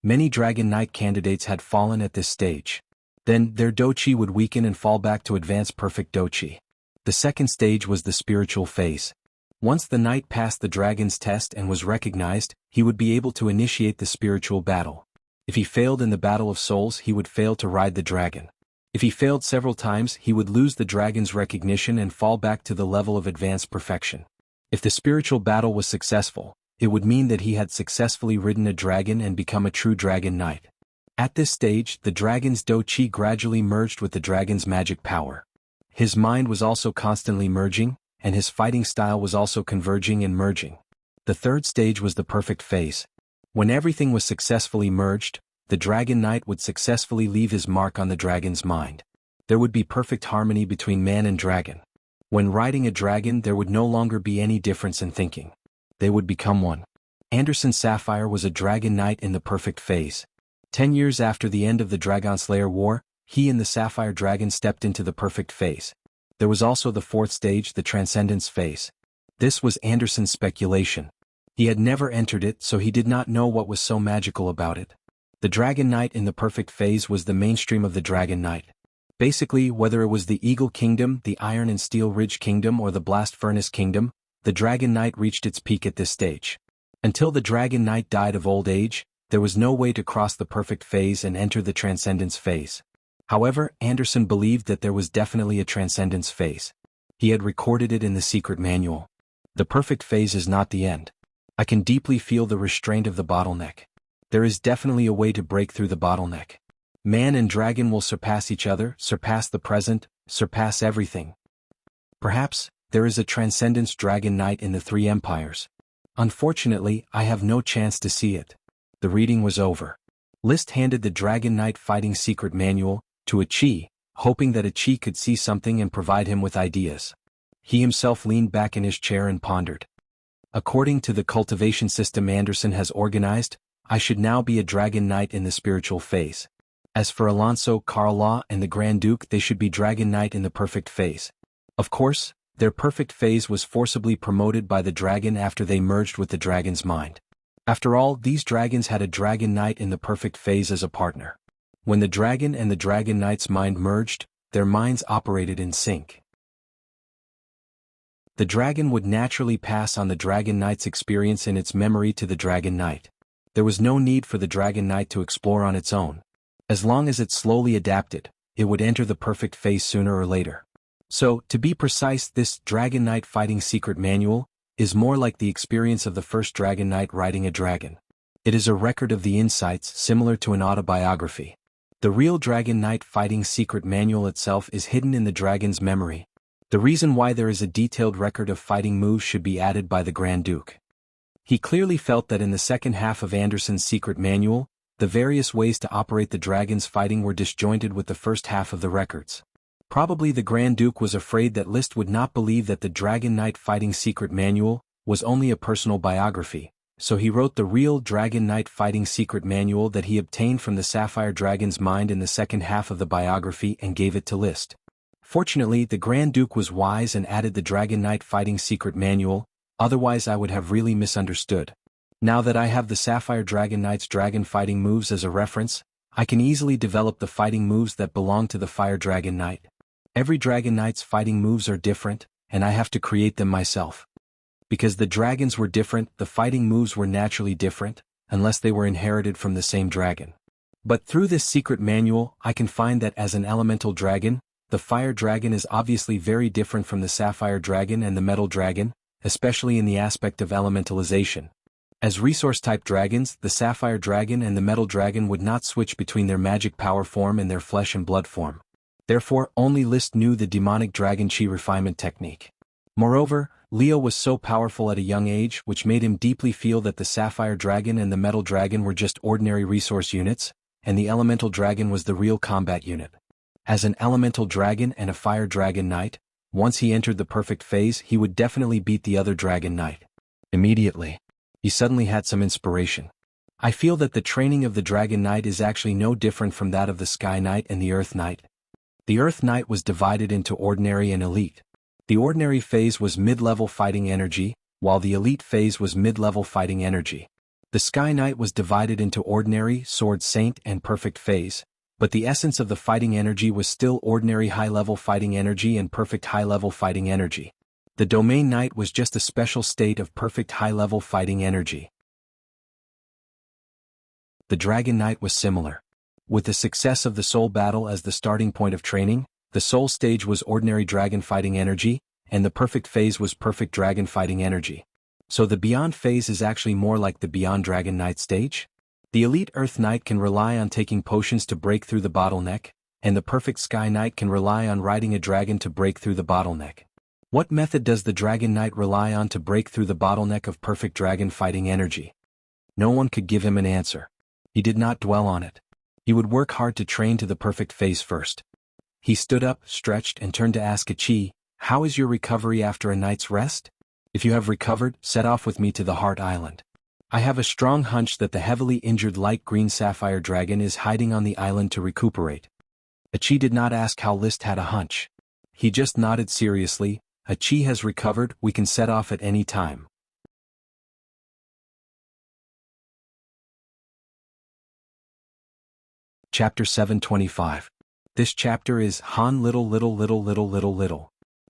Many Dragon Knight candidates had fallen at this stage. Then, their dochi would weaken and fall back to advanced perfect dochi. The second stage was the spiritual phase. Once the knight passed the dragon's test and was recognized, he would be able to initiate the spiritual battle. If he failed in the battle of souls, he would fail to ride the dragon. If he failed several times, he would lose the dragon's recognition and fall back to the level of advanced perfection. If the spiritual battle was successful, it would mean that he had successfully ridden a dragon and become a true Dragon Knight. At this stage, the dragon's do-chi gradually merged with the dragon's magic power. His mind was also constantly merging, and his fighting style was also converging and merging. The third stage was the perfect phase. When everything was successfully merged, the Dragon Knight would successfully leave his mark on the dragon's mind. There would be perfect harmony between man and dragon. When riding a dragon, there would no longer be any difference in thinking. They would become one. Anderson Sapphire was a dragon knight in the perfect phase. 10 years after the end of the Dragon Slayer War, he and the Sapphire Dragon stepped into the perfect phase. There was also the fourth stage, the Transcendence phase. This was Anderson's speculation. He had never entered it, so he did not know what was so magical about it. The Dragon Knight in the perfect phase was the mainstream of the Dragon Knight. Basically, whether it was the Eagle Kingdom, the Iron and Steel Ridge Kingdom, or the Blast Furnace Kingdom, the Dragon Knight reached its peak at this stage. Until the Dragon Knight died of old age, there was no way to cross the perfect phase and enter the Transcendence phase. However, Anderson believed that there was definitely a Transcendence phase. He had recorded it in the secret manual. The perfect phase is not the end. I can deeply feel the restraint of the bottleneck. There is definitely a way to break through the bottleneck. Man and dragon will surpass each other, surpass the present, surpass everything. Perhaps, there is a Transcendence Dragon Knight in the Three Empires. Unfortunately, I have no chance to see it. The reading was over. List handed the Dragon Knight Fighting Secret Manual to Achi, hoping that Achi could see something and provide him with ideas. He himself leaned back in his chair and pondered. According to the cultivation system Anderson has organized, I should now be a Dragon Knight in the spiritual phase. As for Alonso, Carla, and the Grand Duke, they should be Dragon Knight in the perfect phase. Of course, their perfect phase was forcibly promoted by the dragon after they merged with the dragon's mind. After all, these dragons had a Dragon Knight in the perfect phase as a partner. When the dragon and the Dragon Knight's mind merged, their minds operated in sync. The dragon would naturally pass on the Dragon Knight's experience in its memory to the Dragon Knight. There was no need for the Dragon Knight to explore on its own. As long as it slowly adapted, it would enter the perfect phase sooner or later. So, to be precise, this Dragon Knight Fighting Secret Manual is more like the experience of the first Dragon Knight riding a dragon. It is a record of the insights similar to an autobiography. The real Dragon Knight Fighting Secret Manual itself is hidden in the dragon's memory. The reason why there is a detailed record of fighting moves should be added by the Grand Duke. He clearly felt that in the second half of Anderson's secret manual, the various ways to operate the dragon's fighting were disjointed with the first half of the records. Probably the Grand Duke was afraid that Liszt would not believe that the Dragon Knight Fighting Secret Manual was only a personal biography, so he wrote the real Dragon Knight Fighting Secret Manual that he obtained from the Sapphire Dragon's mind in the second half of the biography and gave it to Liszt. Fortunately, the Grand Duke was wise and added the Dragon Knight Fighting Secret Manual, otherwise I would have really misunderstood. Now that I have the Sapphire Dragon Knight's dragon fighting moves as a reference, I can easily develop the fighting moves that belong to the Fire Dragon Knight. Every Dragon Knight's fighting moves are different, and I have to create them myself. Because the dragons were different, the fighting moves were naturally different, unless they were inherited from the same dragon. But through this secret manual, I can find that as an elemental dragon, the Fire Dragon is obviously very different from the Sapphire Dragon and the Metal Dragon, especially in the aspect of elementalization. As resource-type dragons, the Sapphire Dragon and the Metal Dragon would not switch between their magic power form and their flesh and blood form. Therefore, only Liszt knew the demonic dragon chi refinement technique. Moreover, Leo was so powerful at a young age, which made him deeply feel that the Sapphire Dragon and the Metal Dragon were just ordinary resource units, and the Elemental Dragon was the real combat unit. As an Elemental Dragon and a Fire Dragon Knight, once he entered the perfect phase, he would definitely beat the other Dragon Knight. Immediately, he suddenly had some inspiration. I feel that the training of the Dragon Knight is actually no different from that of the Sky Knight and the Earth Knight. The Earth Knight was divided into ordinary and elite. The ordinary phase was mid-level fighting energy, while the elite phase was mid-level fighting energy. The Sky Knight was divided into ordinary, Sword Saint, and perfect phase, but the essence of the fighting energy was still ordinary high-level fighting energy and perfect high-level fighting energy. The Domain Knight was just a special state of perfect high-level fighting energy. The Dragon Knight was similar. With the success of the Soul Battle as the starting point of training, the Soul Stage was ordinary dragon fighting energy, and the perfect phase was perfect dragon fighting energy. So the Beyond phase is actually more like the Beyond Dragon Knight stage? The Elite Earth Knight can rely on taking potions to break through the bottleneck, and the perfect Sky Knight can rely on riding a dragon to break through the bottleneck. What method does the Dragon Knight rely on to break through the bottleneck of perfect dragon fighting energy? No one could give him an answer. He did not dwell on it. He would work hard to train to the perfect phase first. He stood up, stretched, and turned to ask Achi, How is your recovery after a night's rest? If you have recovered, set off with me to the Heart Island. I have a strong hunch that the heavily injured light green sapphire dragon is hiding on the island to recuperate. Achi did not ask how List had a hunch. He just nodded seriously. Achi has recovered, we can set off at any time. Chapter 725. This chapter is Han Little.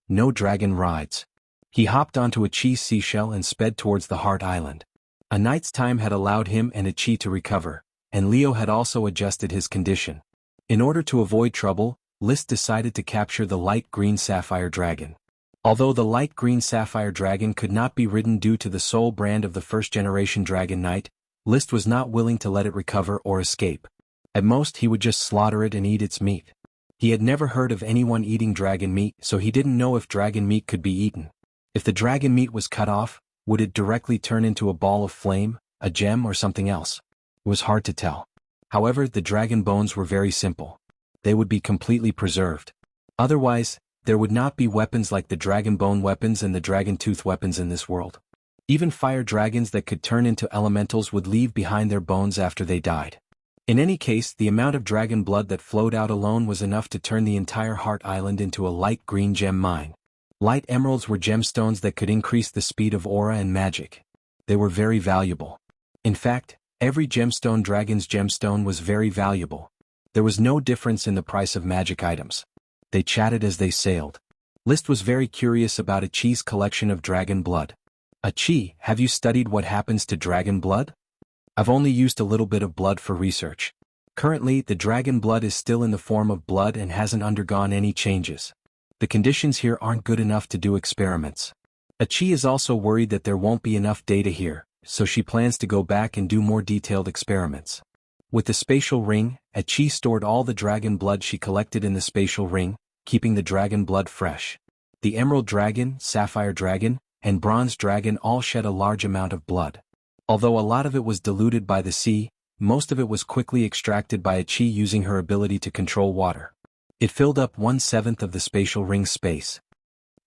No dragon rides. He hopped onto Achi's seashell and sped towards the Heart Island. A night's time had allowed him and Achi to recover, and Leo had also adjusted his condition. In order to avoid trouble, List decided to capture the light green sapphire dragon. Although the light green sapphire dragon could not be ridden due to the sole brand of the first-generation Dragon Knight, List was not willing to let it recover or escape. At most he would just slaughter it and eat its meat. He had never heard of anyone eating dragon meat, so he didn't know if dragon meat could be eaten. If the dragon meat was cut off, would it directly turn into a ball of flame, a gem or something else? It was hard to tell. However, the dragon bones were very simple. They would be completely preserved. Otherwise, there would not be weapons like the dragon bone weapons and the dragon tooth weapons in this world. Even fire dragons that could turn into elementals would leave behind their bones after they died. In any case, the amount of dragon blood that flowed out alone was enough to turn the entire Heart Island into a light green gem mine. Light emeralds were gemstones that could increase the speed of aura and magic. They were very valuable. In fact, every gemstone dragon's gemstone was very valuable. There was no difference in the price of magic items. They chatted as they sailed. List was very curious about Achi's collection of dragon blood. Achi, have you studied what happens to dragon blood? I've only used a little bit of blood for research. Currently, the dragon blood is still in the form of blood and hasn't undergone any changes. The conditions here aren't good enough to do experiments. Achi is also worried that there won't be enough data here, so she plans to go back and do more detailed experiments. With the spatial ring, Achi stored all the dragon blood she collected in the spatial ring, keeping the dragon blood fresh. The emerald dragon, sapphire dragon, and bronze dragon all shed a large amount of blood. Although a lot of it was diluted by the sea, most of it was quickly extracted by Achi using her ability to control water. It filled up 1/7 of the spatial ring's space.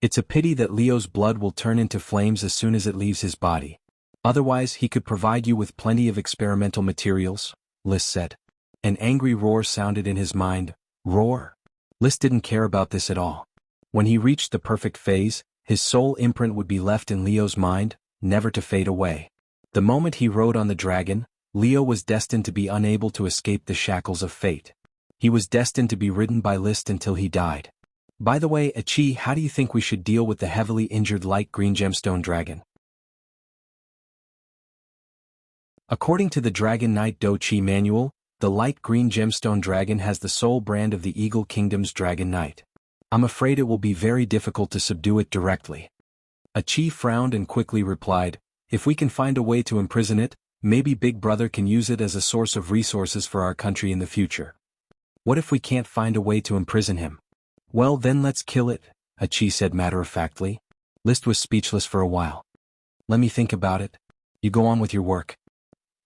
It's a pity that Leo's blood will turn into flames as soon as it leaves his body. Otherwise he could provide you with plenty of experimental materials, List said. An angry roar sounded in his mind. Roar? List didn't care about this at all. When he reached the perfect phase, his soul imprint would be left in Leo's mind, never to fade away. The moment he rode on the dragon, Leo was destined to be unable to escape the shackles of fate. He was destined to be ridden by List until he died. By the way, Achi, how do you think we should deal with the heavily injured light green gemstone dragon? According to the Dragon Knight Do-Chi manual, the light green gemstone dragon has the sole brand of the Eagle Kingdom's Dragon Knight. I'm afraid it will be very difficult to subdue it directly. Achi frowned and quickly replied, if we can find a way to imprison it, maybe Big Brother can use it as a source of resources for our country in the future. What if we can't find a way to imprison him? Well then let's kill it, Achi said matter-of-factly. List was speechless for a while. Let me think about it. You go on with your work.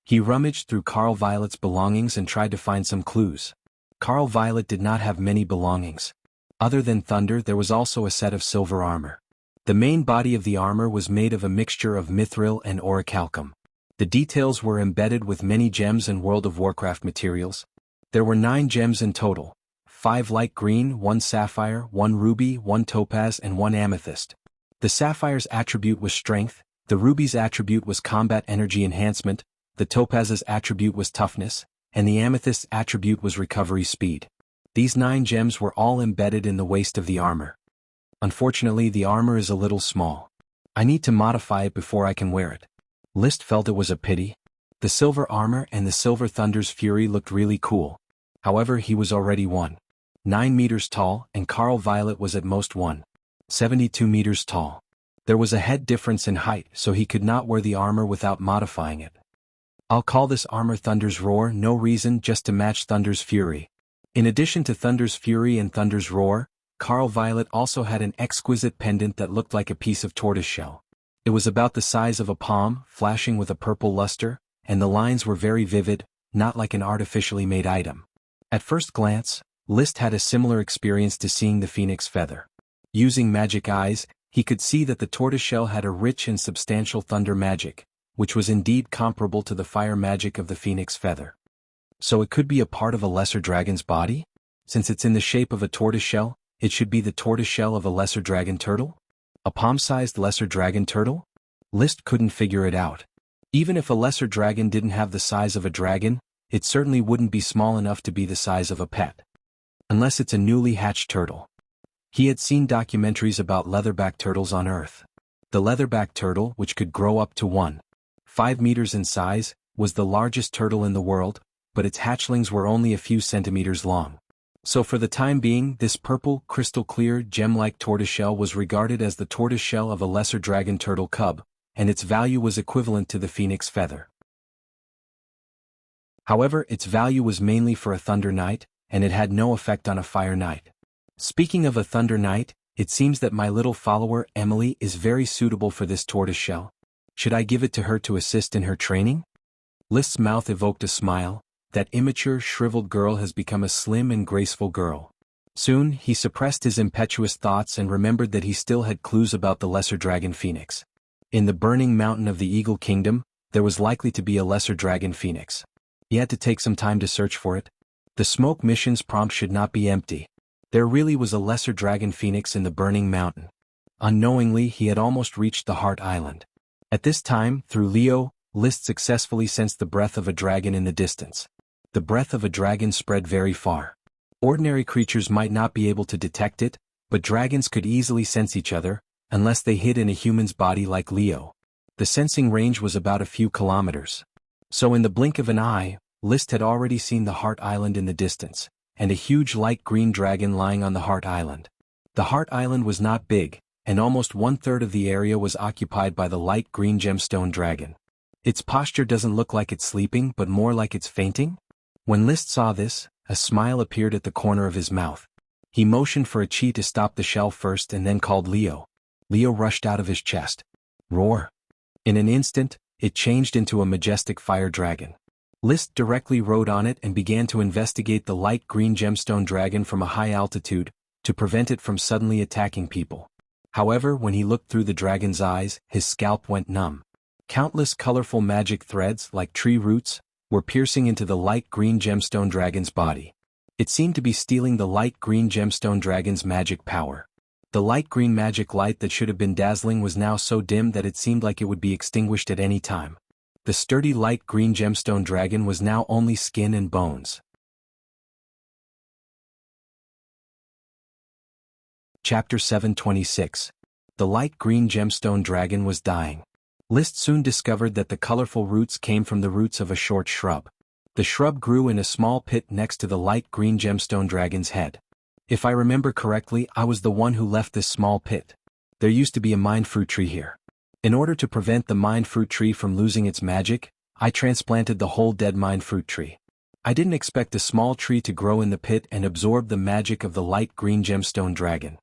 He rummaged through Carl Violet's belongings and tried to find some clues. Carl Violet did not have many belongings. Other than thunder, there was also a set of silver armor. The main body of the armor was made of a mixture of mithril and orichalcum. The details were embedded with many gems and World of Warcraft materials. There were 9 gems in total. 5 light green, 1 sapphire, 1 ruby, 1 topaz and 1 amethyst. The sapphire's attribute was strength, the ruby's attribute was combat energy enhancement, the topaz's attribute was toughness, and the amethyst's attribute was recovery speed. These 9 gems were all embedded in the waist of the armor. Unfortunately, the armor is a little small. I need to modify it before I can wear it. List felt it was a pity. The silver armor and the silver thunder's fury looked really cool. However, he was already 1.9 meters tall, and Carl Violet was at most 1.72 meters tall. There was a head difference in height, so he could not wear the armor without modifying it. I'll call this armor Thunder's Roar, no reason, just to match Thunder's fury. In addition to Thunder's fury and Thunder's Roar, Carl Violet also had an exquisite pendant that looked like a piece of tortoiseshell. It was about the size of a palm, flashing with a purple luster, and the lines were very vivid, not like an artificially made item. At first glance, List had a similar experience to seeing the phoenix feather. Using magic eyes, he could see that the tortoiseshell had a rich and substantial thunder magic, which was indeed comparable to the fire magic of the phoenix feather. So it could be a part of a lesser dragon's body? Since it's in the shape of a tortoiseshell, it should be the tortoiseshell of a lesser dragon turtle? A palm-sized lesser dragon turtle? List couldn't figure it out. Even if a lesser dragon didn't have the size of a dragon, it certainly wouldn't be small enough to be the size of a pet. Unless it's a newly hatched turtle. He had seen documentaries about leatherback turtles on Earth. The leatherback turtle, which could grow up to 1.5 meters in size, was the largest turtle in the world, but its hatchlings were only a few centimeters long. So for the time being, this purple, crystal-clear, gem-like tortoiseshell was regarded as the tortoiseshell of a lesser dragon turtle cub, and its value was equivalent to the phoenix feather. However, its value was mainly for a thunder knight, and it had no effect on a fire knight. Speaking of a thunder knight, it seems that my little follower, Emily, is very suitable for this tortoiseshell. Should I give it to her to assist in her training? List's mouth evoked a smile. That immature, shriveled girl has become a slim and graceful girl. Soon, he suppressed his impetuous thoughts and remembered that he still had clues about the lesser dragon phoenix. In the burning mountain of the Eagle Kingdom, there was likely to be a lesser dragon phoenix. He had to take some time to search for it. The smoke mission's prompt should not be empty. There really was a lesser dragon phoenix in the burning mountain. Unknowingly, he had almost reached the Heart Island. At this time, through Leo, List successfully sensed the breath of a dragon in the distance. The breath of a dragon spread very far. Ordinary creatures might not be able to detect it, but dragons could easily sense each other, unless they hid in a human's body like Leo. The sensing range was about a few kilometers. So in the blink of an eye, List had already seen the Heart Island in the distance, and a huge light green dragon lying on the Heart Island. The Heart Island was not big, and almost 1/3 of the area was occupied by the light green gemstone dragon. Its posture doesn't look like it's sleeping but more like it's fainting? When List saw this, a smile appeared at the corner of his mouth. He motioned for a chi to stop the shell first and then called Leo. Leo rushed out of his chest. Roar! In an instant, it changed into a majestic fire dragon. List directly rode on it and began to investigate the light green gemstone dragon from a high altitude, to prevent it from suddenly attacking people. However, when he looked through the dragon's eyes, his scalp went numb. Countless colorful magic threads, like tree roots, were piercing into the light green gemstone dragon's body. It seemed to be stealing the light green gemstone dragon's magic power. The light green magic light that should have been dazzling was now so dim that it seemed like it would be extinguished at any time. The sturdy light green gemstone dragon was now only skin and bones. Chapter 726. The light green gemstone dragon was dying. List soon discovered that the colorful roots came from the roots of a short shrub. The shrub grew in a small pit next to the light green gemstone dragon's head. If I remember correctly, I was the one who left this small pit. There used to be a mind fruit tree here. In order to prevent the mind fruit tree from losing its magic, I transplanted the whole dead mind fruit tree. I didn't expect a small tree to grow in the pit and absorb the magic of the light green gemstone dragon.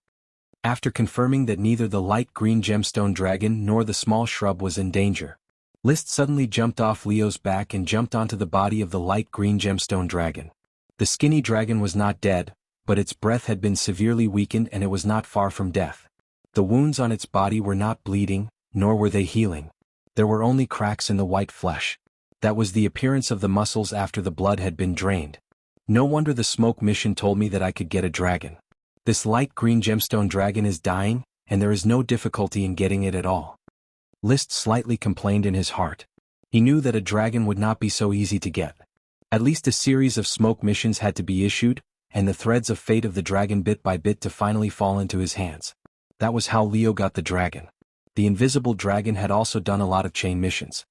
After confirming that neither the light green gemstone dragon nor the small shrub was in danger, List suddenly jumped off Leo's back and jumped onto the body of the light green gemstone dragon. The skinny dragon was not dead, but its breath had been severely weakened and it was not far from death. The wounds on its body were not bleeding, nor were they healing. There were only cracks in the white flesh. That was the appearance of the muscles after the blood had been drained. No wonder the smoke mission told me that I could get a dragon. This light green gemstone dragon is dying, and there is no difficulty in getting it at all. List slightly complained in his heart. He knew that a dragon would not be so easy to get. At least a series of smoke missions had to be issued, and the threads of fate of the dragon bit by bit to finally fall into his hands. That was how Leo got the dragon. The invisible dragon had also done a lot of chain missions.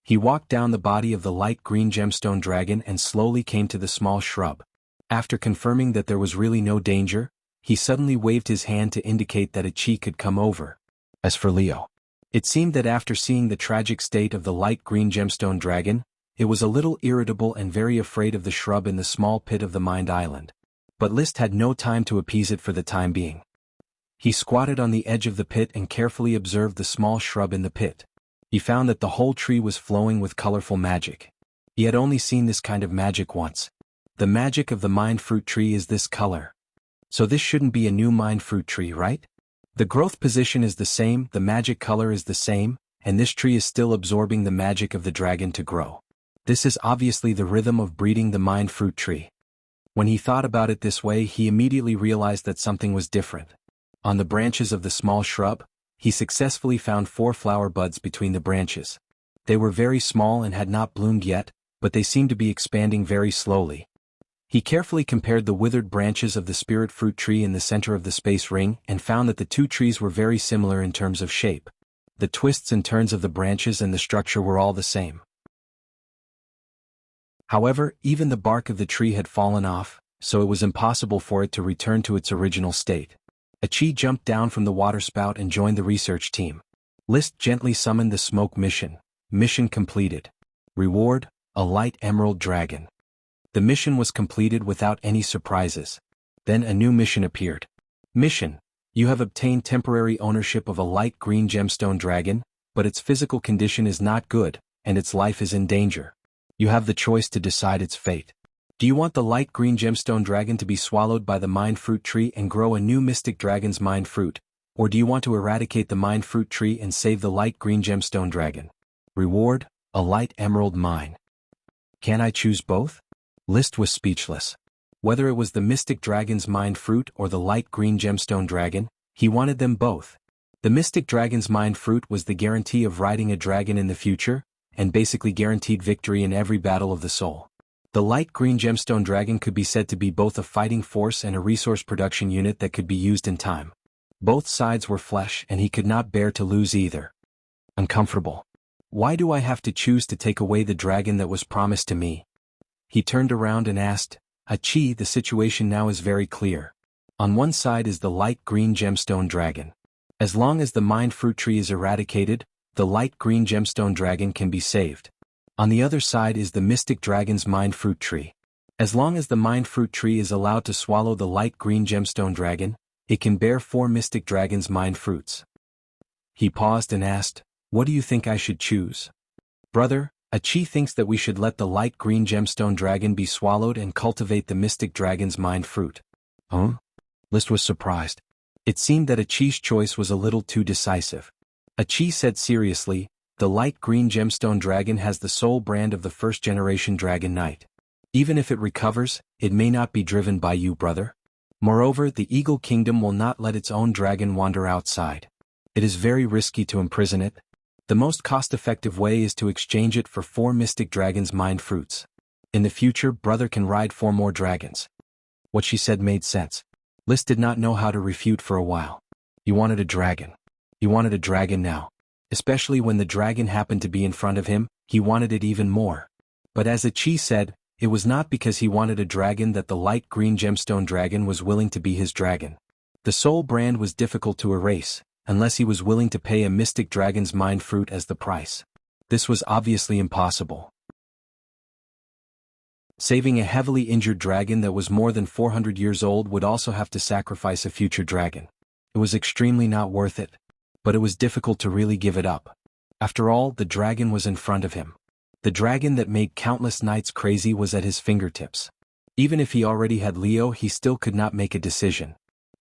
He walked down the body of the light green gemstone dragon and slowly came to the small shrub. After confirming that there was really no danger, he suddenly waved his hand to indicate that a chi could come over. As for Leo, it seemed that after seeing the tragic state of the light green gemstone dragon, it was a little irritable and very afraid of the shrub in the small pit of the Mind Island. But List had no time to appease it for the time being. He squatted on the edge of the pit and carefully observed the small shrub in the pit. He found that the whole tree was flowing with colorful magic. He had only seen this kind of magic once. The magic of the mind fruit tree is this color. So this shouldn't be a new mind fruit tree, right? The growth position is the same, the magic color is the same, and this tree is still absorbing the magic of the dragon to grow. This is obviously the rhythm of breeding the mind fruit tree. When he thought about it this way, he immediately realized that something was different. On the branches of the small shrub, he successfully found 4 flower buds between the branches. They were very small and had not bloomed yet, but they seemed to be expanding very slowly. He carefully compared the withered branches of the spirit fruit tree in the center of the space ring and found that the 2 trees were very similar in terms of shape. The twists and turns of the branches and the structure were all the same. However, even the bark of the tree had fallen off, so it was impossible for it to return to its original state. Achi jumped down from the waterspout and joined the research team. List gently summoned the smoke mission. Mission completed. Reward, a light emerald dragon. The mission was completed without any surprises. Then a new mission appeared. Mission: you have obtained temporary ownership of a light green gemstone dragon, but its physical condition is not good, and its life is in danger. You have the choice to decide its fate. Do you want the light green gemstone dragon to be swallowed by the mind fruit tree and grow a new mystic dragon's mind fruit, or do you want to eradicate the mind fruit tree and save the light green gemstone dragon? Reward, a light emerald mine. Can I choose both? List was speechless. Whether it was the mystic dragon's mind fruit or the light green gemstone dragon, he wanted them both. The mystic dragon's mind fruit was the guarantee of riding a dragon in the future, and basically guaranteed victory in every battle of the soul. The light green gemstone dragon could be said to be both a fighting force and a resource production unit that could be used in time. Both sides were flesh and he could not bear to lose either. Uncomfortable. Why do I have to choose to take away the dragon that was promised to me? He turned around and asked, Achi, the situation now is very clear. On one side is the light green gemstone dragon. As long as the mind fruit tree is eradicated, the light green gemstone dragon can be saved. On the other side is the mystic dragon's mind fruit tree. As long as the mind fruit tree is allowed to swallow the light green gemstone dragon, it can bear 4 mystic dragon's mind fruits. He paused and asked, what do you think I should choose? Brother, Achi thinks that we should let the light green gemstone dragon be swallowed and cultivate the mystic dragon's mind fruit. Huh? List was surprised. It seemed that Achi's choice was a little too decisive. Achi said seriously, the light green gemstone dragon has the soul brand of the first-generation Dragon Knight. Even if it recovers, it may not be driven by you, brother. Moreover, the Eagle Kingdom will not let its own dragon wander outside. It is very risky to imprison it. The most cost-effective way is to exchange it for 4 mystic dragon's mind fruits. In the future, brother can ride 4 more dragons. What she said made sense. List did not know how to refute for a while. He wanted a dragon. He wanted a dragon now. Especially when the dragon happened to be in front of him, he wanted it even more. But as Achi said, it was not because he wanted a dragon that the light green gemstone dragon was willing to be his dragon. The soul brand was difficult to erase, unless he was willing to pay a mystic dragon's mind fruit as the price. This was obviously impossible. Saving a heavily injured dragon that was more than 400 years old would also have to sacrifice a future dragon. It was extremely not worth it. But it was difficult to really give it up. After all, the dragon was in front of him. The dragon that made countless knights crazy was at his fingertips. Even if he already had Leo, he still could not make a decision.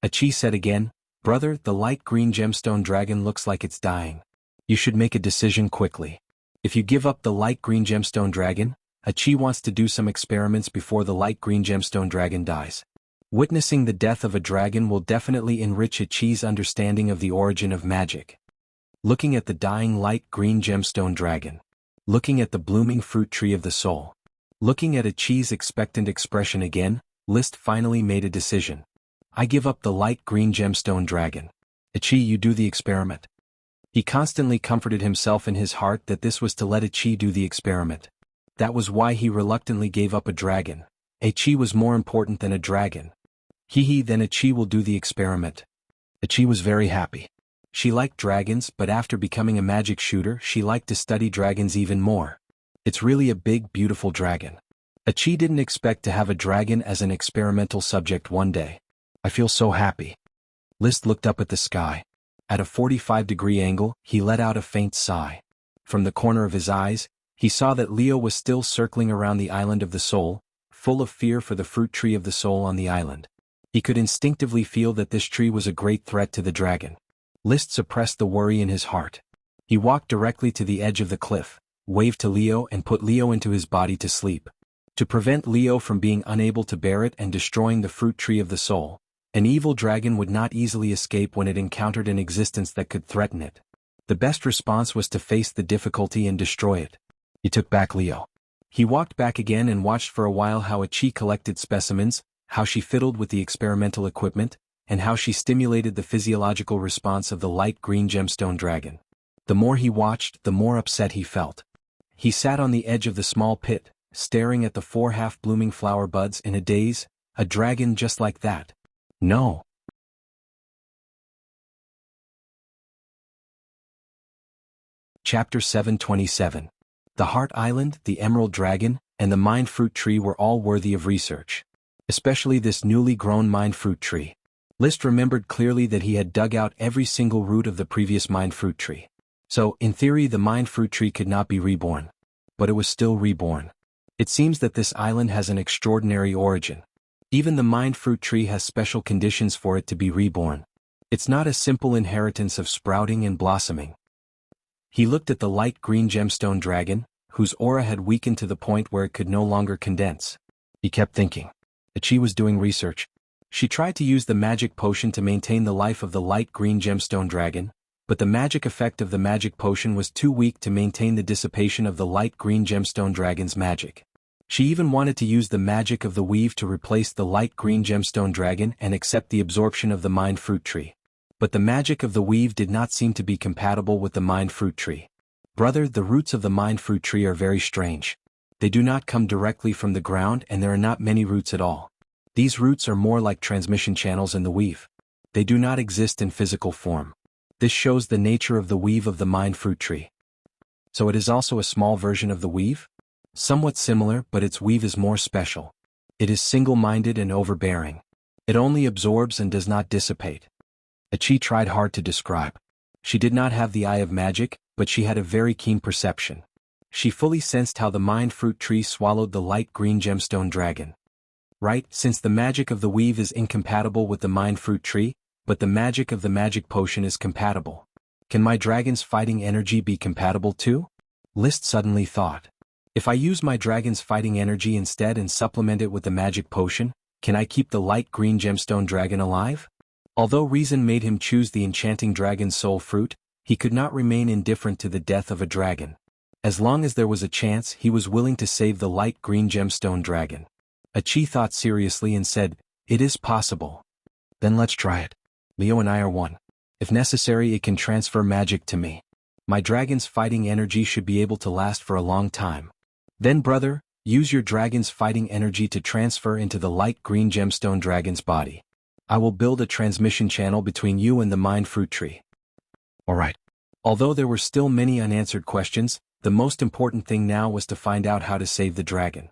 Achi said again, brother, the light green gemstone dragon looks like it's dying. You should make a decision quickly. If you give up the light green gemstone dragon, Achi wants to do some experiments before the light green gemstone dragon dies. Witnessing the death of a dragon will definitely enrich Achi's understanding of the origin of magic. Looking at the dying light green gemstone dragon. Looking at the blooming fruit tree of the soul. Looking at Achi's expectant expression again, List finally made a decision. I give up the light green gemstone dragon. Achi, you do the experiment. He constantly comforted himself in his heart that this was to let Achi do the experiment. That was why he reluctantly gave up a dragon. Achi was more important than a dragon. Then Achi will do the experiment. Achi was very happy. She liked dragons, but after becoming a magic shooter, she liked to study dragons even more. It's really a big, beautiful dragon. Achi didn't expect to have a dragon as an experimental subject one day. I feel so happy. List looked up at the sky. At a 45-degree angle, he let out a faint sigh. From the corner of his eyes, he saw that Leo was still circling around the island of the soul, full of fear for the fruit tree of the soul on the island. He could instinctively feel that this tree was a great threat to the dragon. List suppressed the worry in his heart. He walked directly to the edge of the cliff, waved to Leo and put Leo into his body to sleep. To prevent Leo from being unable to bear it and destroying the fruit tree of the soul, an evil dragon would not easily escape when it encountered an existence that could threaten it. The best response was to face the difficulty and destroy it. He took back Leo. He walked back again and watched for a while how Achi collected specimens, how she fiddled with the experimental equipment, and how she stimulated the physiological response of the light green gemstone dragon. The more he watched, the more upset he felt. He sat on the edge of the small pit, staring at the 4 half-blooming flower buds in a daze. A dragon just like that? No. Chapter 727. The Heart Island, the Emerald Dragon, and the Mind Fruit Tree were all worthy of research. Especially this newly grown Mind Fruit Tree. List remembered clearly that he had dug out every single root of the previous Mind Fruit Tree. So, in theory, the Mind Fruit Tree could not be reborn. But it was still reborn. It seems that this island has an extraordinary origin. Even the Mind Fruit Tree has special conditions for it to be reborn. It's not a simple inheritance of sprouting and blossoming. He looked at the light green gemstone dragon, whose aura had weakened to the point where it could no longer condense. He kept thinking. Achi was doing research. She tried to use the magic potion to maintain the life of the light green gemstone dragon, but the magic effect of the magic potion was too weak to maintain the dissipation of the light green gemstone dragon's magic. She even wanted to use the magic of the weave to replace the light green gemstone dragon and accept the absorption of the Mind Fruit Tree. But the magic of the weave did not seem to be compatible with the Mind Fruit Tree. Brother, the roots of the Mind Fruit Tree are very strange. They do not come directly from the ground and there are not many roots at all. These roots are more like transmission channels in the weave. They do not exist in physical form. This shows the nature of the weave of the Mind Fruit Tree. So it is also a small version of the weave? Somewhat similar, but its weave is more special. It is single-minded and overbearing. It only absorbs and does not dissipate. Achi tried hard to describe. She did not have the eye of magic, but she had a very keen perception. She fully sensed how the Mind Fruit Tree swallowed the light green gemstone dragon. Right, since the magic of the weave is incompatible with the Mind Fruit Tree, but the magic of the magic potion is compatible. Can my dragon's fighting energy be compatible too? List suddenly thought. If I use my dragon's fighting energy instead and supplement it with the magic potion, can I keep the light green gemstone dragon alive? Although reason made him choose the enchanting dragon's soul fruit, he could not remain indifferent to the death of a dragon. As long as there was a chance, he was willing to save the light green gemstone dragon. Achi thought seriously and said, "It is possible." Then let's try it. Leo and I are one. If necessary, it can transfer magic to me. My dragon's fighting energy should be able to last for a long time. Then brother, use your dragon's fighting energy to transfer into the light green gemstone dragon's body. I will build a transmission channel between you and the Mind Fruit Tree. Alright. Although there were still many unanswered questions, the most important thing now was to find out how to save the dragon.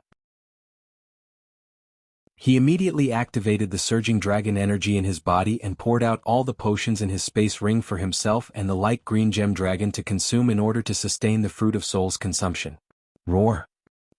He immediately activated the surging dragon energy in his body and poured out all the potions in his space ring for himself and the light green gem dragon to consume in order to sustain the Fruit of Soul's consumption. Roar.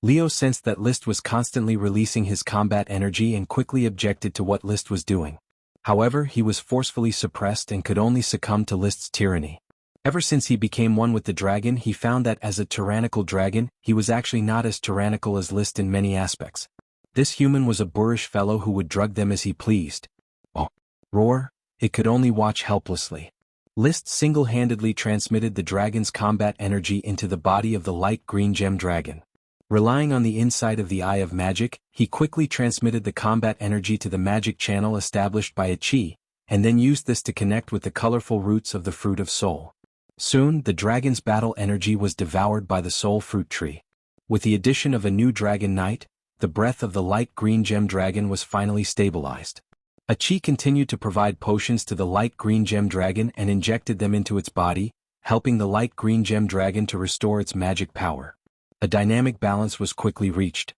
Leo sensed that List was constantly releasing his combat energy and quickly objected to what List was doing. However, he was forcefully suppressed and could only succumb to List's tyranny. Ever since he became one with the dragon, he found that as a tyrannical dragon, he was actually not as tyrannical as List in many aspects. This human was a boorish fellow who would drug them as he pleased. Oh. Roar. It could only watch helplessly. List single-handedly transmitted the dragon's combat energy into the body of the light green gem dragon. Relying on the insight of the Eye of Magic, he quickly transmitted the combat energy to the magic channel established by Achi, and then used this to connect with the colorful roots of the Fruit of Soul. Soon, the dragon's battle energy was devoured by the Soul Fruit Tree. With the addition of a new Dragon Knight, the breath of the light green gem dragon was finally stabilized. Achi continued to provide potions to the light green gem dragon and injected them into its body, helping the light green gem dragon to restore its magic power. A dynamic balance was quickly reached.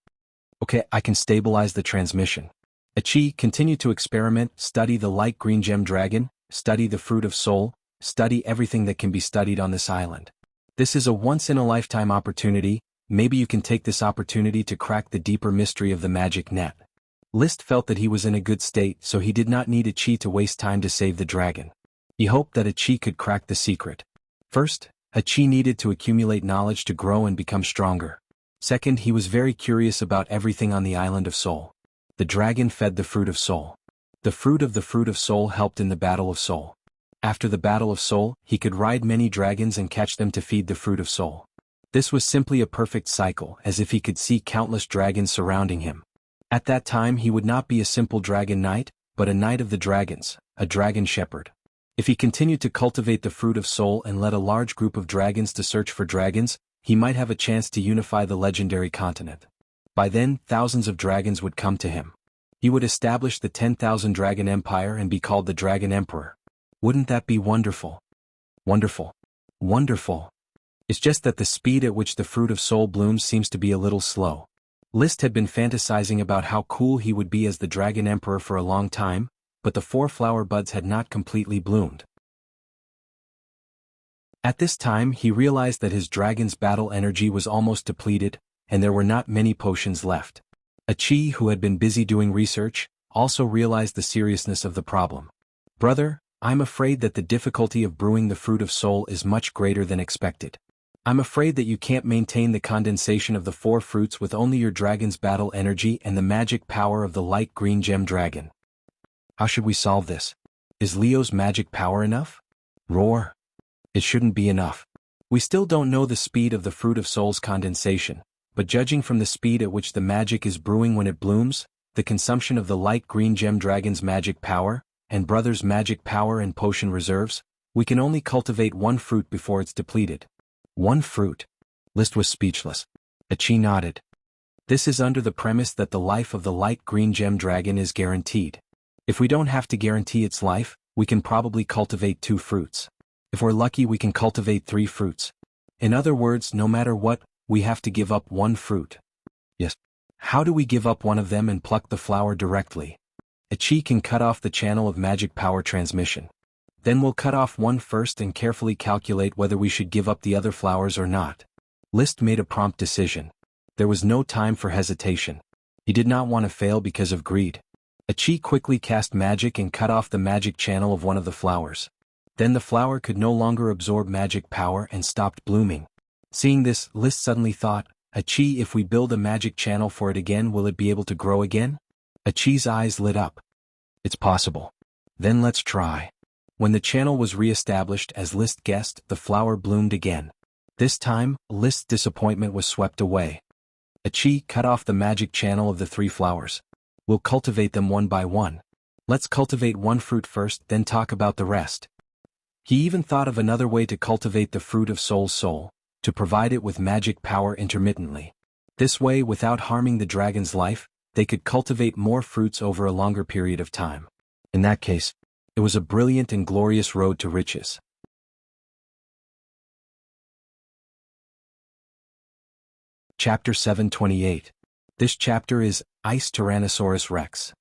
Okay, I can stabilize the transmission. Achi continued to experiment, study the light green gem dragon, study the Fruit of Soul, study everything that can be studied on this island. This is a once-in-a-lifetime opportunity. Maybe you can take this opportunity to crack the deeper mystery of the magic net. List felt that he was in a good state, so he did not need Achi to waste time to save the dragon. He hoped that Achi could crack the secret. First, Achi needed to accumulate knowledge to grow and become stronger. Second, he was very curious about everything on the island of Soul. The dragon fed the fruit of soul. The fruit of soul helped in the battle of soul. After the battle of soul, he could ride many dragons and catch them to feed the fruit of soul. This was simply a perfect cycle, as if he could see countless dragons surrounding him. At that time he would not be a simple dragon knight, but a knight of the dragons, a dragon shepherd. If he continued to cultivate the fruit of soul and led a large group of dragons to search for dragons, he might have a chance to unify the legendary continent. By then, thousands of dragons would come to him. He would establish the 10,000 Dragon Empire and be called the Dragon Emperor. Wouldn't that be wonderful? Wonderful. Wonderful. It's just that the speed at which the fruit of soul blooms seems to be a little slow. Liszt had been fantasizing about how cool he would be as the Dragon Emperor for a long time, but the 4 flower buds had not completely bloomed. At this time he realized that his dragon's battle energy was almost depleted, and there were not many potions left. Achi, who had been busy doing research, also realized the seriousness of the problem. "Brother, I'm afraid that the difficulty of brewing the fruit of soul is much greater than expected. I'm afraid that you can't maintain the condensation of the 4 fruits with only your dragon's battle energy and the magic power of the light green gem dragon. How should we solve this? Is Leo's magic power enough? Roar. It shouldn't be enough. We still don't know the speed of the fruit of soul's condensation, but judging from the speed at which the magic is brewing when it blooms, the consumption of the light green gem dragon's magic power, and brother's magic power and potion reserves, we can only cultivate 1 fruit before it's depleted." 1 fruit? Liszt was speechless. Achi nodded. "This is under the premise that the life of the light green gem dragon is guaranteed. If we don't have to guarantee its life, we can probably cultivate 2 fruits. If we're lucky we can cultivate 3 fruits. In other words, no matter what, we have to give up 1 fruit." "Yes. How do we give up one of them and pluck the flower directly?" "Achi can cut off the channel of magic power transmission. Then we'll cut off 1 first and carefully calculate whether we should give up the other flowers or not." Liszt made a prompt decision. There was no time for hesitation. He did not want to fail because of greed. Achi quickly cast magic and cut off the magic channel of one of the flowers. Then the flower could no longer absorb magic power and stopped blooming. Seeing this, Liszt suddenly thought, "Achi, if we build a magic channel for it again, will it be able to grow again?" Achi's eyes lit up. "It's possible. Then let's try." When the channel was re-established as Liszt guessed, the flower bloomed again. This time, Liszt's disappointment was swept away. Achi, cut off the magic channel of the 3 flowers. We'll cultivate them one by one. Let's cultivate 1 fruit first, then talk about the rest. He even thought of another way to cultivate the fruit of soul, to provide it with magic power intermittently. This way, without harming the dragon's life, they could cultivate more fruits over a longer period of time. In that case, it was a brilliant and glorious road to riches. Chapter 728. This chapter is Ice Tyrannosaurus Rex.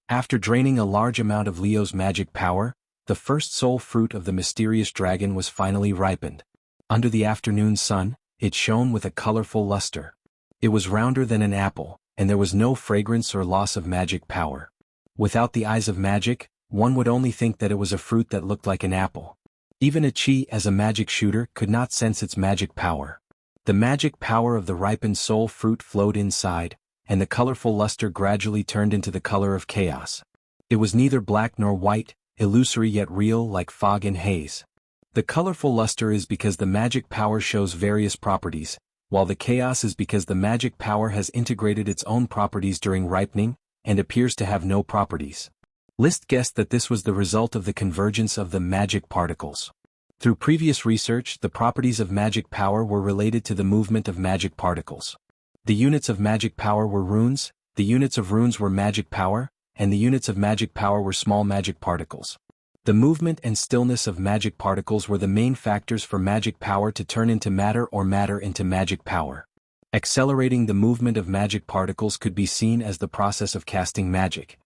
After draining a large amount of Leo's magic power, the first soul fruit of the mysterious dragon was finally ripened. Under the afternoon sun, it shone with a colorful luster. It was rounder than an apple, and there was no fragrance or loss of magic power. Without the eyes of magic, one would only think that it was a fruit that looked like an apple. Even Achi, as a magic shooter, could not sense its magic power. The magic power of the ripened soul fruit flowed inside, and the colorful luster gradually turned into the color of chaos. It was neither black nor white, illusory yet real, like fog and haze. The colorful luster is because the magic power shows various properties, while the chaos is because the magic power has integrated its own properties during ripening, and appears to have no properties. Liszt guessed that this was the result of the convergence of the magic particles. Through previous research, the properties of magic power were related to the movement of magic particles. The units of magic power were runes, the units of runes were magic power, and the units of magic power were small magic particles. The movement and stillness of magic particles were the main factors for magic power to turn into matter or matter into magic power. Accelerating the movement of magic particles could be seen as the process of casting magic.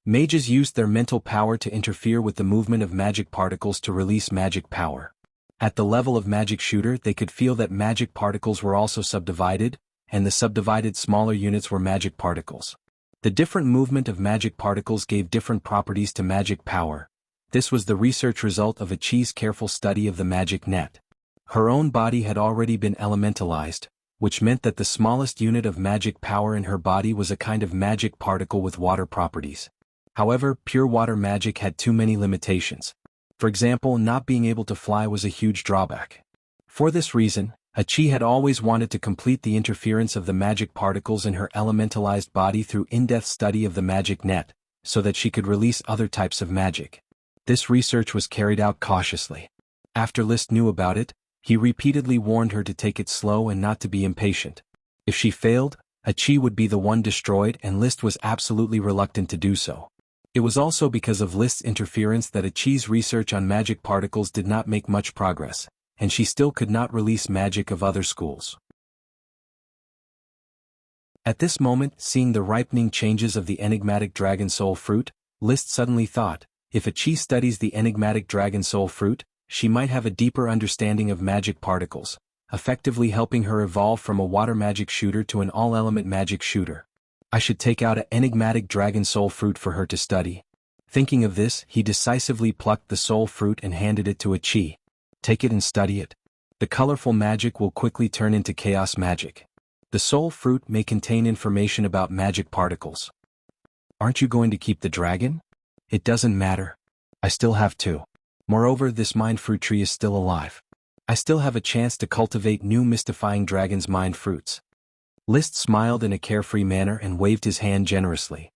Mages used their mental power to interfere with the movement of magic particles to release magic power. At the level of magic shooter, they could feel that magic particles were also subdivided, and the subdivided smaller units were magic particles. The different movement of magic particles gave different properties to magic power, This was the research result of Achi's careful study of the magic net. Her own body had already been elementalized, which meant that the smallest unit of magic power in her body was a kind of magic particle with water properties. However, pure water magic had too many limitations. For example, not being able to fly was a huge drawback. For this reason, Achi had always wanted to complete the interference of the magic particles in her elementalized body through in-depth study of the magic net, so that she could release other types of magic. This research was carried out cautiously. After Liszt knew about it, he repeatedly warned her to take it slow and not to be impatient. If she failed, Achi would be the one destroyed, and Liszt was absolutely reluctant to do so. It was also because of Liszt's interference that Achi's research on magic particles did not make much progress, and she still could not release magic of other schools. At this moment, seeing the ripening changes of the enigmatic dragon soul fruit, Liszt suddenly thought, if Achi studies the enigmatic dragon soul fruit, she might have a deeper understanding of magic particles, effectively helping her evolve from a water magic shooter to an all-element magic shooter. I should take out an enigmatic dragon soul fruit for her to study. Thinking of this, he decisively plucked the soul fruit and handed it to Achi. Take it and study it. The colorful magic will quickly turn into chaos magic. The soul fruit may contain information about magic particles. Aren't you going to keep the dragon? It doesn't matter. I still have two. Moreover, this mind fruit tree is still alive. I still have a chance to cultivate new mystifying dragon's mind fruits. Liszt smiled in a carefree manner and waved his hand generously.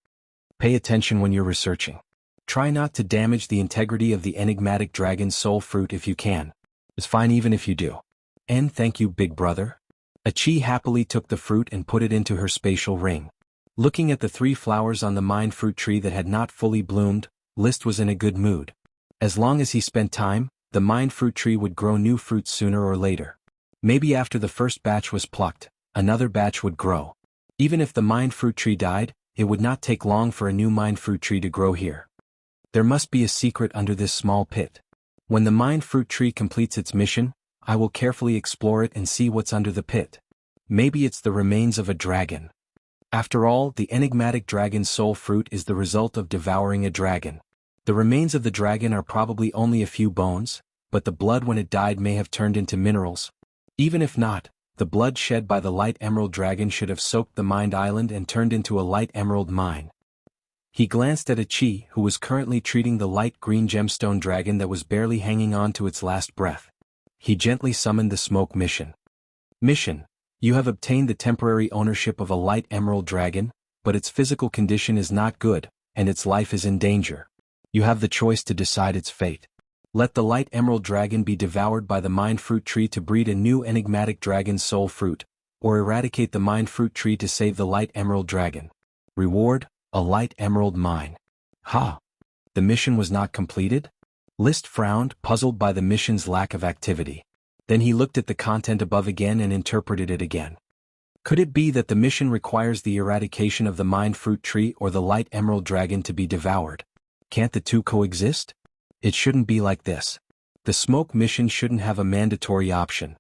Pay attention when you're researching. Try not to damage the integrity of the enigmatic dragon's soul fruit if you can. It's fine even if you do. And thank you, big brother. Achi happily took the fruit and put it into her spatial ring. Looking at the 3 flowers on the mind fruit tree that had not fully bloomed, Liszt was in a good mood. As long as he spent time, the mind fruit tree would grow new fruits sooner or later. Maybe after the first batch was plucked, another batch would grow. Even if the mind fruit tree died, it would not take long for a new mind fruit tree to grow here. There must be a secret under this small pit. When the mind fruit tree completes its mission, I will carefully explore it and see what's under the pit. Maybe it's the remains of a dragon. After all, the enigmatic dragon's soul fruit is the result of devouring a dragon. The remains of the dragon are probably only a few bones, but the blood when it died may have turned into minerals. Even if not, the blood shed by the light emerald dragon should have soaked the mind island and turned into a light emerald mine. He glanced at Achi, who was currently treating the light green gemstone dragon that was barely hanging on to its last breath. He gently summoned the smoke mission. Mission: you have obtained the temporary ownership of a light emerald dragon, but its physical condition is not good, and its life is in danger. You have the choice to decide its fate. Let the light emerald dragon be devoured by the mind fruit tree to breed a new enigmatic dragon's soul fruit, or eradicate the mind fruit tree to save the light emerald dragon. Reward: a light emerald mine. Ha! The mission was not completed? Liszt frowned, puzzled by the mission's lack of activity. Then he looked at the content above again and interpreted it again. Could it be that the mission requires the eradication of the mind fruit tree or the light emerald dragon to be devoured? Can't the two coexist? It shouldn't be like this. The smoke mission shouldn't have a mandatory option.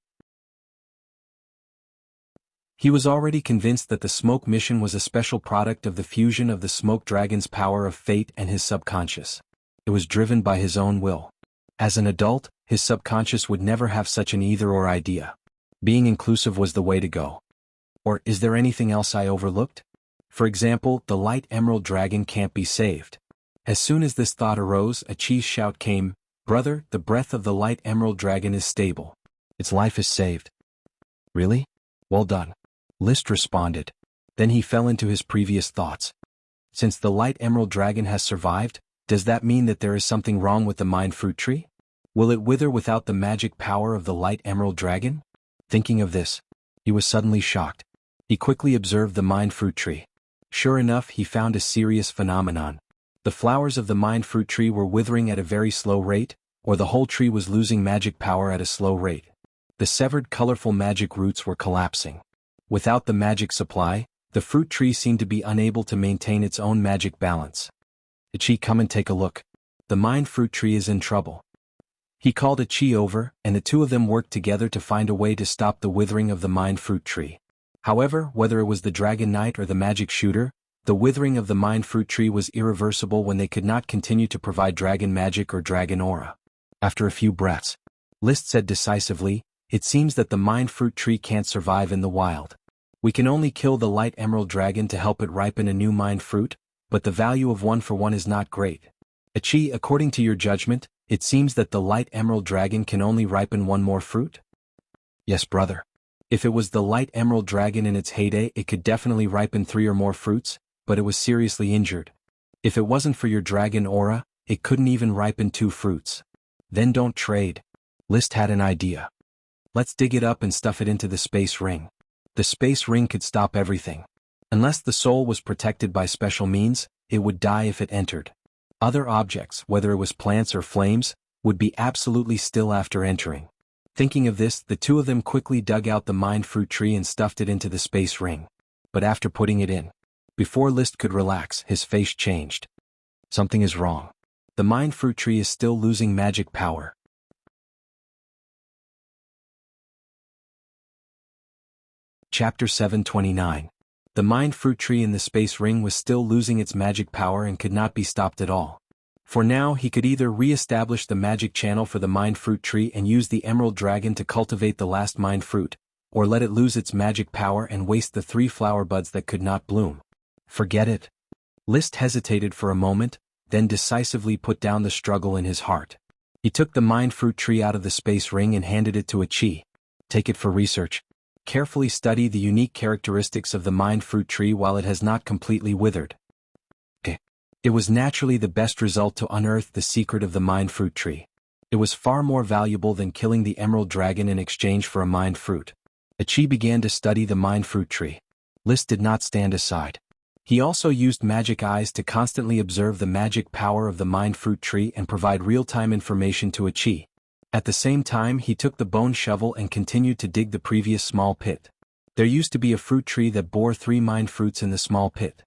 He was already convinced that the smoke mission was a special product of the fusion of the smoke dragon's power of fate and his subconscious. It was driven by his own will. As an adult, his subconscious would never have such an either-or idea. Being inclusive was the way to go. Or is there anything else I overlooked? For example, the light emerald dragon can't be saved. As soon as this thought arose, Achi's shout came, "Brother, the breath of the light emerald dragon is stable. Its life is saved." Really? Well done. Liszt responded. Then he fell into his previous thoughts. Since the light emerald dragon has survived, does that mean that there is something wrong with the mind fruit tree? Will it wither without the magic power of the light emerald dragon? Thinking of this, he was suddenly shocked. He quickly observed the mind fruit tree. Sure enough, he found a serious phenomenon. The flowers of the mind fruit tree were withering at a very slow rate, or the whole tree was losing magic power at a slow rate. The severed colorful magic roots were collapsing. Without the magic supply, the fruit tree seemed to be unable to maintain its own magic balance. Achi, come and take a look. The mind fruit tree is in trouble. He called Achi over, and the two of them worked together to find a way to stop the withering of the mind fruit tree. However, whether it was the dragon knight or the magic shooter, The withering of the mind fruit tree was irreversible when they could not continue to provide dragon magic or dragon aura. After a few breaths, List said decisively, "It seems that the mind fruit tree can't survive in the wild. We can only kill the light emerald dragon to help it ripen a new mind fruit, but the value of 1-for-1 is not great. Achi, according to your judgment, it seems that the light emerald dragon can only ripen one more fruit?" "Yes, brother. If it was the light emerald dragon in its heyday, it could definitely ripen 3 or more fruits, but it was seriously injured. If it wasn't for your dragon aura, it couldn't even ripen 2 fruits. Then don't trade." List had an idea. "Let's dig it up and stuff it into the space ring. The space ring could stop everything. Unless the soul was protected by special means, it would die if it entered. Other objects, whether it was plants or flames, would be absolutely still after entering." Thinking of this, the two of them quickly dug out the mind fruit tree and stuffed it into the space ring. But after putting it in, before List could relax, his face changed. Something is wrong. The mind fruit tree is still losing magic power. Chapter 729. The mind fruit tree in the space ring was still losing its magic power and could not be stopped at all. For now, he could either re-establish the magic channel for the mind fruit tree and use the emerald dragon to cultivate the last mind fruit, or let it lose its magic power and waste the 3 flower buds that could not bloom. Forget it. List hesitated for a moment, then decisively put down the struggle in his heart. He took the mind fruit tree out of the space ring and handed it to Achi. "Take it for research. Carefully study the unique characteristics of the mind fruit tree while it has not completely withered." It was naturally the best result to unearth the secret of the mind fruit tree. It was far more valuable than killing the emerald dragon in exchange for a mind fruit. Achi began to study the mind fruit tree. List did not stand aside. He also used magic eyes to constantly observe the magic power of the mind fruit tree and provide real-time information to Achi. At the same time, he took the bone shovel and continued to dig the previous small pit. There used to be a fruit tree that bore 3 mind fruits in the small pit.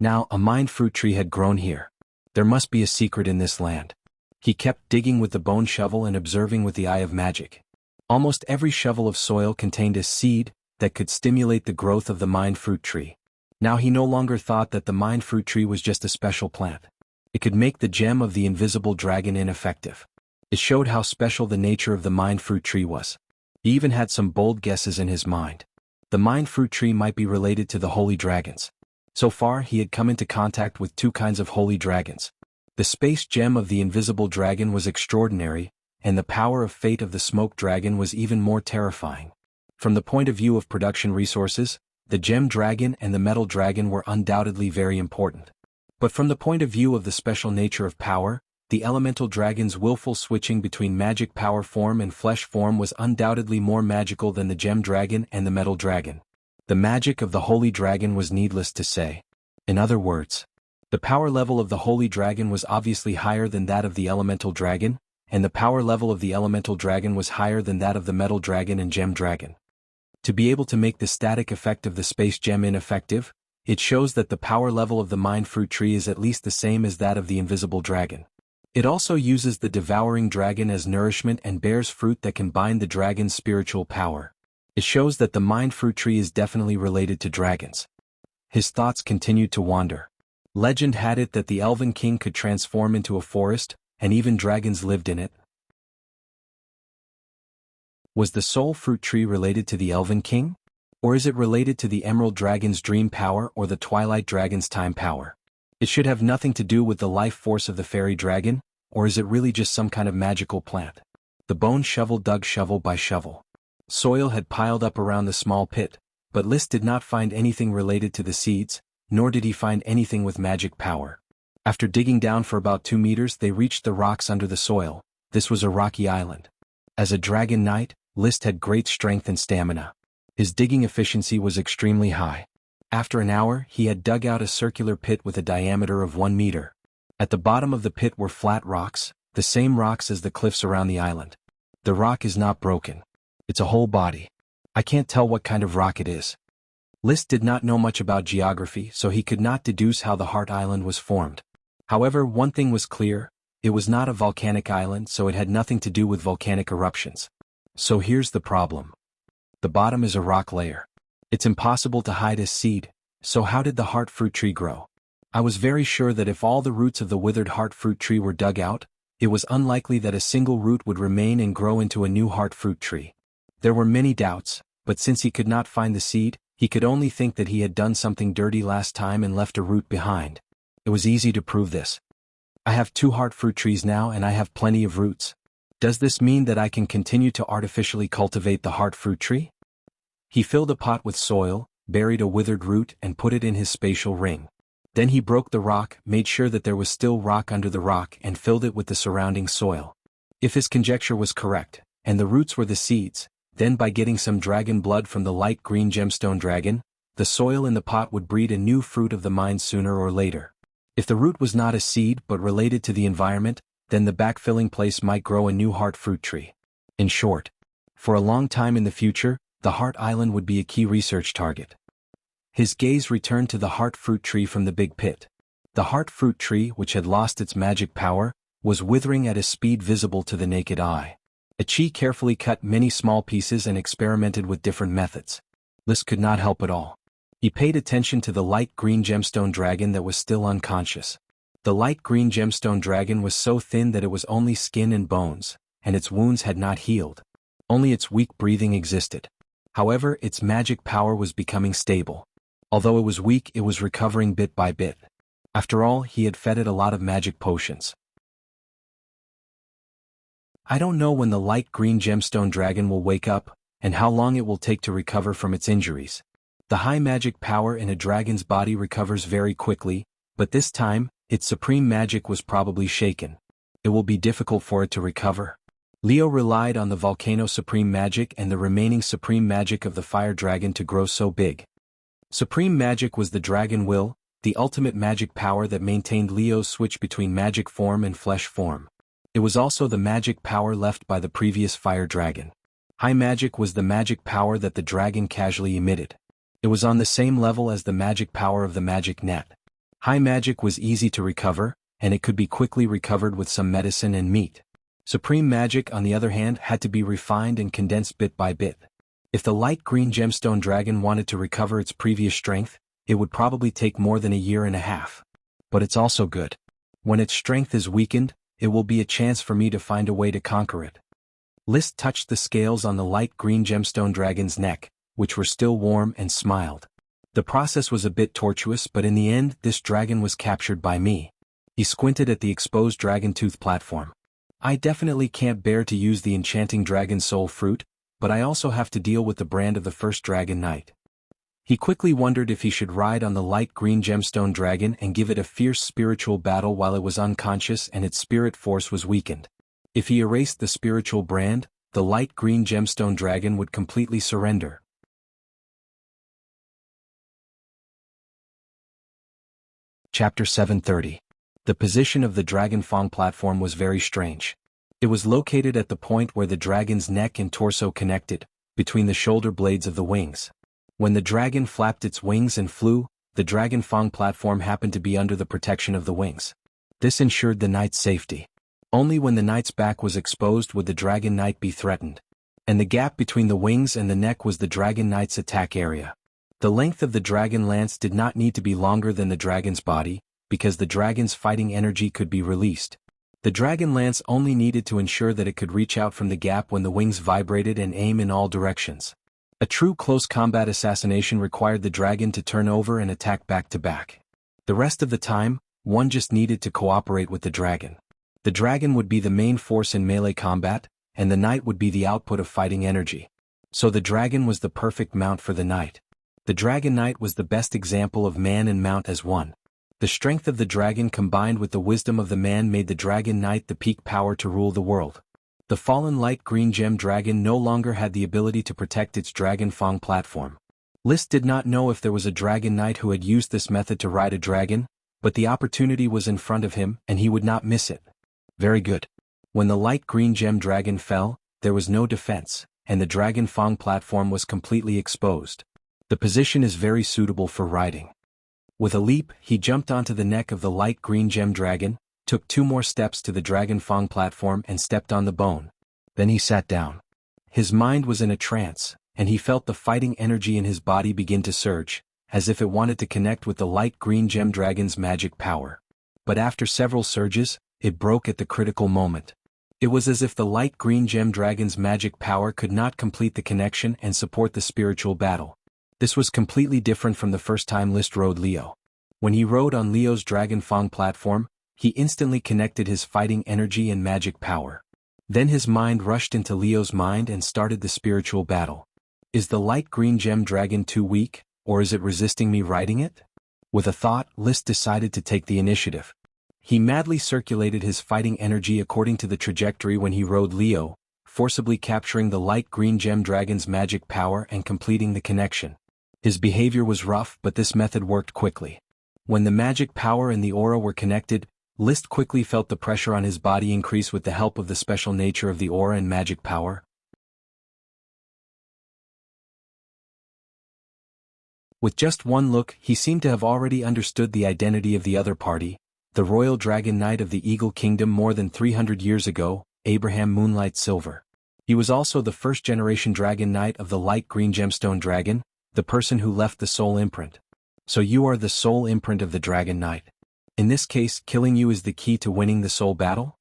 Now a mind fruit tree had grown here. There must be a secret in this land. He kept digging with the bone shovel and observing with the eye of magic. Almost every shovel of soil contained a seed that could stimulate the growth of the mind fruit tree. Now he no longer thought that the mind fruit tree was just a special plant. It could make the gem of the invisible dragon ineffective. It showed how special the nature of the mind fruit tree was. He even had some bold guesses in his mind. The mind fruit tree might be related to the holy dragons. So far, he had come into contact with 2 kinds of holy dragons. The space gem of the invisible dragon was extraordinary, and the power of fate of the smoke dragon was even more terrifying. From the point of view of production resources, the gem dragon and the metal dragon were undoubtedly very important. But from the point of view of the special nature of power, the elemental dragon's willful switching between magic power form and flesh form was undoubtedly more magical than the gem dragon and the metal dragon. The magic of the holy dragon was needless to say. In other words, the power level of the holy dragon was obviously higher than that of the elemental dragon, and the power level of the elemental dragon was higher than that of the metal dragon and gem dragon. To be able to make the static effect of the space gem ineffective, it shows that the power level of the mind fruit tree is at least the same as that of the invisible dragon. It also uses the devouring dragon as nourishment and bears fruit that can bind the dragon's spiritual power. It shows that the mind fruit tree is definitely related to dragons. His thoughts continued to wander. Legend had it that the Elven King could transform into a forest, and even dragons lived in it. Was the soul fruit tree related to the Elven King? Or is it related to the Emerald Dragon's dream power or the Twilight Dragon's time power? It should have nothing to do with the life force of the fairy dragon, or is it really just some kind of magical plant? The bone shovel dug shovel by shovel. Soil had piled up around the small pit, but List did not find anything related to the seeds, nor did he find anything with magic power. After digging down for about 2 meters, they reached the rocks under the soil. This was a rocky island. As a dragon knight, List had great strength and stamina. His digging efficiency was extremely high. After an hour, he had dug out a circular pit with a diameter of 1 meter. At the bottom of the pit were flat rocks, the same rocks as the cliffs around the island. The rock is not broken. It's a whole body. I can't tell what kind of rock it is. List did not know much about geography, so he could not deduce how the Heart Island was formed. However, one thing was clear: it was not a volcanic island, so it had nothing to do with volcanic eruptions. So here's the problem. The bottom is a rock layer. It's impossible to hide a seed, So how did the heart fruit tree grow? I was very sure that if all the roots of the withered heart fruit tree were dug out, it was unlikely that a single root would remain and grow into a new heart fruit tree. There were many doubts, but since he could not find the seed, he could only think that he had done something dirty last time and left a root behind. It was easy to prove this. I have 2 heart fruit trees now and I have plenty of roots. Does this mean that I can continue to artificially cultivate the heart fruit tree? He filled a pot with soil, buried a withered root and put it in his spatial ring. Then he broke the rock, made sure that there was still rock under the rock and filled it with the surrounding soil. If his conjecture was correct, and the roots were the seeds, then by getting some dragon blood from the light green gemstone dragon, the soil in the pot would breed a new fruit of the mind sooner or later. If the root was not a seed but related to the environment, then the backfilling place might grow a new heart fruit tree. In short, for a long time in the future, the Heart Island would be a key research target. His gaze returned to the heart fruit tree from the big pit. The heart fruit tree, which had lost its magic power, was withering at a speed visible to the naked eye. Achi carefully cut many small pieces and experimented with different methods. This could not help at all. He paid attention to the light green gemstone dragon that was still unconscious. The light green gemstone dragon was so thin that it was only skin and bones, and its wounds had not healed. Only its weak breathing existed. However, its magic power was becoming stable. Although it was weak, it was recovering bit by bit. After all, he had fed it a lot of magic potions. I don't know when the light green gemstone dragon will wake up, and how long it will take to recover from its injuries. The high magic power in a dragon's body recovers very quickly, but this time, its supreme magic was probably shaken. It will be difficult for it to recover. Leo relied on the volcano supreme magic and the remaining supreme magic of the fire dragon to grow so big. Supreme magic was the dragon will, the ultimate magic power that maintained Leo's switch between magic form and flesh form. It was also the magic power left by the previous fire dragon. High magic was the magic power that the dragon casually emitted. It was on the same level as the magic power of the magic net. High magic was easy to recover, and it could be quickly recovered with some medicine and meat. Supreme magic, on the other hand, had to be refined and condensed bit by bit. If the light green gemstone dragon wanted to recover its previous strength, it would probably take more than a year and a half. But it's also good. When its strength is weakened, it will be a chance for me to find a way to conquer it. List touched the scales on the light green gemstone dragon's neck, which were still warm, and smiled. The process was a bit tortuous, but in the end, this dragon was captured by me. He squinted at the exposed dragon tooth platform. I definitely can't bear to use the enchanting dragon soul fruit, but I also have to deal with the brand of the first dragon knight. He quickly wondered if he should ride on the light green gemstone dragon and give it a fierce spiritual battle while it was unconscious and its spirit force was weakened. If he erased the spiritual brand, the light green gemstone dragon would completely surrender. Chapter 730. The position of the Dragon Fang platform was very strange. It was located at the point where the dragon's neck and torso connected, between the shoulder blades of the wings. When the dragon flapped its wings and flew, the Dragon Fang platform happened to be under the protection of the wings. This ensured the knight's safety. Only when the knight's back was exposed would the dragon knight be threatened. And the gap between the wings and the neck was the dragon knight's attack area. The length of the dragon lance did not need to be longer than the dragon's body, because the dragon's fighting energy could be released. The dragon lance only needed to ensure that it could reach out from the gap when the wings vibrated and aim in all directions. A true close combat assassination required the dragon to turn over and attack back to back. The rest of the time, one just needed to cooperate with the dragon. The dragon would be the main force in melee combat, and the knight would be the output of fighting energy. So the dragon was the perfect mount for the knight. The dragon knight was the best example of man and mount as one. The strength of the dragon combined with the wisdom of the man made the dragon knight the peak power to rule the world. The fallen light green gem dragon no longer had the ability to protect its Dragon Fang platform. List did not know if there was a dragon knight who had used this method to ride a dragon, but the opportunity was in front of him and he would not miss it. Very good. When the light green gem dragon fell, there was no defense, and the Dragon Fang platform was completely exposed. The position is very suitable for riding. With a leap, he jumped onto the neck of the light green gem dragon, took 2 more steps to the Dragon Fang platform and stepped on the bone. Then he sat down. His mind was in a trance, and he felt the fighting energy in his body begin to surge, as if it wanted to connect with the light green gem dragon's magic power. But after several surges, it broke at the critical moment. It was as if the light green gem dragon's magic power could not complete the connection and support the spiritual battle. This was completely different from the first time List rode Leo. When he rode on Leo's Dragon Fang platform, he instantly connected his fighting energy and magic power. Then his mind rushed into Leo's mind and started the spiritual battle. Is the light green gem dragon too weak, or is it resisting me riding it? With a thought, List decided to take the initiative. He madly circulated his fighting energy according to the trajectory when he rode Leo, forcibly capturing the light green gem dragon's magic power and completing the connection. His behavior was rough, but this method worked quickly. When the magic power and the aura were connected, List quickly felt the pressure on his body increase with the help of the special nature of the aura and magic power. With just one look, he seemed to have already understood the identity of the other party, the royal dragon knight of the Eagle Kingdom more than 300 years ago, Abraham Moonlight Silver. He was also the first-generation dragon knight of the light green gemstone dragon, the person who left the soul imprint. So you are the soul imprint of the dragon knight. In this case, killing you is the key to winning the soul battle?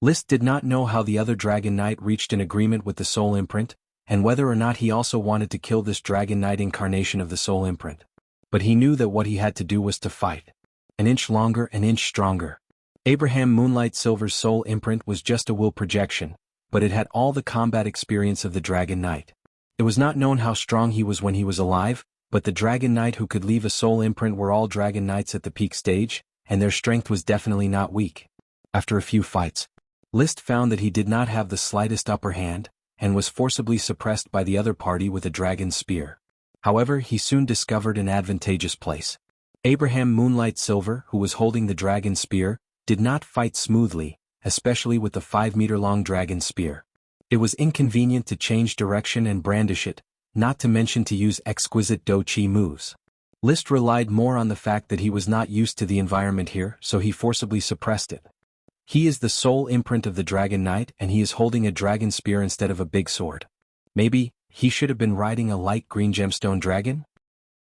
List did not know how the other dragon knight reached an agreement with the soul imprint, and whether or not he also wanted to kill this dragon knight incarnation of the soul imprint. But he knew that what he had to do was to fight. An inch longer, an inch stronger. Abraham Moonlight Silver's soul imprint was just a will projection, but it had all the combat experience of the dragon knight. It was not known how strong he was when he was alive, but the dragon knight who could leave a soul imprint were all dragon knights at the peak stage, and their strength was definitely not weak. After a few fights, List found that he did not have the slightest upper hand, and was forcibly suppressed by the other party with a dragon spear. However, he soon discovered an advantageous place. Abraham Moonlight Silver, who was holding the dragon spear, did not fight smoothly, especially with the 5-meter-long dragon spear. It was inconvenient to change direction and brandish it, not to mention to use exquisite do-chi moves. List relied more on the fact that he was not used to the environment here, so he forcibly suppressed it. He is the sole imprint of the dragon knight, and he is holding a dragon spear instead of a big sword. Maybe he should have been riding a light green gemstone dragon?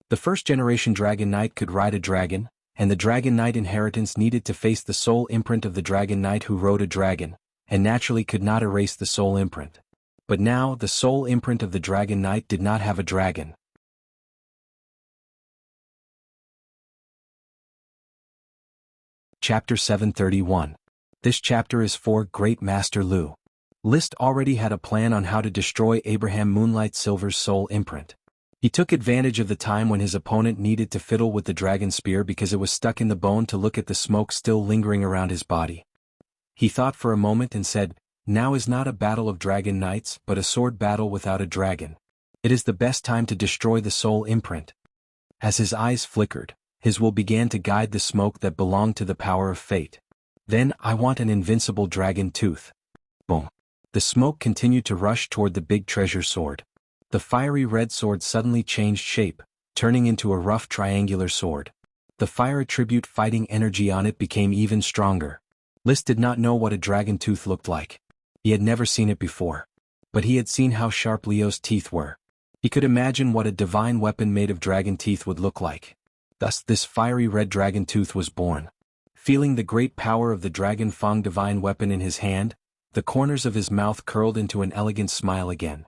The first-generation dragon knight could ride a dragon, and the dragon knight inheritance needed to face the soul imprint of the dragon knight who rode a dragon, and naturally could not erase the soul imprint. But now the soul imprint of the dragon knight did not have a dragon. Chapter 731. This chapter is for Great Master Lu. List already had a plan on how to destroy Abraham Moonlight Silver's soul imprint. He took advantage of the time when his opponent needed to fiddle with the dragon spear because it was stuck in the bone to look at the smoke still lingering around his body. He thought for a moment and said, "Now is not a battle of dragon knights but a sword battle without a dragon. It is the best time to destroy the soul imprint." As his eyes flickered, his will began to guide the smoke that belonged to the power of fate. Then, I want an invincible dragon tooth. Boom. The smoke continued to rush toward the big treasure sword. The fiery red sword suddenly changed shape, turning into a rough triangular sword. The fire attribute fighting energy on it became even stronger. List did not know what a dragon tooth looked like. He had never seen it before. But he had seen how sharp Leo's teeth were. He could imagine what a divine weapon made of dragon teeth would look like. Thus this fiery red dragon tooth was born. Feeling the great power of the Dragon Fang divine weapon in his hand, the corners of his mouth curled into an elegant smile again.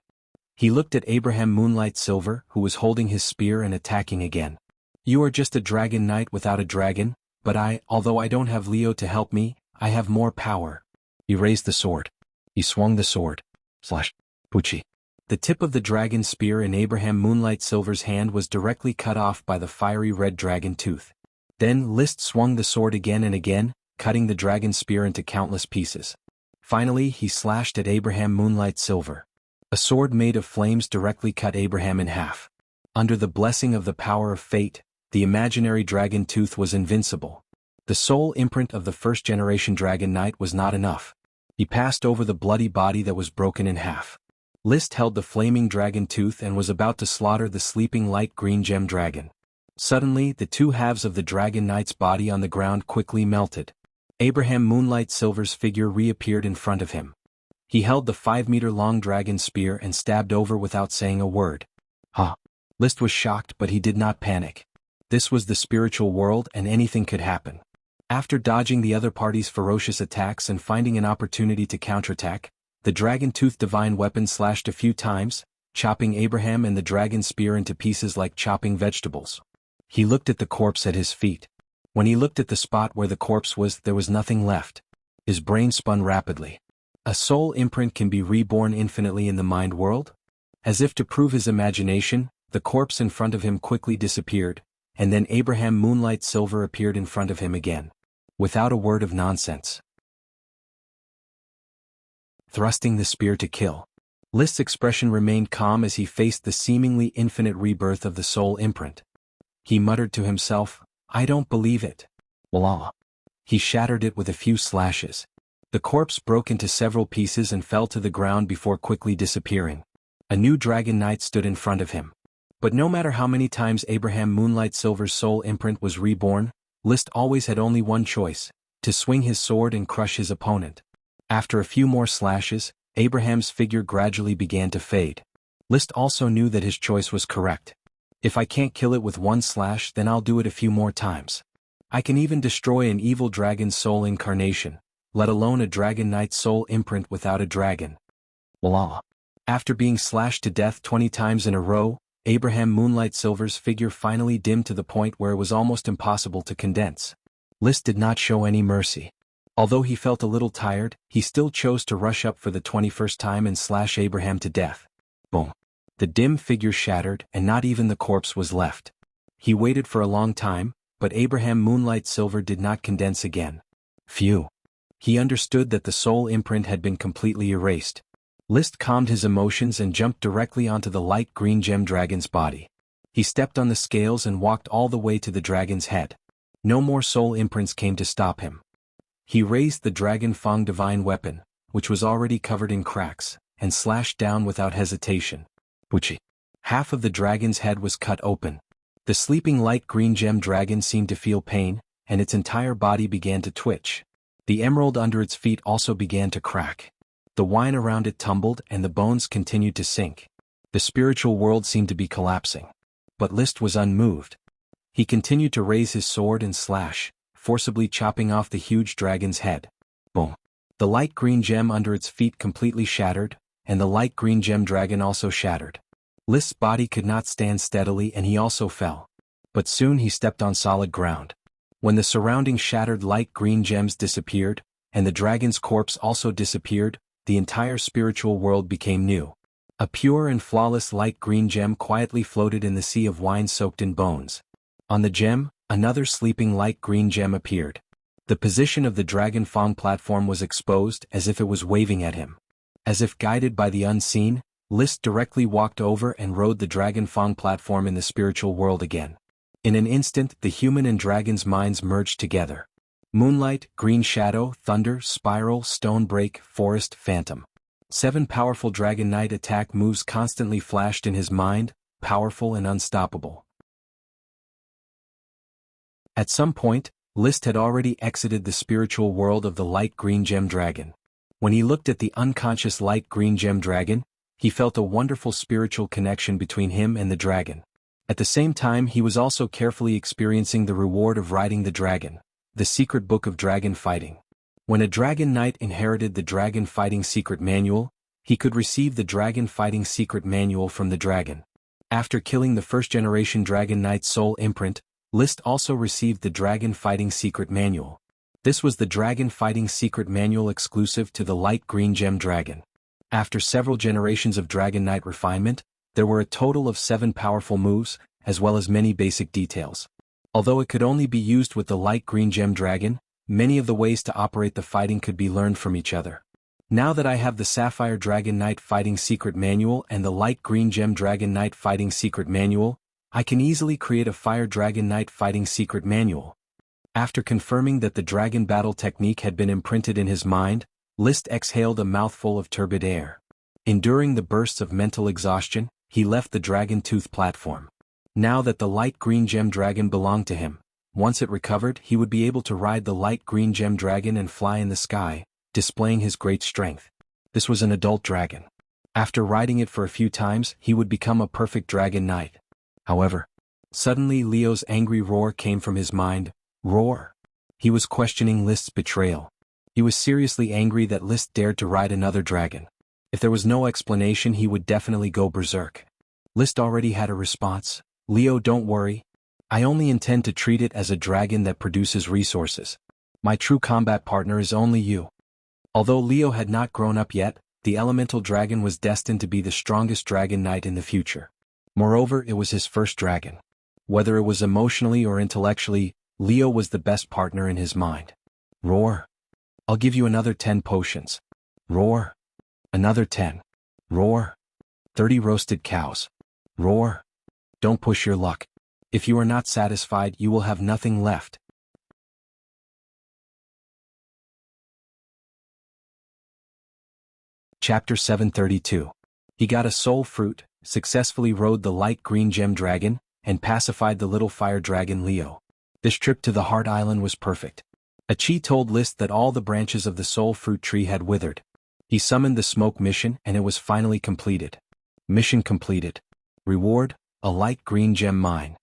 He looked at Abraham Moonlight Silver, who was holding his spear and attacking again. "You are just a dragon knight without a dragon, but although I don't have Leo to help me, I have more power." He raised the sword. He swung the sword. Puchi. The tip of the dragon spear in Abraham Moonlight Silver's hand was directly cut off by the fiery red dragon tooth. Then List swung the sword again and again, cutting the dragon spear into countless pieces. Finally, he slashed at Abraham Moonlight Silver. A sword made of flames directly cut Abraham in half. Under the blessing of the power of fate, the imaginary dragon tooth was invincible. The soul imprint of the first-generation dragon knight was not enough. He passed over the bloody body that was broken in half. List held the flaming dragon tooth and was about to slaughter the sleeping light green gem dragon. Suddenly, the two halves of the dragon knight's body on the ground quickly melted. Abraham Moonlight Silver's figure reappeared in front of him. He held the 5-meter-long dragon spear and stabbed over without saying a word. List was shocked, but he did not panic. This was the spiritual world and anything could happen. After dodging the other party's ferocious attacks and finding an opportunity to counterattack, the dragon-tooth divine weapon slashed a few times, chopping Abraham and the dragon spear into pieces like chopping vegetables. He looked at the corpse at his feet. When he looked at the spot where the corpse was, there was nothing left. His brain spun rapidly. A soul imprint can be reborn infinitely in the mind world? As if to prove his imagination, the corpse in front of him quickly disappeared, and then Abraham Moonlight Silver appeared in front of him again. Without a word of nonsense. Thrusting the spear to kill. List's expression remained calm as he faced the seemingly infinite rebirth of the soul imprint. He muttered to himself, "I don't believe it." Blah. He shattered it with a few slashes. The corpse broke into several pieces and fell to the ground before quickly disappearing. A new dragon knight stood in front of him. But no matter how many times Abraham Moonlight Silver's soul imprint was reborn, List always had only one choice: to swing his sword and crush his opponent. After a few more slashes, Abraham's figure gradually began to fade. List also knew that his choice was correct. If I can't kill it with one slash, then I'll do it a few more times. I can even destroy an evil dragon's soul incarnation, let alone a dragon knight's soul imprint without a dragon. Blah. After being slashed to death 20 times in a row, Abraham Moonlight Silver's figure finally dimmed to the point where it was almost impossible to condense. List did not show any mercy. Although he felt a little tired, he still chose to rush up for the 21st time and slash Abraham to death. Boom. The dim figure shattered, and not even the corpse was left. He waited for a long time, but Abraham Moonlight Silver did not condense again. Phew. He understood that the soul imprint had been completely erased. List calmed his emotions and jumped directly onto the light green gem dragon's body. He stepped on the scales and walked all the way to the dragon's head. No more soul imprints came to stop him. He raised the Dragon Fang divine weapon, which was already covered in cracks, and slashed down without hesitation. Wuxia. Half of the dragon's head was cut open. The sleeping light green gem dragon seemed to feel pain, and its entire body began to twitch. The emerald under its feet also began to crack. The wine around it tumbled and the bones continued to sink. The spiritual world seemed to be collapsing. But List was unmoved. He continued to raise his sword and slash, forcibly chopping off the huge dragon's head. Boom. The light green gem under its feet completely shattered, and the light green gem dragon also shattered. List's body could not stand steadily and he also fell. But soon he stepped on solid ground. When the surrounding shattered light green gems disappeared, and the dragon's corpse also disappeared, the entire spiritual world became new. A pure and flawless light green gem quietly floated in the sea of wine soaked in bones. On the gem, another sleeping light green gem appeared. The position of the Dragon Fang platform was exposed as if it was waving at him. As if guided by the unseen, List directly walked over and rode the Dragon Fang platform in the spiritual world again. In an instant, the human and dragon's minds merged together. Moonlight, green shadow, thunder, spiral, stone break, forest, phantom. 7 powerful Dragon Knight attack moves constantly flashed in his mind, powerful and unstoppable. At some point, List had already exited the spiritual world of the light green gem dragon. When he looked at the unconscious light green gem dragon, he felt a wonderful spiritual connection between him and the dragon. At the same time, he was also carefully experiencing the reward of riding the dragon, the secret book of dragon fighting. When a Dragon Knight inherited the Dragon Fighting Secret Manual, he could receive the Dragon Fighting Secret Manual from the dragon. After killing the first-generation Dragon Knight's soul imprint, List also received the Dragon Fighting Secret Manual. This was the Dragon Fighting Secret Manual exclusive to the light green gem dragon. After several generations of Dragon Knight refinement, there were a total of 7 powerful moves, as well as many basic details. Although it could only be used with the light green gem dragon, many of the ways to operate the fighting could be learned from each other. Now that I have the Sapphire Dragon Knight Fighting Secret Manual and the Light Green Gem Dragon Knight Fighting Secret Manual, I can easily create a Fire Dragon Knight Fighting Secret Manual. After confirming that the dragon battle technique had been imprinted in his mind, List exhaled a mouthful of turbid air. Enduring the bursts of mental exhaustion, he left the Dragon Tooth platform. Now that the light green gem dragon belonged to him, once it recovered he would be able to ride the light green gem dragon and fly in the sky, displaying his great strength. This was an adult dragon. After riding it for a few times he would become a perfect dragon knight. However, Suddenly Leo's angry roar came from his mind. Roar. He was questioning List's betrayal. He was seriously angry that List dared to ride another dragon. If there was no explanation, he would definitely go berserk. List already had a response. Leo, don't worry. I only intend to treat it as a dragon that produces resources. My true combat partner is only you. Although Leo had not grown up yet, the elemental dragon was destined to be the strongest dragon knight in the future. Moreover, it was his first dragon. Whether it was emotionally or intellectually, Leo was the best partner in his mind. Roar. I'll give you another 10 potions. Roar. Another 10. Roar. 30 roasted cows. Roar. Don't push your luck. If you are not satisfied, you will have nothing left. Chapter 732. He got a soul fruit, successfully rode the light green gem dragon, and pacified the little fire dragon Leo. This trip to the Heart Island was perfect. Achi told List that all the branches of the soul fruit tree had withered. He summoned the smoke mission and it was finally completed. Mission completed. Reward, a light green gem mine.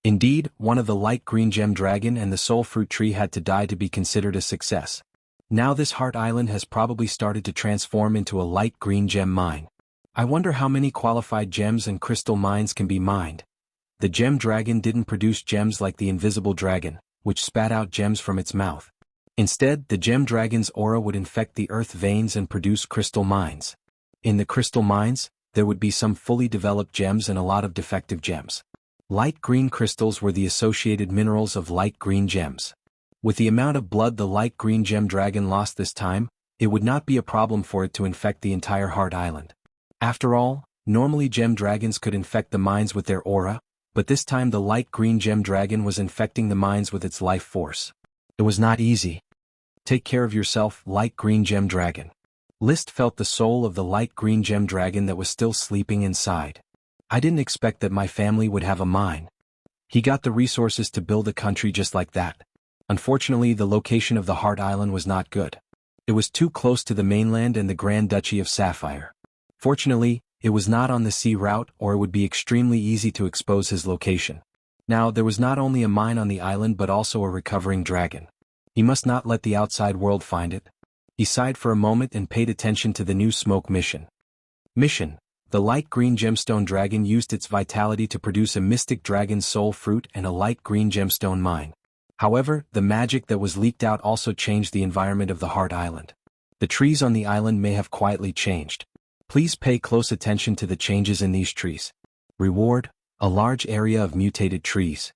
Indeed, one of the light green gem dragon and the soul fruit tree had to die to be considered a success. Now this Heart Island has probably started to transform into a light green gem mine. I wonder how many qualified gems and crystal mines can be mined. The gem dragon didn't produce gems like the invisible dragon, which spat out gems from its mouth. Instead, the gem dragon's aura would infect the earth veins and produce crystal mines. In the crystal mines, there would be some fully developed gems and a lot of defective gems. Light green crystals were the associated minerals of light green gems. With the amount of blood the light green gem dragon lost this time, it would not be a problem for it to infect the entire Heart Island. After all, normally gem dragons could infect the mines with their aura, but this time the light green gem dragon was infecting the mines with its life force. It was not easy. Take care of yourself, light green gem dragon. List felt the soul of the light green gem dragon that was still sleeping inside. I didn't expect that my family would have a mine. He got the resources to build a country just like that. Unfortunately, the location of the Heart Island was not good. It was too close to the mainland and the Grand Duchy of Sapphire. Fortunately, it was not on the sea route or it would be extremely easy to expose his location. Now, there was not only a mine on the island but also a recovering dragon. He must not let the outside world find it. He sighed for a moment and paid attention to the new smoke mission. Mission. The light green gemstone dragon used its vitality to produce a mystic dragon soul fruit and a light green gemstone mine. However, the magic that was leaked out also changed the environment of the Heart Island. The trees on the island may have quietly changed. Please pay close attention to the changes in these trees. Reward, a large area of mutated trees.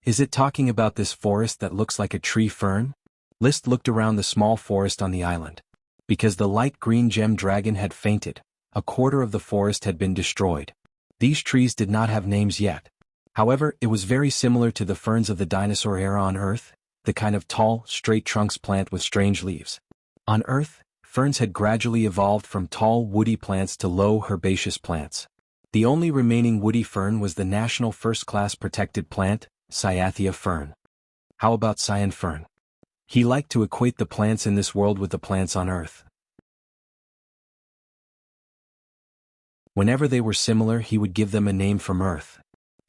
Is it talking about this forest that looks like a tree fern? List looked around the small forest on the island. Because the light green gem dragon had fainted, a quarter of the forest had been destroyed. These trees did not have names yet. However, it was very similar to the ferns of the dinosaur era on Earth, the kind of tall, straight trunks plant with strange leaves. On Earth, ferns had gradually evolved from tall woody plants to low herbaceous plants. The only remaining woody fern was the national first-class protected plant, Cyathea fern. How about cyan fern? He liked to equate the plants in this world with the plants on Earth. Whenever they were similar, he would give them a name from Earth.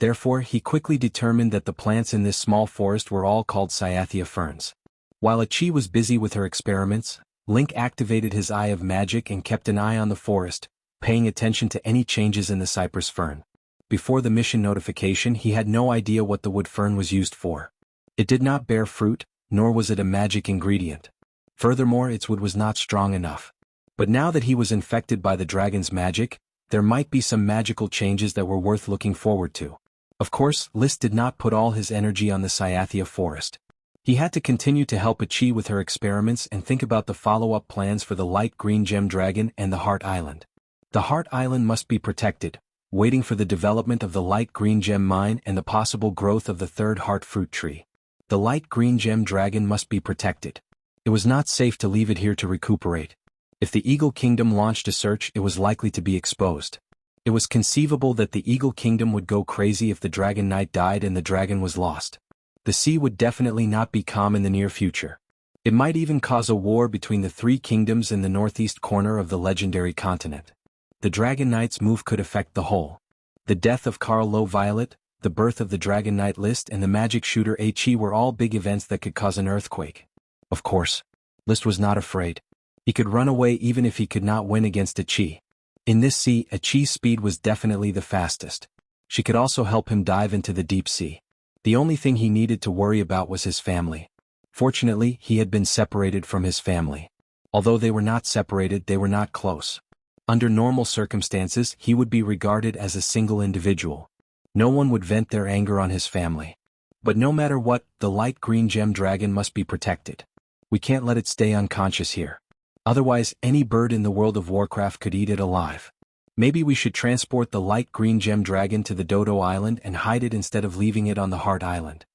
Therefore, he quickly determined that the plants in this small forest were all called Cyathea ferns. While Achi was busy with her experiments, Link activated his Eye of Magic and kept an eye on the forest, paying attention to any changes in the cypress fern. Before the mission notification, he had no idea what the wood fern was used for. It did not bear fruit, nor was it a magic ingredient. Furthermore, its wood was not strong enough. But now that he was infected by the dragon's magic, there might be some magical changes that were worth looking forward to. Of course, List did not put all his energy on the Cyathea forest. He had to continue to help Achi with her experiments and think about the follow-up plans for the light green gem dragon and the Heart Island. The Heart Island must be protected, waiting for the development of the light green gem mine and the possible growth of the third heart fruit tree. The light green gem dragon must be protected. It was not safe to leave it here to recuperate. If the Eagle Kingdom launched a search, it was likely to be exposed. It was conceivable that the Eagle Kingdom would go crazy if the Dragon Knight died and the dragon was lost. The sea would definitely not be calm in the near future. It might even cause a war between the three kingdoms in the northeast corner of the legendary continent. The Dragon Knight's move could affect the whole. The death of Carl Low Violet, the birth of the Dragon Knight List and the magic shooter Qi were all big events that could cause an earthquake. Of course, List was not afraid. He could run away even if he could not win against Qi. In this sea, Qi's speed was definitely the fastest. She could also help him dive into the deep sea. The only thing he needed to worry about was his family. Fortunately, he had been separated from his family. Although they were not separated, they were not close. Under normal circumstances, he would be regarded as a single individual. No one would vent their anger on his family. But no matter what, the light green gem dragon must be protected. We can't let it stay unconscious here. Otherwise, any bird in the World of Warcraft could eat it alive. Maybe we should transport the light green gem dragon to the Dodo Island and hide it instead of leaving it on the Heart Island.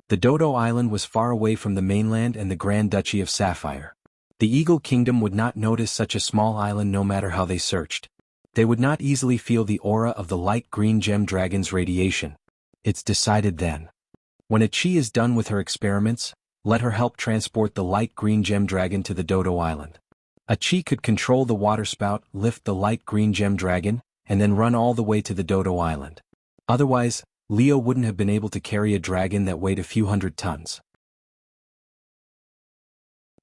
The Dodo Island was far away from the mainland and the Grand Duchy of Sapphire. The Eagle Kingdom would not notice such a small island no matter how they searched. They would not easily feel the aura of the light green gem dragon's radiation. It's decided then. When Qi is done with her experiments, let her help transport the light green gem dragon to the Dodo Island. Qi could control the waterspout, lift the light green gem dragon, and then run all the way to the Dodo Island. Otherwise, Leo wouldn't have been able to carry a dragon that weighed a few hundred tons.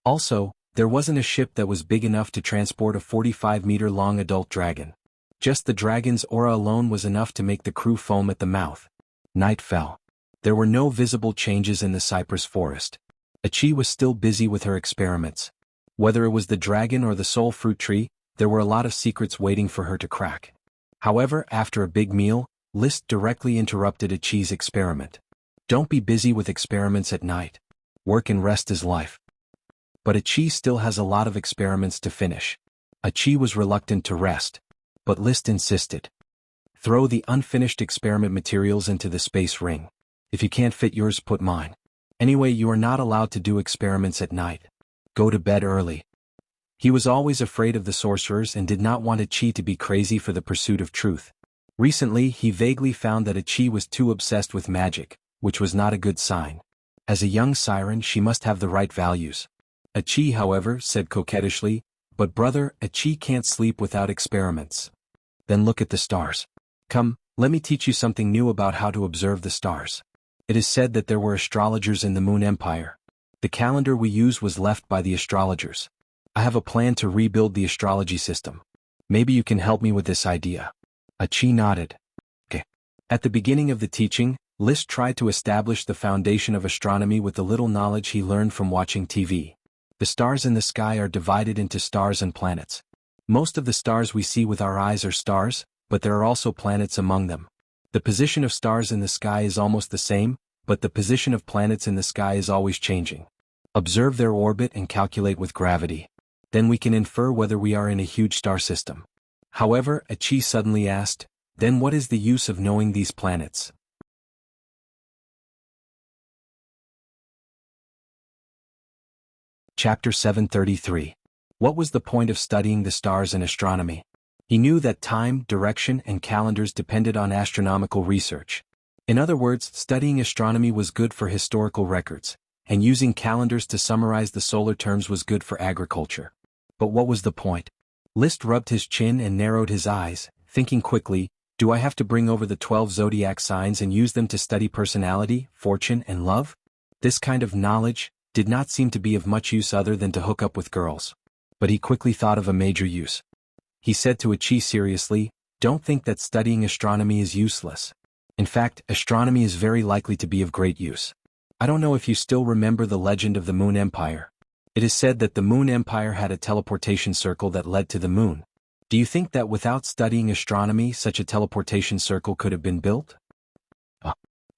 Also, there wasn't a ship that was big enough to transport a 45-meter-long adult dragon. Just the dragon's aura alone was enough to make the crew foam at the mouth. Night fell. There were no visible changes in the cypress forest. Qi was still busy with her experiments. Whether it was the dragon or the soul fruit tree, there were a lot of secrets waiting for her to crack. However, after a big meal, List directly interrupted Qi's experiment. Don't be busy with experiments at night. Work and rest is life. But Qi still has a lot of experiments to finish. Qi was reluctant to rest. But List insisted. Throw the unfinished experiment materials into the space ring. If you can't fit yours, put mine. Anyway, you are not allowed to do experiments at night. Go to bed early. He was always afraid of the sorcerers and did not want Qi to be crazy for the pursuit of truth. Recently, he vaguely found that Qi was too obsessed with magic, which was not a good sign. As a young siren, she must have the right values. Qi, however, said coquettishly, "But brother, Qi can't sleep without experiments." Then look at the stars. Come, let me teach you something new about how to observe the stars. It is said that there were astrologers in the Moon Empire. The calendar we use was left by the astrologers. I have a plan to rebuild the astrology system. Maybe you can help me with this idea. Qi nodded. Okay. At the beginning of the teaching, List tried to establish the foundation of astronomy with the little knowledge he learned from watching TV. The stars in the sky are divided into stars and planets. Most of the stars we see with our eyes are stars, but there are also planets among them. The position of stars in the sky is almost the same, but the position of planets in the sky is always changing. Observe their orbit and calculate with gravity. Then we can infer whether we are in a huge star system. However, Qi suddenly asked, then what is the use of knowing these planets? Chapter 733. What was the point of studying the stars in astronomy? He knew that time, direction, and calendars depended on astronomical research. In other words, studying astronomy was good for historical records, and using calendars to summarize the solar terms was good for agriculture. But what was the point? List rubbed his chin and narrowed his eyes, thinking quickly, do I have to bring over the 12 zodiac signs and use them to study personality, fortune, and love? This kind of knowledge did not seem to be of much use other than to hook up with girls. But he quickly thought of a major use. He said to Qi seriously, don't think that studying astronomy is useless. In fact, astronomy is very likely to be of great use. I don't know if you still remember the legend of the Moon Empire. It is said that the Moon Empire had a teleportation circle that led to the moon. Do you think that without studying astronomy such a teleportation circle could have been built?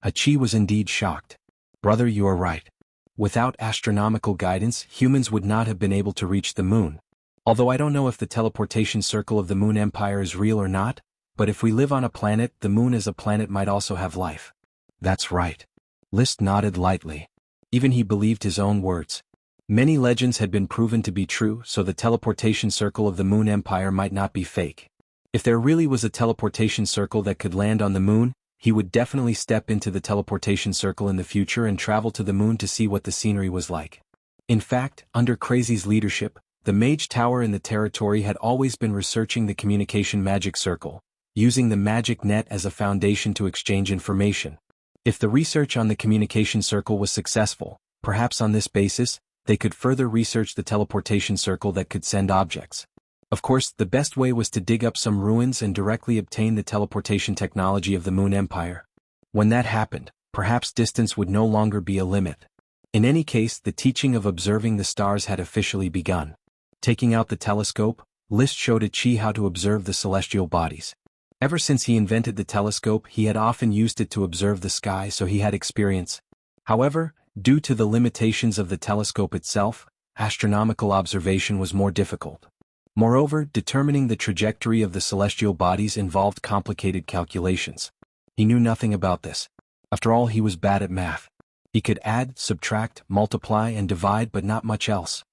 Qi was indeed shocked. Brother, you are right. Without astronomical guidance, humans would not have been able to reach the moon. Although I don't know if the teleportation circle of the Moon Empire is real or not, but if we live on a planet, the moon as a planet might also have life. That's right. List nodded lightly. Even he believed his own words. Many legends had been proven to be true, so the teleportation circle of the Moon Empire might not be fake. If there really was a teleportation circle that could land on the moon, he would definitely step into the teleportation circle in the future and travel to the moon to see what the scenery was like. In fact, under Crazy's leadership, the Mage Tower in the territory had always been researching the communication magic circle, using the magic net as a foundation to exchange information. If the research on the communication circle was successful, perhaps on this basis, they could further research the teleportation circle that could send objects. Of course, the best way was to dig up some ruins and directly obtain the teleportation technology of the Moon Empire. When that happened, perhaps distance would no longer be a limit. In any case, the teaching of observing the stars had officially begun. Taking out the telescope, Liszt showed Achi how to observe the celestial bodies. Ever since he invented the telescope, he had often used it to observe the sky, so he had experience. However, due to the limitations of the telescope itself, astronomical observation was more difficult. Moreover, determining the trajectory of the celestial bodies involved complicated calculations. He knew nothing about this. After all, he was bad at math. He could add, subtract, multiply, and divide, but not much else.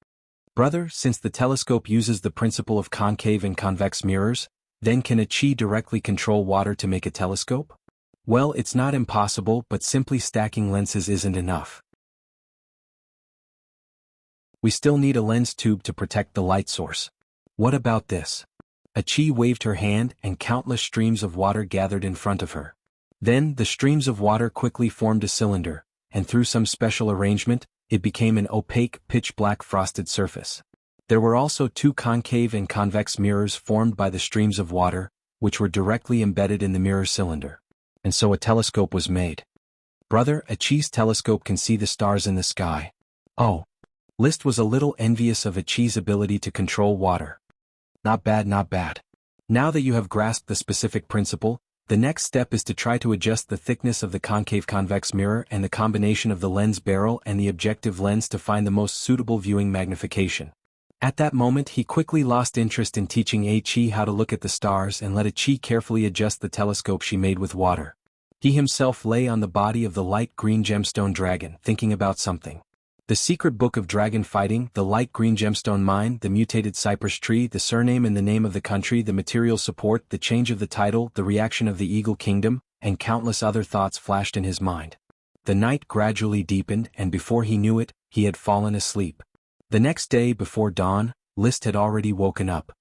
Brother, since the telescope uses the principle of concave and convex mirrors, then can Achi directly control water to make a telescope? Well, it's not impossible, but simply stacking lenses isn't enough. We still need a lens tube to protect the light source. What about this? Achi waved her hand and countless streams of water gathered in front of her. Then, the streams of water quickly formed a cylinder, and through some special arrangement, it became an opaque, pitch-black frosted surface. There were also two concave and convex mirrors formed by the streams of water, which were directly embedded in the mirror cylinder. And so a telescope was made. Brother, Achi's telescope can see the stars in the sky. Oh. Liszt was a little envious of Achi's ability to control water. Not bad, not bad. Now that you have grasped the specific principle, the next step is to try to adjust the thickness of the concave-convex mirror and the combination of the lens barrel and the objective lens to find the most suitable viewing magnification. At that moment he quickly lost interest in teaching Achi how to look at the stars and let Achi carefully adjust the telescope she made with water. He himself lay on the body of the light green gemstone dragon, thinking about something. The secret book of dragon fighting, the light green gemstone mine, the mutated cypress tree, the surname and the name of the country, the material support, the change of the title, the reaction of the eagle kingdom, and countless other thoughts flashed in his mind. The night gradually deepened, and before he knew it, he had fallen asleep. The next day before dawn, Liszt had already woken up.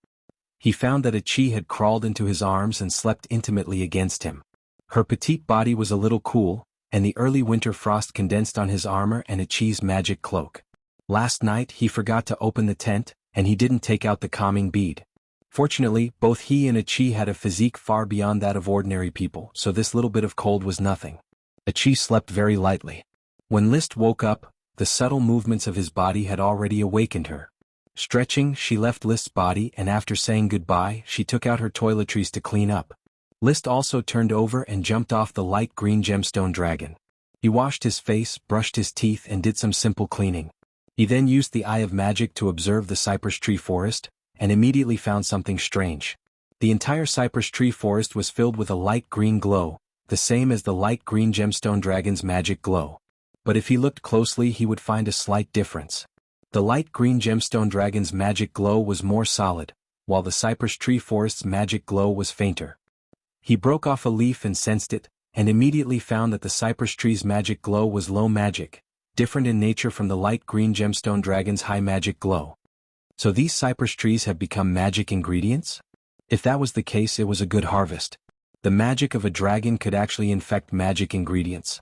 He found that Achi had crawled into his arms and slept intimately against him. Her petite body was a little cool, and the early winter frost condensed on his armor and Achi's magic cloak. Last night he forgot to open the tent, and he didn't take out the calming bead. Fortunately, both he and Achi had a physique far beyond that of ordinary people, so this little bit of cold was nothing. Achi slept very lightly. When Liszt woke up, the subtle movements of his body had already awakened her. Stretching, she left Liszt's body, and after saying goodbye, she took out her toiletries to clean up. Liszt also turned over and jumped off the light green gemstone dragon. He washed his face, brushed his teeth, and did some simple cleaning. He then used the eye of magic to observe the cypress tree forest, and immediately found something strange. The entire cypress tree forest was filled with a light green glow, the same as the light green gemstone dragon's magic glow. But if he looked closely, he would find a slight difference. The light green gemstone dragon's magic glow was more solid, while the cypress tree forest's magic glow was fainter. He broke off a leaf and sensed it, and immediately found that the cypress tree's magic glow was low magic, different in nature from the light green gemstone dragon's high magic glow. So these cypress trees have become magic ingredients? If that was the case, it was a good harvest. The magic of a dragon could actually infect magic ingredients.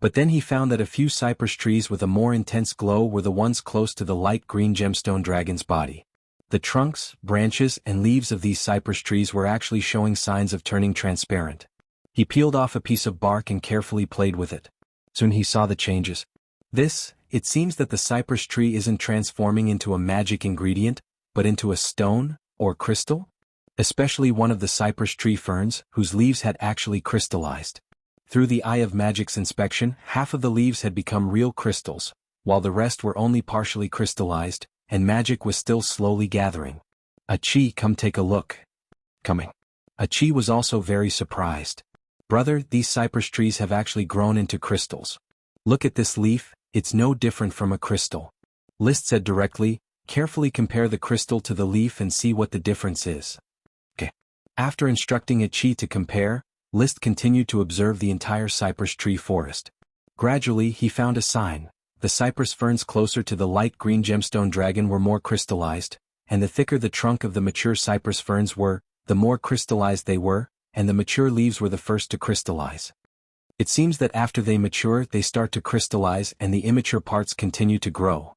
But then he found that a few cypress trees with a more intense glow were the ones close to the light green gemstone dragon's body. The trunks, branches, and leaves of these cypress trees were actually showing signs of turning transparent. He peeled off a piece of bark and carefully played with it. Soon he saw the changes. It seems that the cypress tree isn't transforming into a magic ingredient, but into a stone, or crystal? Especially one of the cypress tree ferns, whose leaves had actually crystallized. Through the eye of magic's inspection, half of the leaves had become real crystals, while the rest were only partially crystallized, and magic was still slowly gathering. Achi, come take a look. Coming. Achi was also very surprised. Brother, these cypress trees have actually grown into crystals. Look at this leaf, it's no different from a crystal. Liszt said directly, carefully compare the crystal to the leaf and see what the difference is. Okay. After instructing Achi to compare, Liszt continued to observe the entire cypress tree forest. Gradually he found a sign. The cypress ferns closer to the light green gemstone dragon were more crystallized, and the thicker the trunk of the mature cypress ferns were, the more crystallized they were, and the mature leaves were the first to crystallize. It seems that after they mature they start to crystallize and the immature parts continue to grow.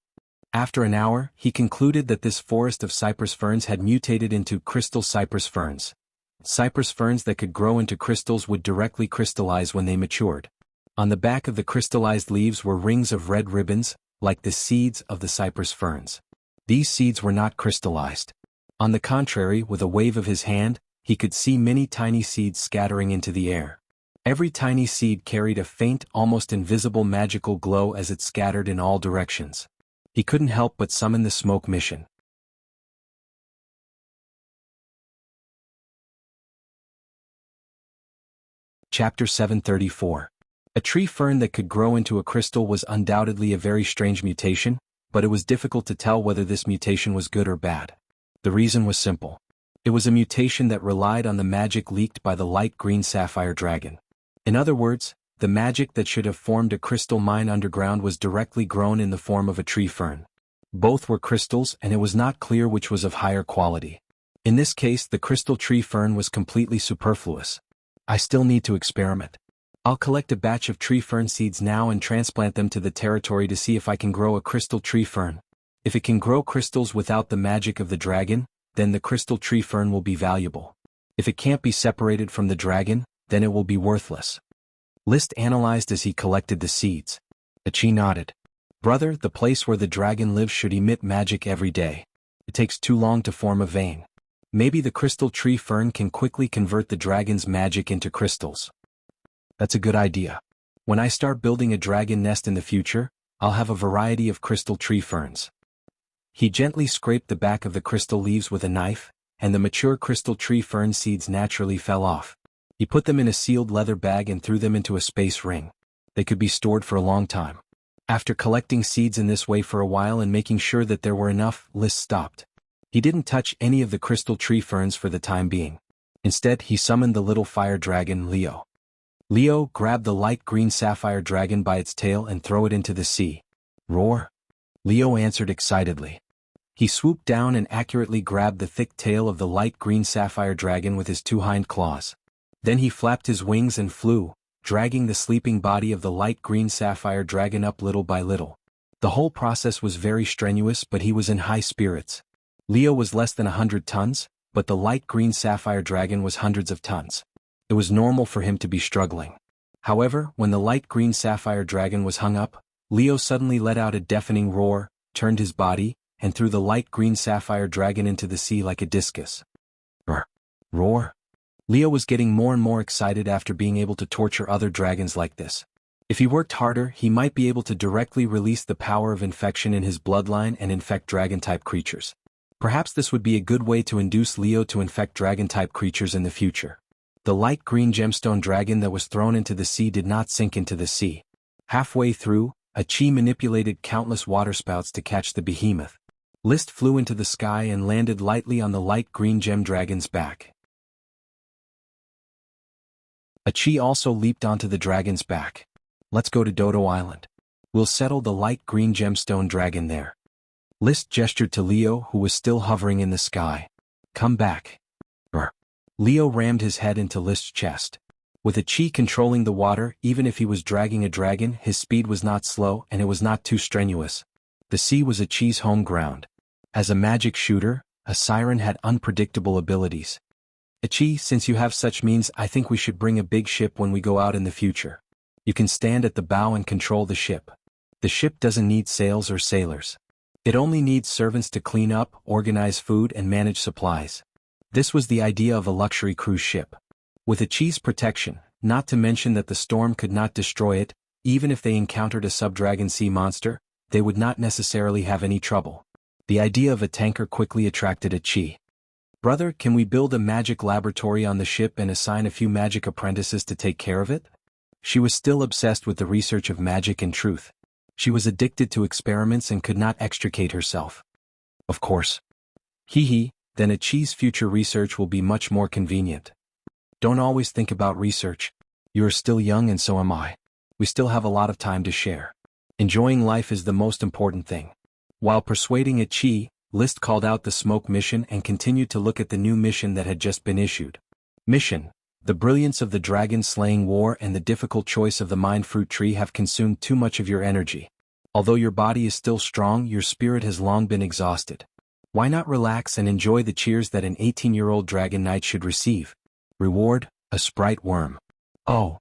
After an hour, he concluded that this forest of cypress ferns had mutated into crystal cypress ferns. Cypress ferns that could grow into crystals would directly crystallize when they matured. On the back of the crystallized leaves were rings of red ribbons, like the seeds of the cypress ferns. These seeds were not crystallized. On the contrary, with a wave of his hand, he could see many tiny seeds scattering into the air. Every tiny seed carried a faint, almost invisible magical glow as it scattered in all directions. He couldn't help but summon the smoke mission. Chapter 734. A tree fern that could grow into a crystal was undoubtedly a very strange mutation, but it was difficult to tell whether this mutation was good or bad. The reason was simple. It was a mutation that relied on the magic leaked by the light green sapphire dragon. In other words, the magic that should have formed a crystal mine underground was directly grown in the form of a tree fern. Both were crystals and it was not clear which was of higher quality. In this case, the crystal tree fern was completely superfluous. I still need to experiment. I'll collect a batch of tree fern seeds now and transplant them to the territory to see if I can grow a crystal tree fern. If it can grow crystals without the magic of the dragon, then the crystal tree fern will be valuable. If it can't be separated from the dragon, then it will be worthless. List analyzed as he collected the seeds. Achi nodded. Brother, the place where the dragon lives should emit magic every day. It takes too long to form a vein. Maybe the crystal tree fern can quickly convert the dragon's magic into crystals. That's a good idea. When I start building a dragon nest in the future, I'll have a variety of crystal tree ferns. He gently scraped the back of the crystal leaves with a knife, and the mature crystal tree fern seeds naturally fell off. He put them in a sealed leather bag and threw them into a space ring. They could be stored for a long time. After collecting seeds in this way for a while and making sure that there were enough, List stopped. He didn't touch any of the crystal tree ferns for the time being. Instead, he summoned the little fire dragon, Leo. Leo, grab the light green sapphire dragon by its tail and throw it into the sea. Roar! Leo answered excitedly. He swooped down and accurately grabbed the thick tail of the light green sapphire dragon with his two hind claws. Then he flapped his wings and flew, dragging the sleeping body of the light green sapphire dragon up little by little. The whole process was very strenuous, but he was in high spirits. Leo was less than 100 tons, but the light green sapphire dragon was hundreds of tons. It was normal for him to be struggling. However, when the light green sapphire dragon was hung up, Leo suddenly let out a deafening roar, turned his body, and threw the light green sapphire dragon into the sea like a discus. Roar! Roar! Leo was getting more and more excited after being able to torture other dragons like this. If he worked harder, he might be able to directly release the power of infection in his bloodline and infect dragon-type creatures. Perhaps this would be a good way to induce Leo to infect dragon-type creatures in the future. The light green gemstone dragon that was thrown into the sea did not sink into the sea. Halfway through, Achi manipulated countless waterspouts to catch the behemoth. List flew into the sky and landed lightly on the light green gem dragon's back. Achi also leaped onto the dragon's back. Let's go to Dodo Island. We'll settle the light green gemstone dragon there. List gestured to Leo, who was still hovering in the sky. Come back. Brr. Leo rammed his head into List's chest. With Achi controlling the water, even if he was dragging a dragon, his speed was not slow and it was not too strenuous. The sea was Achi's home ground. As a magic shooter, a siren had unpredictable abilities. Achi, since you have such means, I think we should bring a big ship when we go out in the future. You can stand at the bow and control the ship. The ship doesn't need sails or sailors. It only needs servants to clean up, organize food and manage supplies. This was the idea of a luxury cruise ship. With Achi's protection, not to mention that the storm could not destroy it, even if they encountered a subdragon sea monster, they would not necessarily have any trouble. The idea of a tanker quickly attracted Achi. Brother, can we build a magic laboratory on the ship and assign a few magic apprentices to take care of it? She was still obsessed with the research of magic and truth. She was addicted to experiments and could not extricate herself. Of course. Then Achi's future research will be much more convenient. Don't always think about research. You are still young and so am I. We still have a lot of time to share. Enjoying life is the most important thing. While persuading Achi, List called out the smoke mission and continued to look at the new mission that had just been issued. Mission: the brilliance of the dragon-slaying war and the difficult choice of the mind fruit tree have consumed too much of your energy. Although your body is still strong, your spirit has long been exhausted. Why not relax and enjoy the cheers that an 18-year-old dragon knight should receive? Reward: a sprite worm. Oh.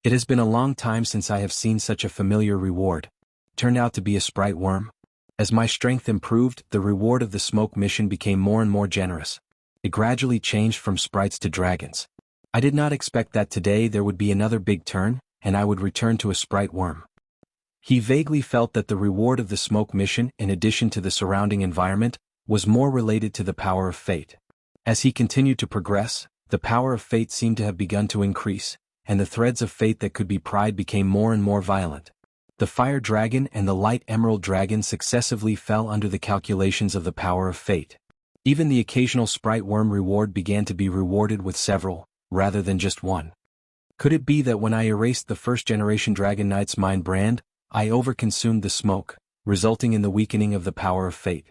It has been a long time since I have seen such a familiar reward. Turned out to be a sprite worm? As my strength improved, the reward of the smoke mission became more and more generous. It gradually changed from sprites to dragons. I did not expect that today there would be another big turn, and I would return to a sprite worm. He vaguely felt that the reward of the smoke mission, in addition to the surrounding environment, was more related to the power of fate. As he continued to progress, the power of fate seemed to have begun to increase, and the threads of fate that could be pried became more and more violent. The fire dragon and the light emerald dragon successively fell under the calculations of the power of fate. Even the occasional sprite worm reward began to be rewarded with several, rather than just one. Could it be that when I erased the first-generation Dragon Knight's mind brand, I overconsumed the smoke, resulting in the weakening of the power of fate?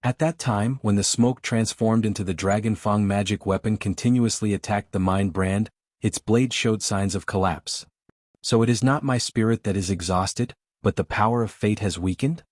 At that time, when the smoke transformed into the Dragon Fang magic weapon continuously attacked the mind brand, its blade showed signs of collapse. So it is not my spirit that is exhausted, but the power of fate has weakened?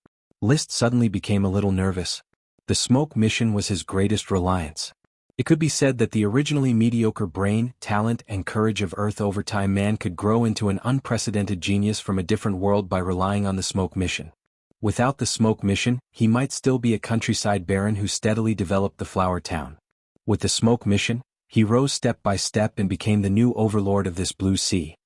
List suddenly became a little nervous. The smoke mission was his greatest reliance. It could be said that the originally mediocre brain, talent, and courage of Earth over time man could grow into an unprecedented genius from a different world by relying on the smoke mission. Without the smoke mission, he might still be a countryside baron who steadily developed the flower town. With the smoke mission, he rose step by step and became the new overlord of this blue sea.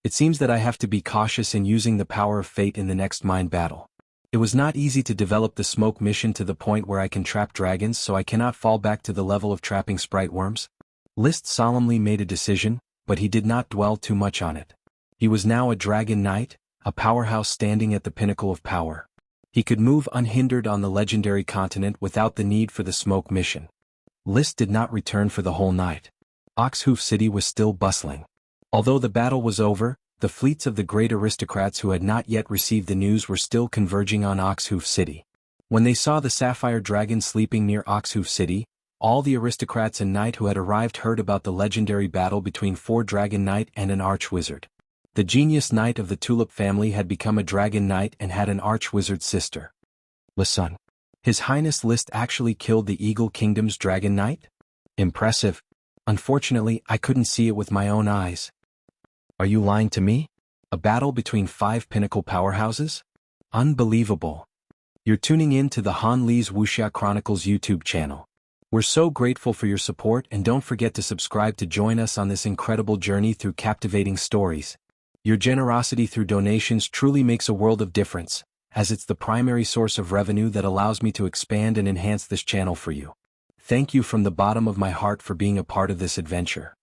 It seems that I have to be cautious in using the power of fate in the next mind battle. It was not easy to develop the smoke mission to the point where I can trap dragons, so I cannot fall back to the level of trapping sprite worms. List solemnly made a decision, but he did not dwell too much on it. He was now a dragon knight, a powerhouse standing at the pinnacle of power. He could move unhindered on the legendary continent without the need for the smoke mission. List did not return for the whole night. Oxhoof City was still bustling. Although the battle was over, the fleets of the great aristocrats who had not yet received the news were still converging on Oxhoof City. When they saw the sapphire dragon sleeping near Oxhoof City, all the aristocrats and knight who had arrived heard about the legendary battle between 4 dragon knight and an arch-wizard. The genius knight of the Tulip family had become a dragon knight and had an arch-wizard sister. Listen. His Highness List actually killed the Eagle Kingdom's Dragon Knight? Impressive. Unfortunately, I couldn't see it with my own eyes. Are you lying to me? A battle between 5 pinnacle powerhouses? Unbelievable. You're tuning in to the Han Lee's Wuxia Chronicles YouTube channel. We're so grateful for your support, and don't forget to subscribe to join us on this incredible journey through captivating stories. Your generosity through donations truly makes a world of difference, as it's the primary source of revenue that allows me to expand and enhance this channel for you. Thank you from the bottom of my heart for being a part of this adventure.